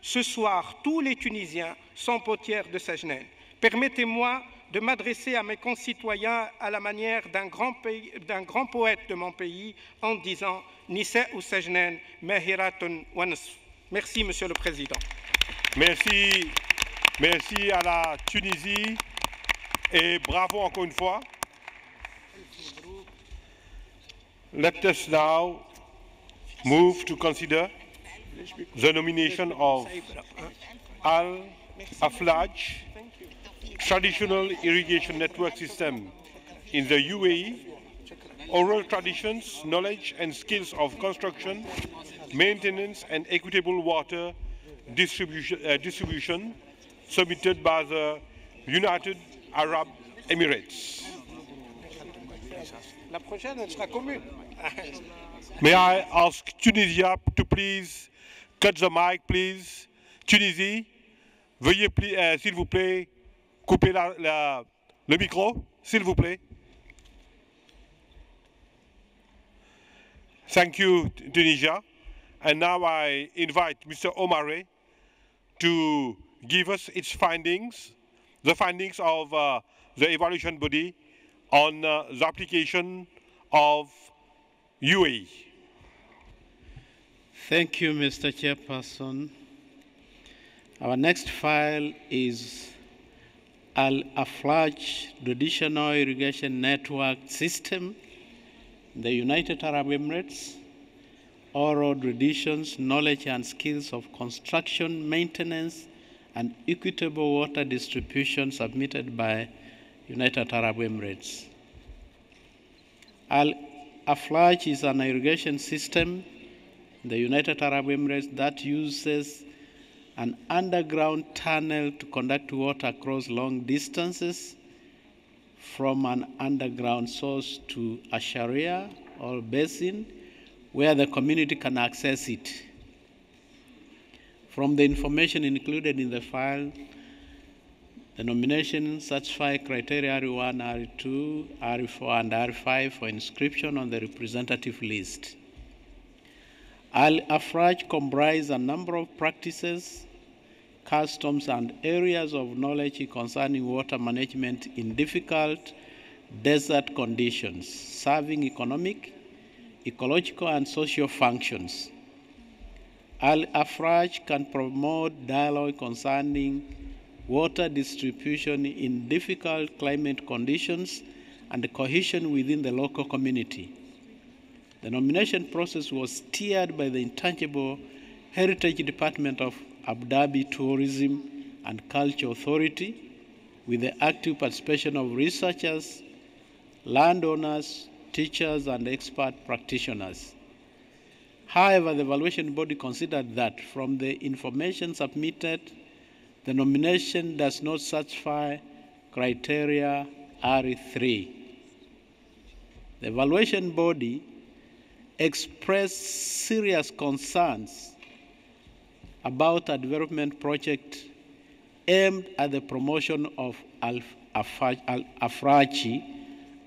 S19: Ce soir, tous les Tunisiens sont potières de Sajnen. Permettez-moi de m'adresser à mes concitoyens à la manière d'un grand poète de mon pays en disant « Nisa'u Sajnen mahiratun wa nisf ». Merci, Monsieur le Président.
S1: Merci. Merci à la Tunisie et bravo encore une fois. Let us now move to consider the nomination of Al-Aflaj Traditional Irrigation Network System in the UAE, oral traditions, knowledge and skills of construction, maintenance and equitable water distribution submitted by the United Arab Emirates.
S19: La prochaine, elle sera commune.
S1: May I ask Tunisia to please cut the mic, please. Tunisie, veuillez, s'il vous plaît, couper le micro, s'il vous plaît. Thank you, Tunisia. And now I invite Mr. Omare to give us its findings, the findings of the evaluation body on the application of UAE.
S2: Thank you, Mr. Chairperson. Our next file is Al-Aflaj Traditional Irrigation Network System, the United Arab Emirates, oral traditions, knowledge and skills of construction, maintenance, and equitable water distribution submitted by United Arab Emirates. Al-Aflaj is an irrigation system in the United Arab Emirates that uses an underground tunnel to conduct water across long distances from an underground source to a sharia or basin where the community can access it. From the information included in the file, the nomination satisfies criteria R1, R2, R4, and R5 for inscription on the representative list. Al-Afraj comprises a number of practices, customs, and areas of knowledge concerning water management in difficult desert conditions, serving economic, ecological, and social functions. Al-Afraj can promote dialogue concerning water distribution in difficult climate conditions and cohesion within the local community. The nomination process was steered by the Intangible Heritage Department of Abu Dhabi Tourism and Culture Authority, with the active participation of researchers, landowners, teachers, and expert practitioners. However, the evaluation body considered that from the information submitted, the nomination does not satisfy criteria RE3. The evaluation body expressed serious concerns about a development project aimed at the promotion of Afrachi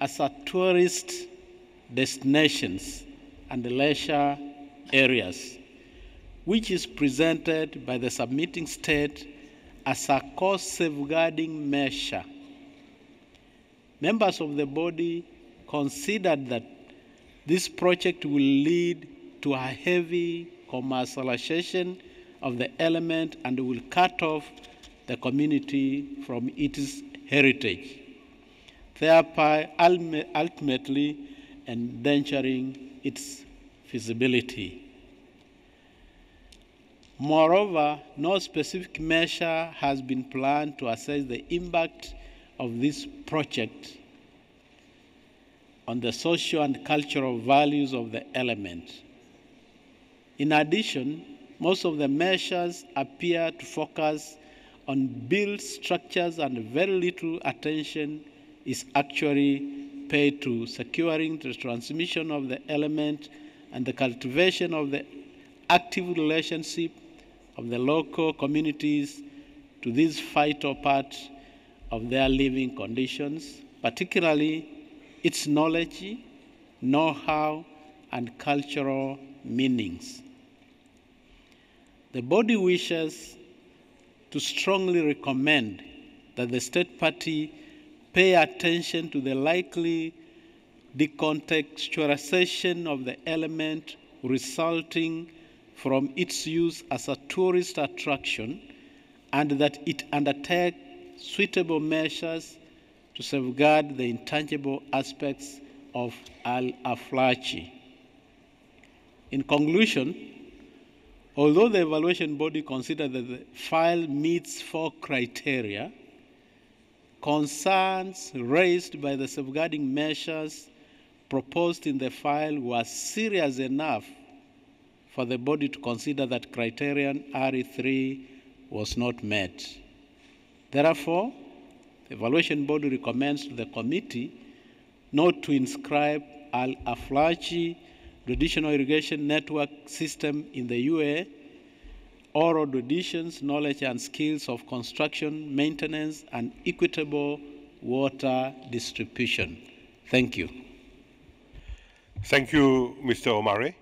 S2: as a tourist destinations and leisure areas, which is presented by the submitting state as a cost safeguarding measure. Members of the body considered that this project will lead to a heavy commercialization of the element and will cut off the community from its heritage, thereby ultimately endangering its feasibility. Moreover, no specific measure has been planned to assess the impact of this project on the social and cultural values of the element. In addition, most of the measures appear to focus on built structures and very little attention is actually paid to securing the transmission of the element and the cultivation of the active relationship of the local communities to this vital part of their living conditions, particularly its knowledge, know-how, and cultural meanings. The body wishes to strongly recommend that the state party pay attention to the likely decontextualization of the element resulting from its use as a tourist attraction, and that it undertake suitable measures to safeguard the intangible aspects of Al-Aflachi. In conclusion, although the evaluation body considered that the file meets 4 criteria, concerns raised by the safeguarding measures proposed in the file were serious enough for the body to consider that criterion RE3 was not met. Therefore, the evaluation body recommends to the committee not to inscribe Al-Aflachi traditional irrigation network system in the UAE or additions, knowledge and skills of construction, maintenance, and equitable water distribution. Thank you.
S1: Thank you, Mr. Omare.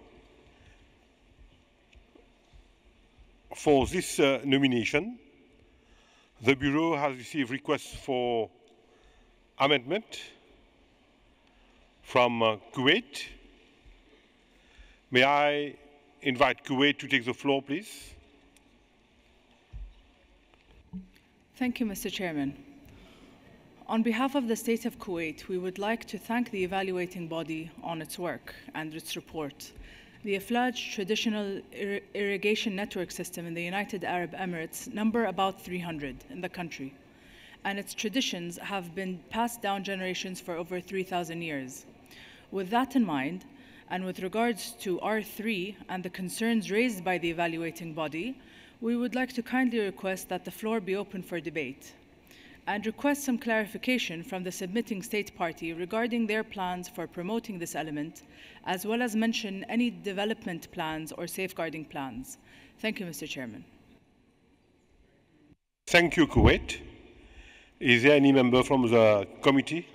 S1: For this nomination, the Bureau has received requests for amendment from Kuwait. May I invite Kuwait to take the floor, please?
S20: Thank you, Mr. Chairman. On behalf of the State of Kuwait, we would like to thank the evaluating body on its work and its report. The Aflaj traditional irrigation network system in the United Arab Emirates number about 300 in the country, and its traditions have been passed down generations for over 3,000 years. With that in mind, and with regards to R3 and the concerns raised by the evaluating body, we would like to kindly request that the floor be open for debate and request some clarification from the submitting state party regarding their plans for promoting this element, as well as mention any development plans or safeguarding plans. Thank you, Mr. Chairman.
S1: Thank you, Kuwait. Is there any member from the committee?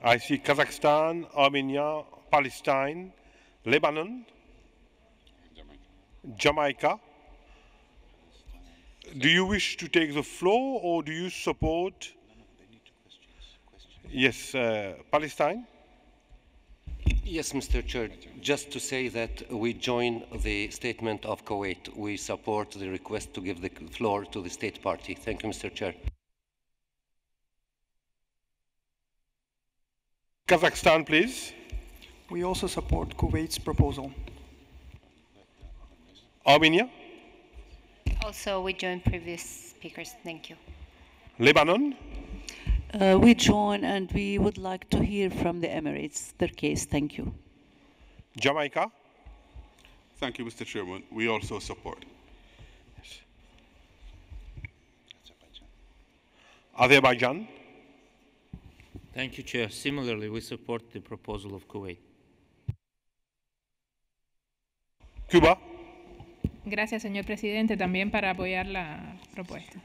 S1: I see Kazakhstan, Armenia, Palestine, Lebanon, Jamaica. Do you wish to take the floor or do you support? Yes, Palestine.
S15: Yes, Mr. Chair, just to say that we join the statement of Kuwait. We support the request to give the floor to the state party. Thank you, Mr. Chair.
S1: Kazakhstan, please.
S21: We also support Kuwait's proposal.
S1: Armenia?
S22: Also, we join previous speakers. Thank you.
S1: Lebanon?
S4: We join, and we would like to hear from the Emirates their case. Thank you.
S1: Jamaica?
S22: Thank you, Mr. Chairman. We also support.
S1: Azerbaijan?
S23: Thank you, Chair. Similarly, we support the proposal of Kuwait.
S1: Cuba?
S24: Gracias, señor presidente, también para apoyar la propuesta.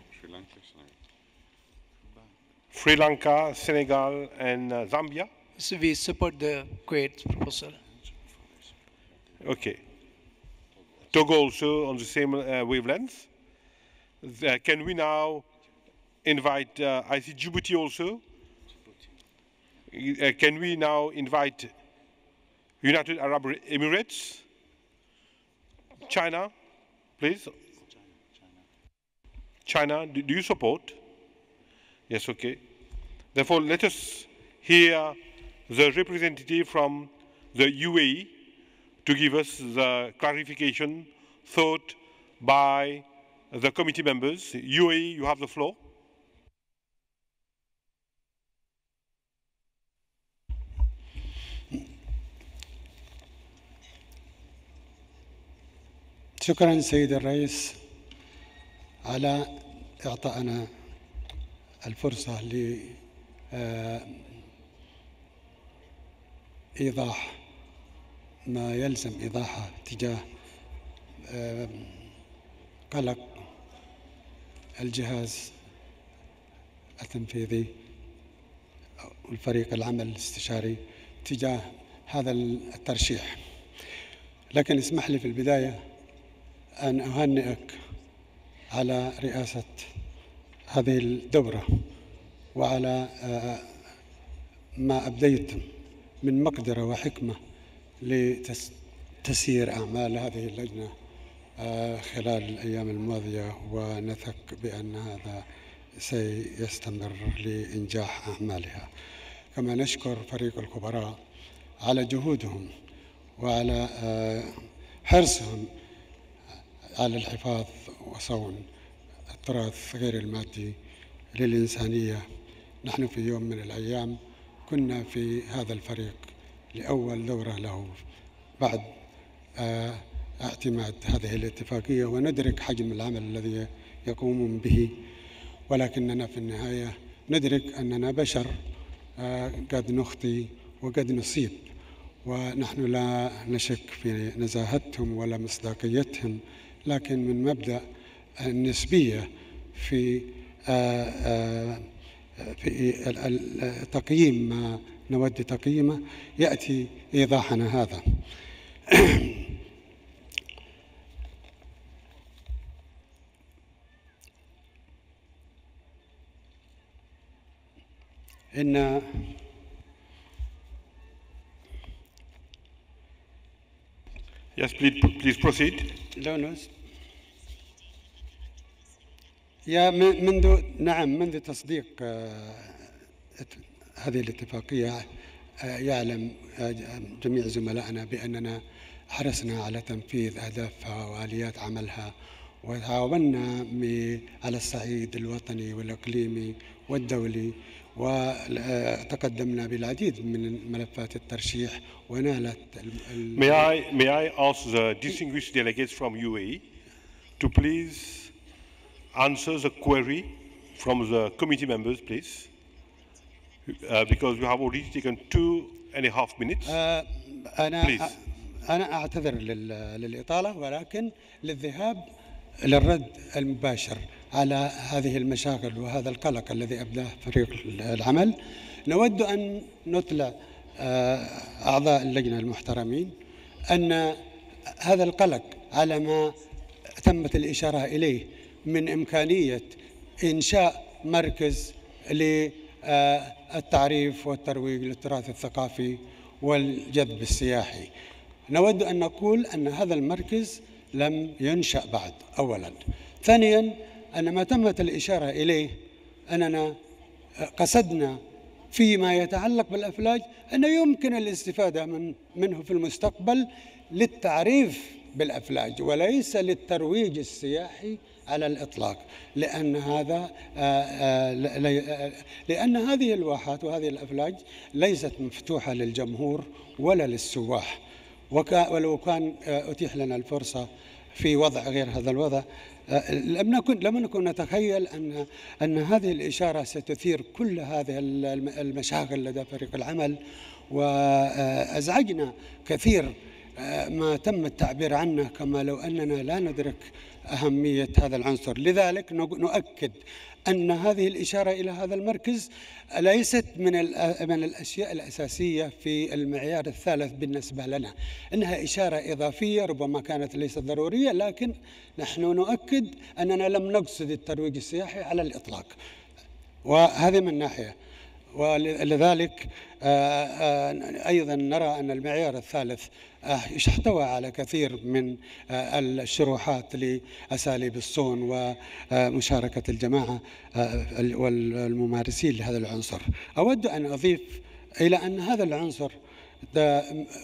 S1: Sri Lanka, Senegal, and Zambia?
S12: So we support the Kuwait proposal.
S1: Okay. Togo also on the same wavelength. Can we now invite, I see Djibouti also. Can we now invite United Arab Emirates? China, please. China, do you support? Yes, okay. Therefore, let us hear the representative from the UAE to give us the clarification thought by the committee members. UAE, you have the floor.
S25: شكرا سيد الرئيس على إعطائنا الفرصة لإيضاح ما يلزم إيضاحه تجاه قلق الجهاز التنفيذي والفريق العمل الاستشاري تجاه هذا الترشيح. لكن اسمح لي في البداية أن أهنئك على رئاسة هذه الدورة وعلى ما أبديت من مقدرة وحكمة لتسيير أعمال هذه اللجنة خلال الأيام الماضية، ونثق بأن هذا سيستمر لإنجاح أعمالها. كما نشكر فريق الخبراء على جهودهم وعلى حرصهم على الحفاظ وصون التراث غير المادي للإنسانية. نحن في يوم من الأيام كنا في هذا الفريق لأول دورة له بعد اعتماد هذه الاتفاقية، وندرك حجم العمل الذي يقومون به، ولكننا في النهاية ندرك أننا بشر قد نخطي وقد نصيب، ونحن لا نشك في نزاهتهم ولا مصداقيتهم، لكن من مبدأ النسبية في تقييم ما نود تقييمه يأتي إيضاحنا هذا. إن
S1: Yes, please proceed.
S25: منذ تصديق هذه الاتفاقية يعلم جميع زملائنا بأننا حرصنا على تنفيذ أهدافها وآليات عملها، وتعاوننا على الصعيد الوطني والإقليمي والدولي، وتقدمنا بالعديد من ملفات الترشيح ونالت.
S1: May I ask the distinguished delegates from UAE to please answer the query from the committee members, please, because we have already taken 2.5 minutes. Please.
S25: أنا أعتذر للإطالة، ولكن للذهاب للرد المباشر على هذه المشاغل وهذا القلق الذي أبداه فريق العمل. نود أن نطلع أعضاء اللجنة المحترمين أن هذا القلق على ما تمت الإشارة إليه من إمكانية إنشاء مركز للتعريف والترويج للتراث الثقافي والجذب السياحي. نود أن نقول أن هذا المركز لم ينشأ بعد أولا. ثانيا أن ما تمت الإشارة إليه أننا قصدنا فيما يتعلق بالأفلاج أن يمكن الاستفادة منه في المستقبل للتعريف بالأفلاج وليس للترويج السياحي على الإطلاق، لأن هذه الواحات وهذه الأفلاج ليست مفتوحة للجمهور ولا للسواح. ولو كان أتيح لنا الفرصة في وضع غير هذا الوضع لم نكن نتخيل أن هذه الإشارة ستثير كل هذه المشاغل لدى فريق العمل، وأزعجنا كثير ما تم التعبير عنه كما لو أننا لا ندرك أهمية هذا العنصر. لذلك نؤكد أن هذه الإشارة إلى هذا المركز ليست من الأشياء الأساسية في المعيار الثالث بالنسبة لنا، إنها إشارة إضافية ربما كانت ليست ضرورية، لكن نحن نؤكد أننا لم نقصد الترويج السياحي على الإطلاق، وهذه من ناحية. ولذلك أيضا نرى أن المعيار الثالث احتوى على كثير من الشروحات لأساليب الصون ومشاركة الجماعة والممارسين لهذا العنصر. أود أن أضيف إلى أن هذا العنصر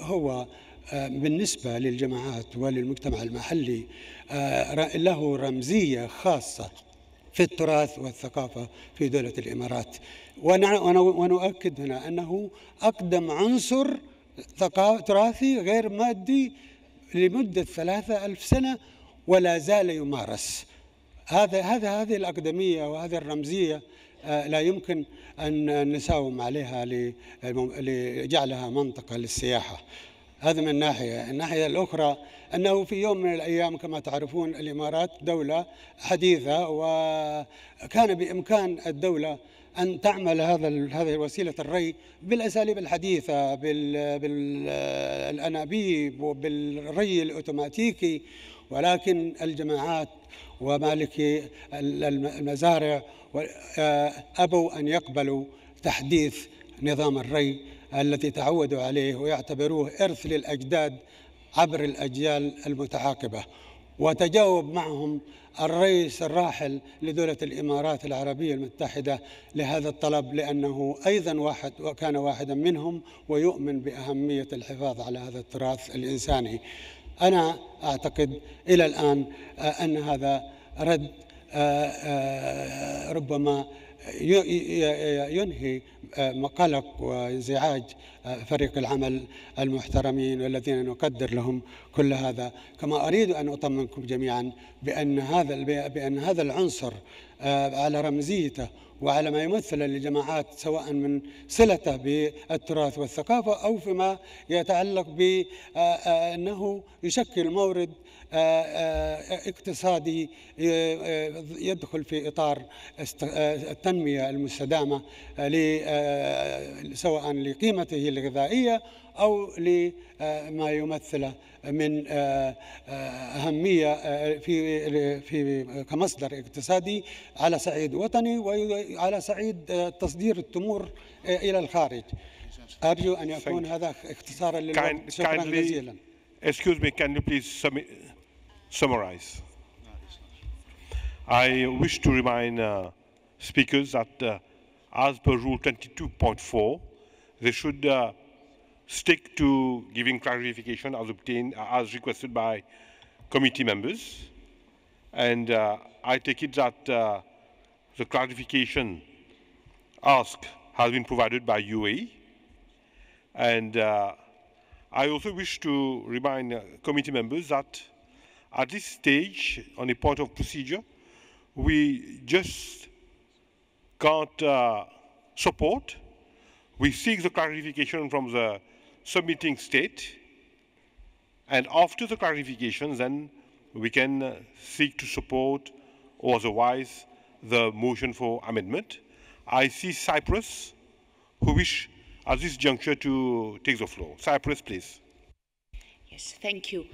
S25: هو بالنسبة للجماعات وللمجتمع المحلي له رمزية خاصة في التراث والثقافة في دولة الإمارات، ونؤكد هنا أنه أقدم عنصر تراثي غير مادي لمدة 3000 سنة ولا زال يمارس. هذه الأقدمية وهذه الرمزية لا يمكن أن نساوم عليها لجعلها منطقة للسياحة. هذا من ناحية. الناحية الأخرى أنه في يوم من الأيام كما تعرفون الإمارات دولة حديثة، وكان بإمكان الدولة أن تعمل هذه وسيلة الري بالأساليب الحديثة، بالأنابيب وبالري الأوتوماتيكي، ولكن الجماعات ومالكي المزارع أبوا أن يقبلوا تحديث نظام الري الذي تعودوا عليه ويعتبروه إرث للأجداد عبر الأجيال المتعاقبة. وتجاوب معهم الرئيس الراحل لدولة الإمارات العربية المتحدة لهذا الطلب، لأنه أيضا كان واحدا منهم ويؤمن بأهمية الحفاظ على هذا التراث الإنساني. أنا أعتقد إلى الآن أن هذا رد ربما ينهي قلق وانزعاج فريق العمل المحترمين والذين نقدر لهم كل هذا. كما أريد أن أطمنكم جميعا بأن هذا العنصر على رمزيته وعلى ما يمثل للجماعات سواء من صلته بالتراث والثقافة أو فيما يتعلق بأنه يشكل مورد اقتصادي يدخل في إطار التنمية المستدامة سواء لقيمته الغذائية أو لما يمثله من أهمية في كمصدر اقتصادي على صعيد وطني وعلى صعيد تصدير التمور إلى الخارج. أرجو أن يكون هذا اختصارا للوقت. شكرا جزيلا.
S1: Excuse me, can you please summarize? I wish to remind speakers that as per Rule 22.4, they should stick to giving clarification as requested by committee members. And I take it that the clarification asked has been provided by UAE. And I also wish to remind committee members that at this stage, on a point of procedure, we just can't support. We seek the clarification from the submitting state, and after the clarification, then we can seek to support or otherwise the motion for amendment. I see Cyprus, who wish at this juncture to take the floor. Cyprus, please.
S5: Yes, thank you.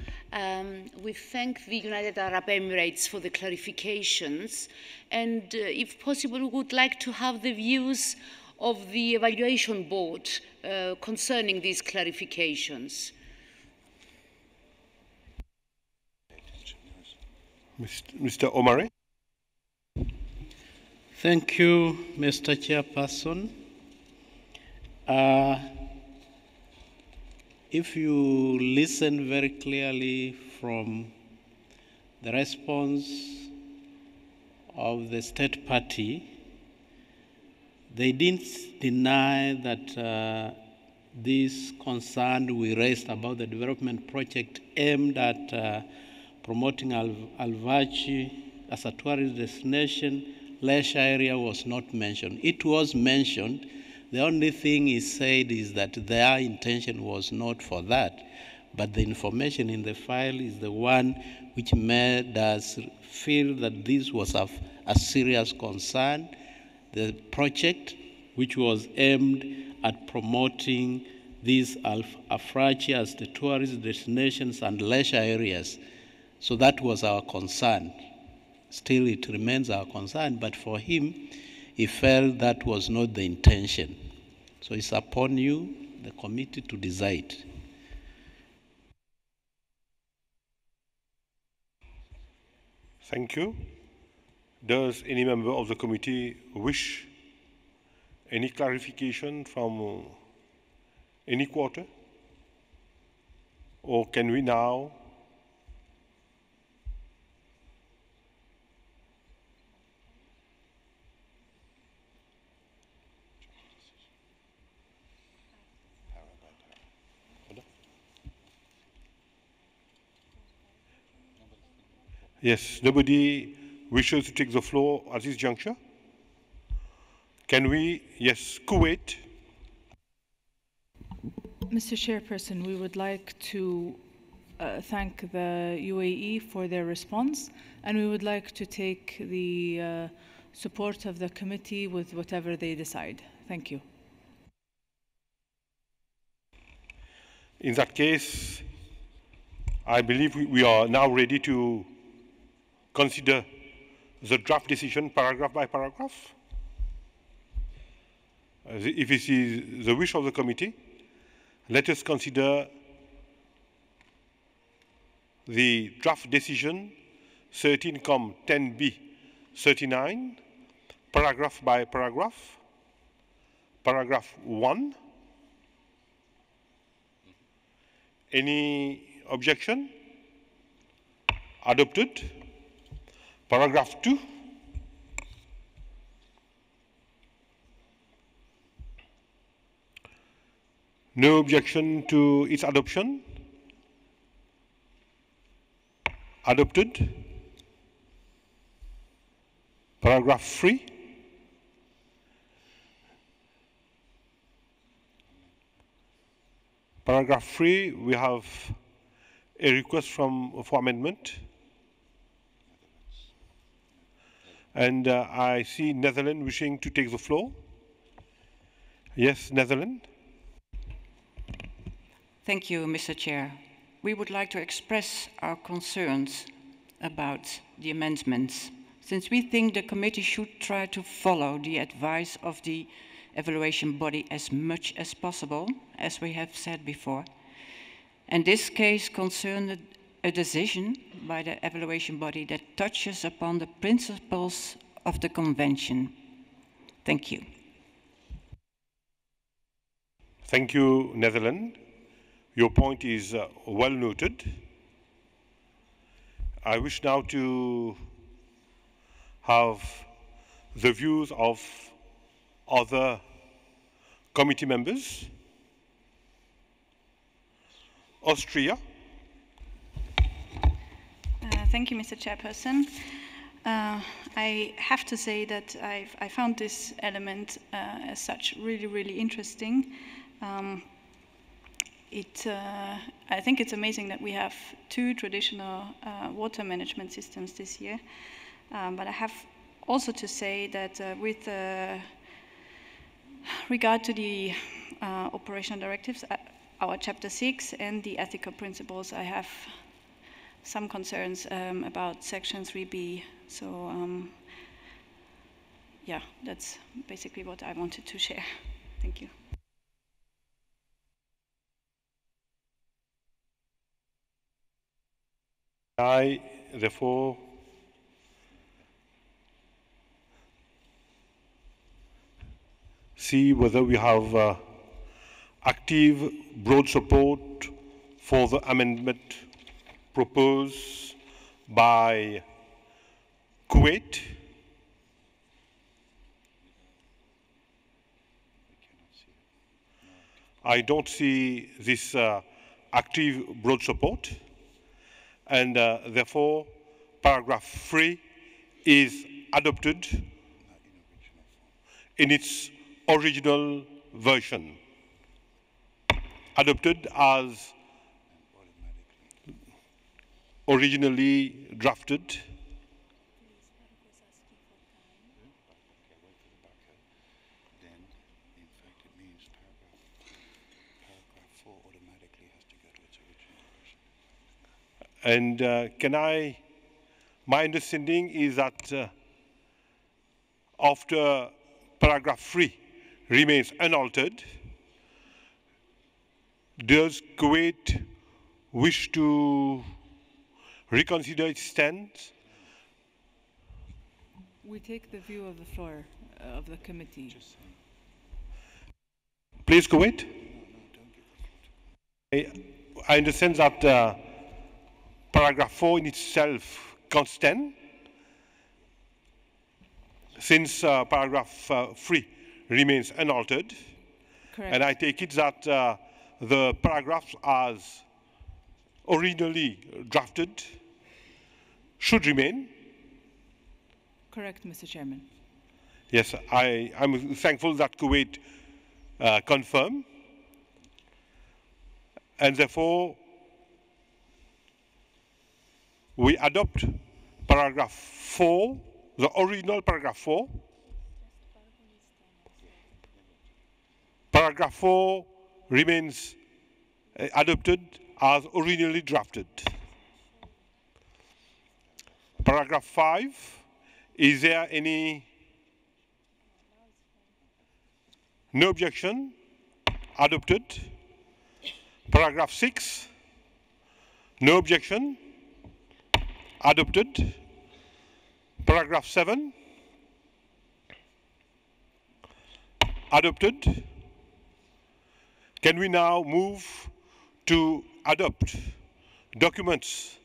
S5: We thank the United Arab Emirates for the clarifications, and if possible, we would like to have the views of the evaluation board concerning these clarifications.
S1: Mr. Omari.
S2: Thank you, Mr. Chairperson. If you listen very clearly from the response of the state party, they didn't deny that this concern we raised about the development project aimed at promoting Alvachi as a tourist destination, leisure area was not mentioned. It was mentioned. The only thing he said is that their intention was not for that, but the information in the file is the one which made us feel that this was a serious concern. The project, which was aimed at promoting these Afrachi as the tourist destinations and leisure areas. So that was our concern. Still, it remains our concern, but for him, he felt that was not the intention. So it's upon you, the committee, to decide.
S1: Thank you. Does any member of the committee wish any clarification from any quarter? Or can we now Yes, nobody wishes to take the floor at this juncture? Can we, yes, Kuwait.
S20: Mr. Chairperson, we would like to thank the UAE for their response, and we would like to take the support of the committee with whatever they decide. Thank you.
S1: In that case, I believe we are now ready to consider the draft decision paragraph by paragraph. If it is the wish of the committee, let us consider the draft decision 13-10B 39, paragraph by paragraph. Paragraph 1. Any objection? Adopted. Paragraph 2. No objection to its adoption. Adopted. Paragraph 3. Paragraph 3, we have a request for amendment. And I see Netherlands wishing to take the floor. Yes, Netherlands.
S6: Thank you, Mr. Chair. We would like to express our concerns about the amendments, since we think the committee should try to follow the advice of the evaluation body as much as possible, as we have said before. And this case concerned a decision by the evaluation body that touches upon the principles of the convention. Thank you.
S1: Thank you, Netherlands. Your point is well noted. I wish now to have the views of other committee members. Austria.
S14: Thank you, Mr. Chairperson. I have to say that I found this element as such really, really interesting. I think it's amazing that we have two traditional water management systems this year. But I have also to say that with regard to the operational directives, our Chapter 6 and the ethical principles, I have some concerns about Section 3B. So, yeah, that's basically what I wanted to share. Thank you.
S1: I, therefore, see whether we have active, broad support for the amendment proposed by Kuwait. I don't see this active broad support, and therefore paragraph 3 is adopted in its original version, adopted as originally drafted. And my understanding is that after paragraph 3 remains unaltered, does Kuwait wish to reconsider its stance?
S20: We take the view of the floor of the committee.
S1: Please, Kuwait. I understand that paragraph 4 in itself can't stand, since paragraph 3 remains unaltered.
S20: Correct.
S1: And I take it that the paragraphs as originally drafted should remain.
S20: Correct, Mr. Chairman.
S1: Yes, I'm thankful that Kuwait confirmed, and therefore we adopt paragraph 4, the original paragraph 4. Paragraph 4 remains adopted as originally drafted. Paragraph 5, is there any? No objection, adopted. Paragraph 6, no objection, adopted. Paragraph 7, adopted. Can we now move to adopt documents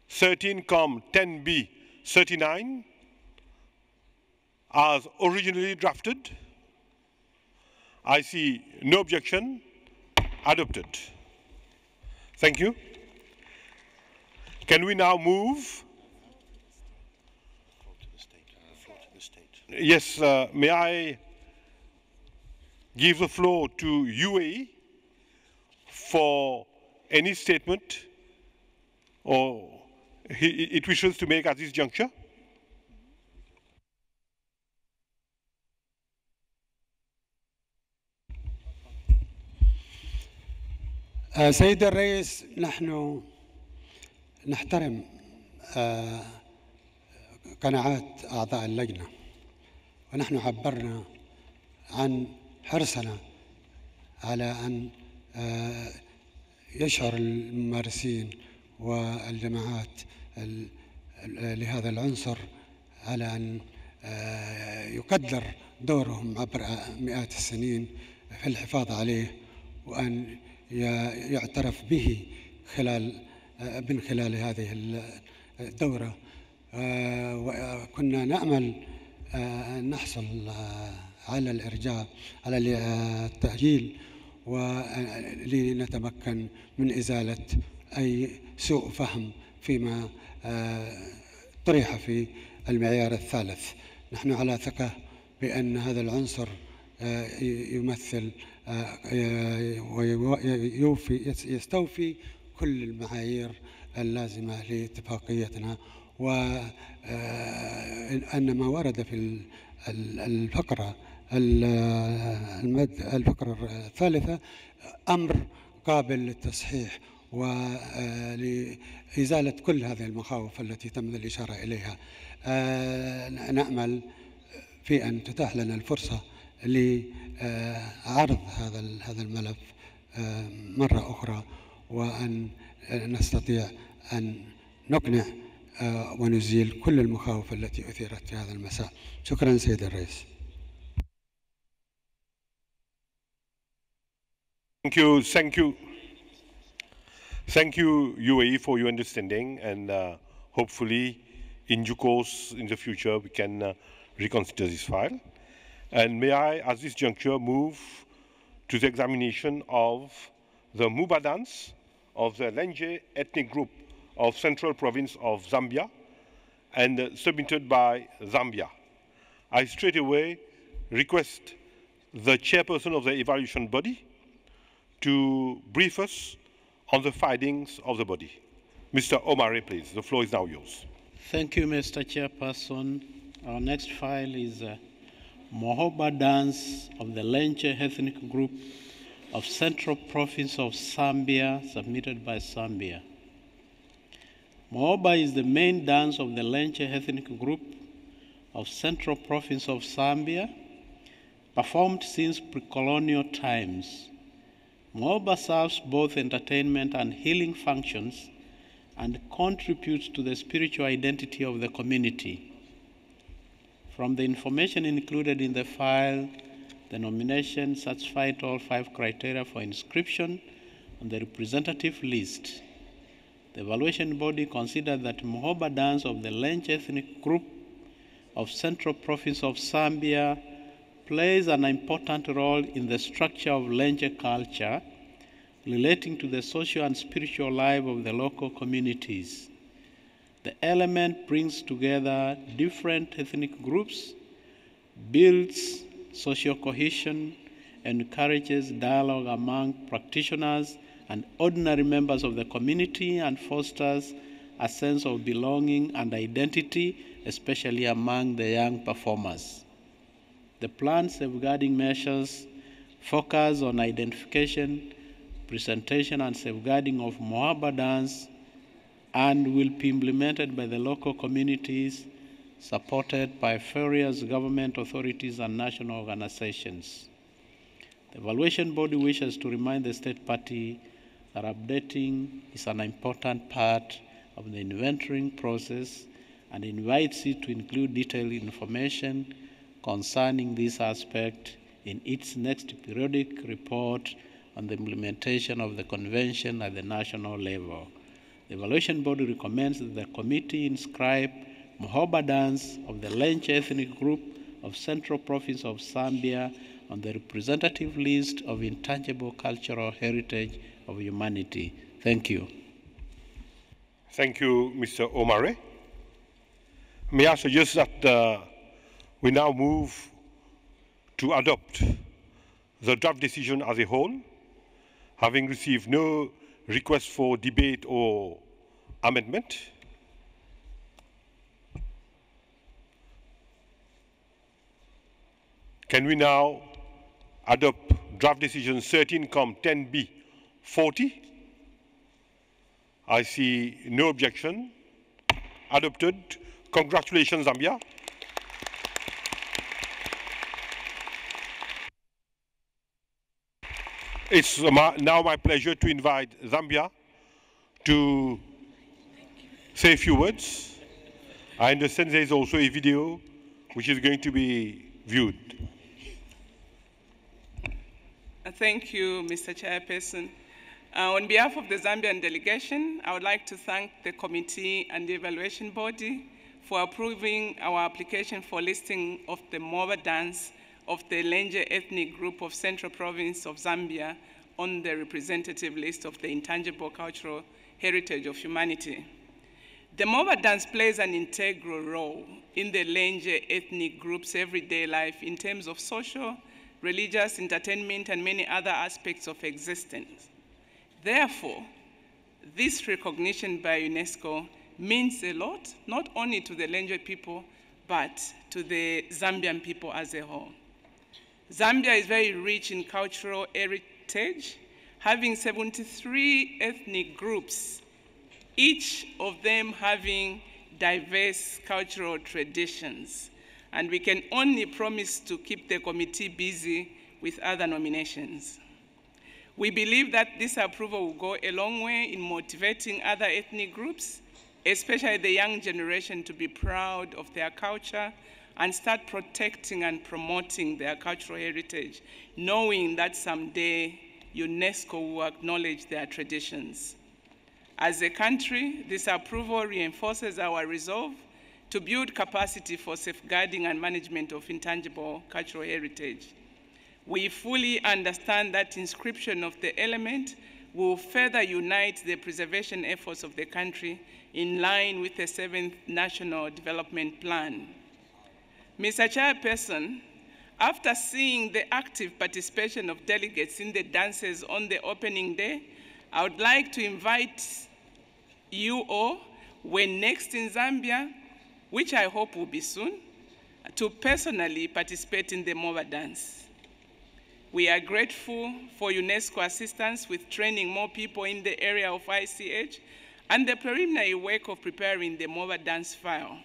S1: 13-10B 39 as originally drafted? I see no objection, adopted. Thank you. Can we now move? Yes, may I give the floor to UAE for any statement or it wishes to make at this juncture?
S25: سيد الرئيس، نحن نحترم قناعات أعضاء اللجنة، ونحن عبرنا عن حرصنا على أن يشعر الممارسين والجماعات لهذا العنصر على أن يقدر دورهم عبر مئات السنين في الحفاظ عليه، وأن يعترف به من خلال هذه الدورة. وكنا نأمل أن نحصل على الإرجاع على التأجيل ولنتمكن من إزالة أي سوء فهم فيما طرح في المعيار الثالث. نحن على ثقة بأن هذا العنصر يمثل يستوفي كل المعايير اللازمة لاتفاقيتنا، وأن ما ورد في الفقرة الثالثة أمر قابل للتصحيح ولإزالة كل هذه المخاوف التي تم الإشارة إليها. نأمل في أن تتاح لنا الفرصة لعرض هذا الملف مرة أخرى، وأن نستطيع أن نقنع ونزيل كل المخاوف التي أثيرت في هذا المساء. شكرا سيد الرئيس.
S1: Thank you. Thank you, UAE, for your understanding, and hopefully, in due course, in the future, we can reconsider this file. And may I, at this juncture, move to the examination of the Muba dance of the Lenje ethnic group of Central Province of Zambia, and submitted by Zambia. I straight away request the chairperson of the evaluation body to brief us on the findings of the body. Mr. Omare, please. The floor is now yours.
S2: Thank you, Mr. Chairperson. Our next file is Mohoba dance of the Lenche ethnic group of Central Province of Zambia, submitted by Zambia. Mohoba is the main dance of the Lenche ethnic group of Central Province of Zambia, performed since pre-colonial times. Mohoba serves both entertainment and healing functions and contributes to the spiritual identity of the community. From the information included in the file, the nomination satisfied all 5 criteria for inscription on the representative list. The evaluation body considered that Mohoba dance of the Lenche ethnic group of Central Province of Zambia plays an important role in the structure of Lenche culture relating to the social and spiritual life of the local communities. The element brings together different ethnic groups, builds social cohesion, encourages dialogue among practitioners and ordinary members of the community, and fosters a sense of belonging and identity, especially among the young performers. The planned safeguarding measures focus on identification, presentation, and safeguarding of Mohoba dance, and will be implemented by the local communities, supported by various government authorities and national organizations. The evaluation body wishes to remind the state party that updating is an important part of the inventorying process and invites it to include detailed information concerning this aspect in its next periodic report on the implementation of the convention at the national level. The evaluation body recommends that the committee inscribe Mohoba dance of the Lenche ethnic group of Central Province of Zambia on the representative list of intangible cultural heritage of humanity. Thank you.
S1: Thank you, Mr. Omare. May I suggest that we now move to adopt the draft decision as a whole, having received no request for debate or amendment. Can we now adopt draft decision 13-10B 40? I see no objection. Adopted. Congratulations, Zambia. It's now my pleasure to invite Zambia to say a few words. I understand there is also a video which is going to be viewed.
S7: Thank you, Mr. Chairperson. On behalf of the Zambian delegation, I would like to thank the committee and the evaluation body for approving our application for listing of the Mohoba dance of the Lenche ethnic group of Central Province of Zambia on the representative list of the intangible cultural heritage of humanity. The Mohoba dance plays an integral role in the Lenche ethnic group's everyday life in terms of social, religious, entertainment, and many other aspects of existence. Therefore, this recognition by UNESCO means a lot, not only to the Lenche people, but to the Zambian people as a whole. Zambia is very rich in cultural heritage, having 73 ethnic groups, each of them having diverse cultural traditions. And we can only promise to keep the committee busy with other nominations. We believe that this approval will go a long way in motivating other ethnic groups, especially the young generation, to be proud of their culture and start protecting and promoting their cultural heritage, knowing that someday UNESCO will acknowledge their traditions. As a country, this approval reinforces our resolve to build capacity for safeguarding and management of intangible cultural heritage. We fully understand that inscription of the element will further unite the preservation efforts of the country in line with the 7th National Development Plan. Mr. Chairperson, after seeing the active participation of delegates in the dances on the opening day, I would like to invite you all, when next in Zambia, which I hope will be soon, to personally participate in the Mova dance. We are grateful for UNESCO assistance with training more people in the area of ICH and the preliminary work of preparing the Mova dance file.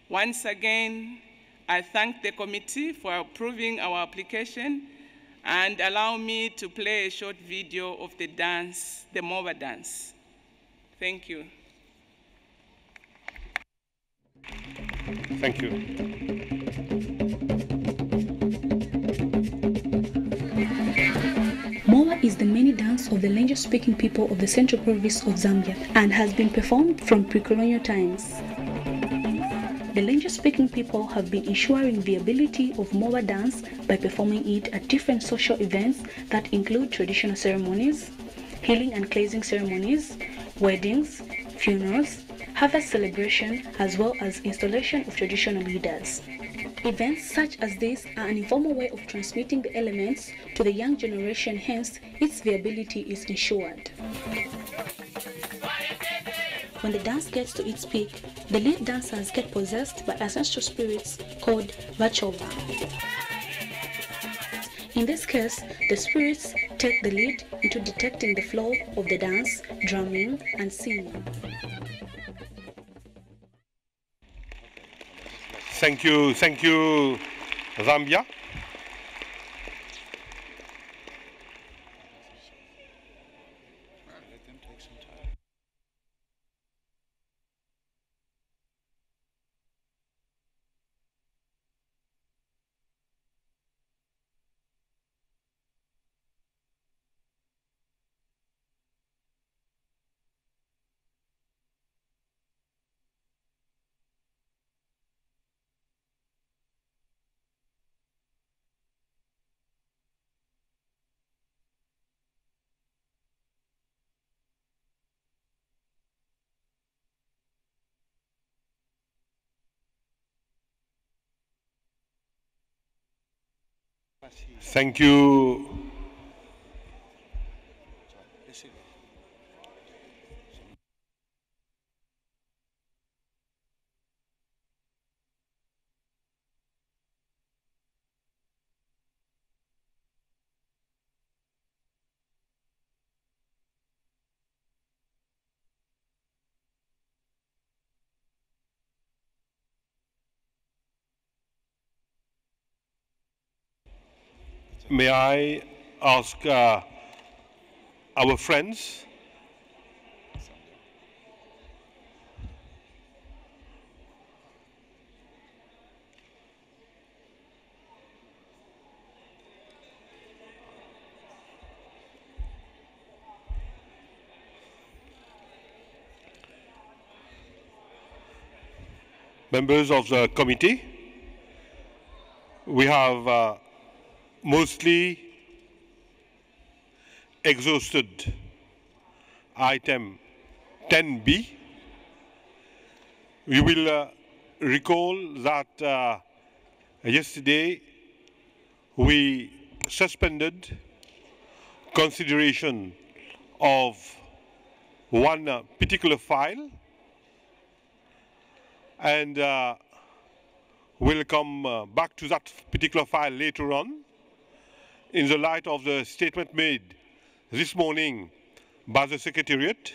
S7: Once again, I thank the committee for approving our application and allow me to play a short video of the dance, the Mova dance. Thank you.
S1: Thank you.
S8: Mova is the main dance of the language-speaking people of the Central Province of Zambia and has been performed from pre-colonial times. The language-speaking people have been ensuring the viability of Mova dance by performing it at different social events that include traditional ceremonies, healing and cleansing ceremonies, weddings, funerals, harvest celebration, as well as installation of traditional leaders. Events such as this are an informal way of transmitting the elements to the young generation, hence its viability is ensured. When the dance gets to its peak, the lead dancers get possessed by ancestral spirits called Vachoba. In this case, the spirits take the lead into detecting the flow of the dance, drumming, and singing.
S1: Thank you, Zambia. Thank you. May I ask our friends, members of the committee, we have mostly exhausted item 10B. We will recall that yesterday we suspended consideration of one particular file, and we'll come back to that particular file later on in the light of the statement made this morning by the Secretariat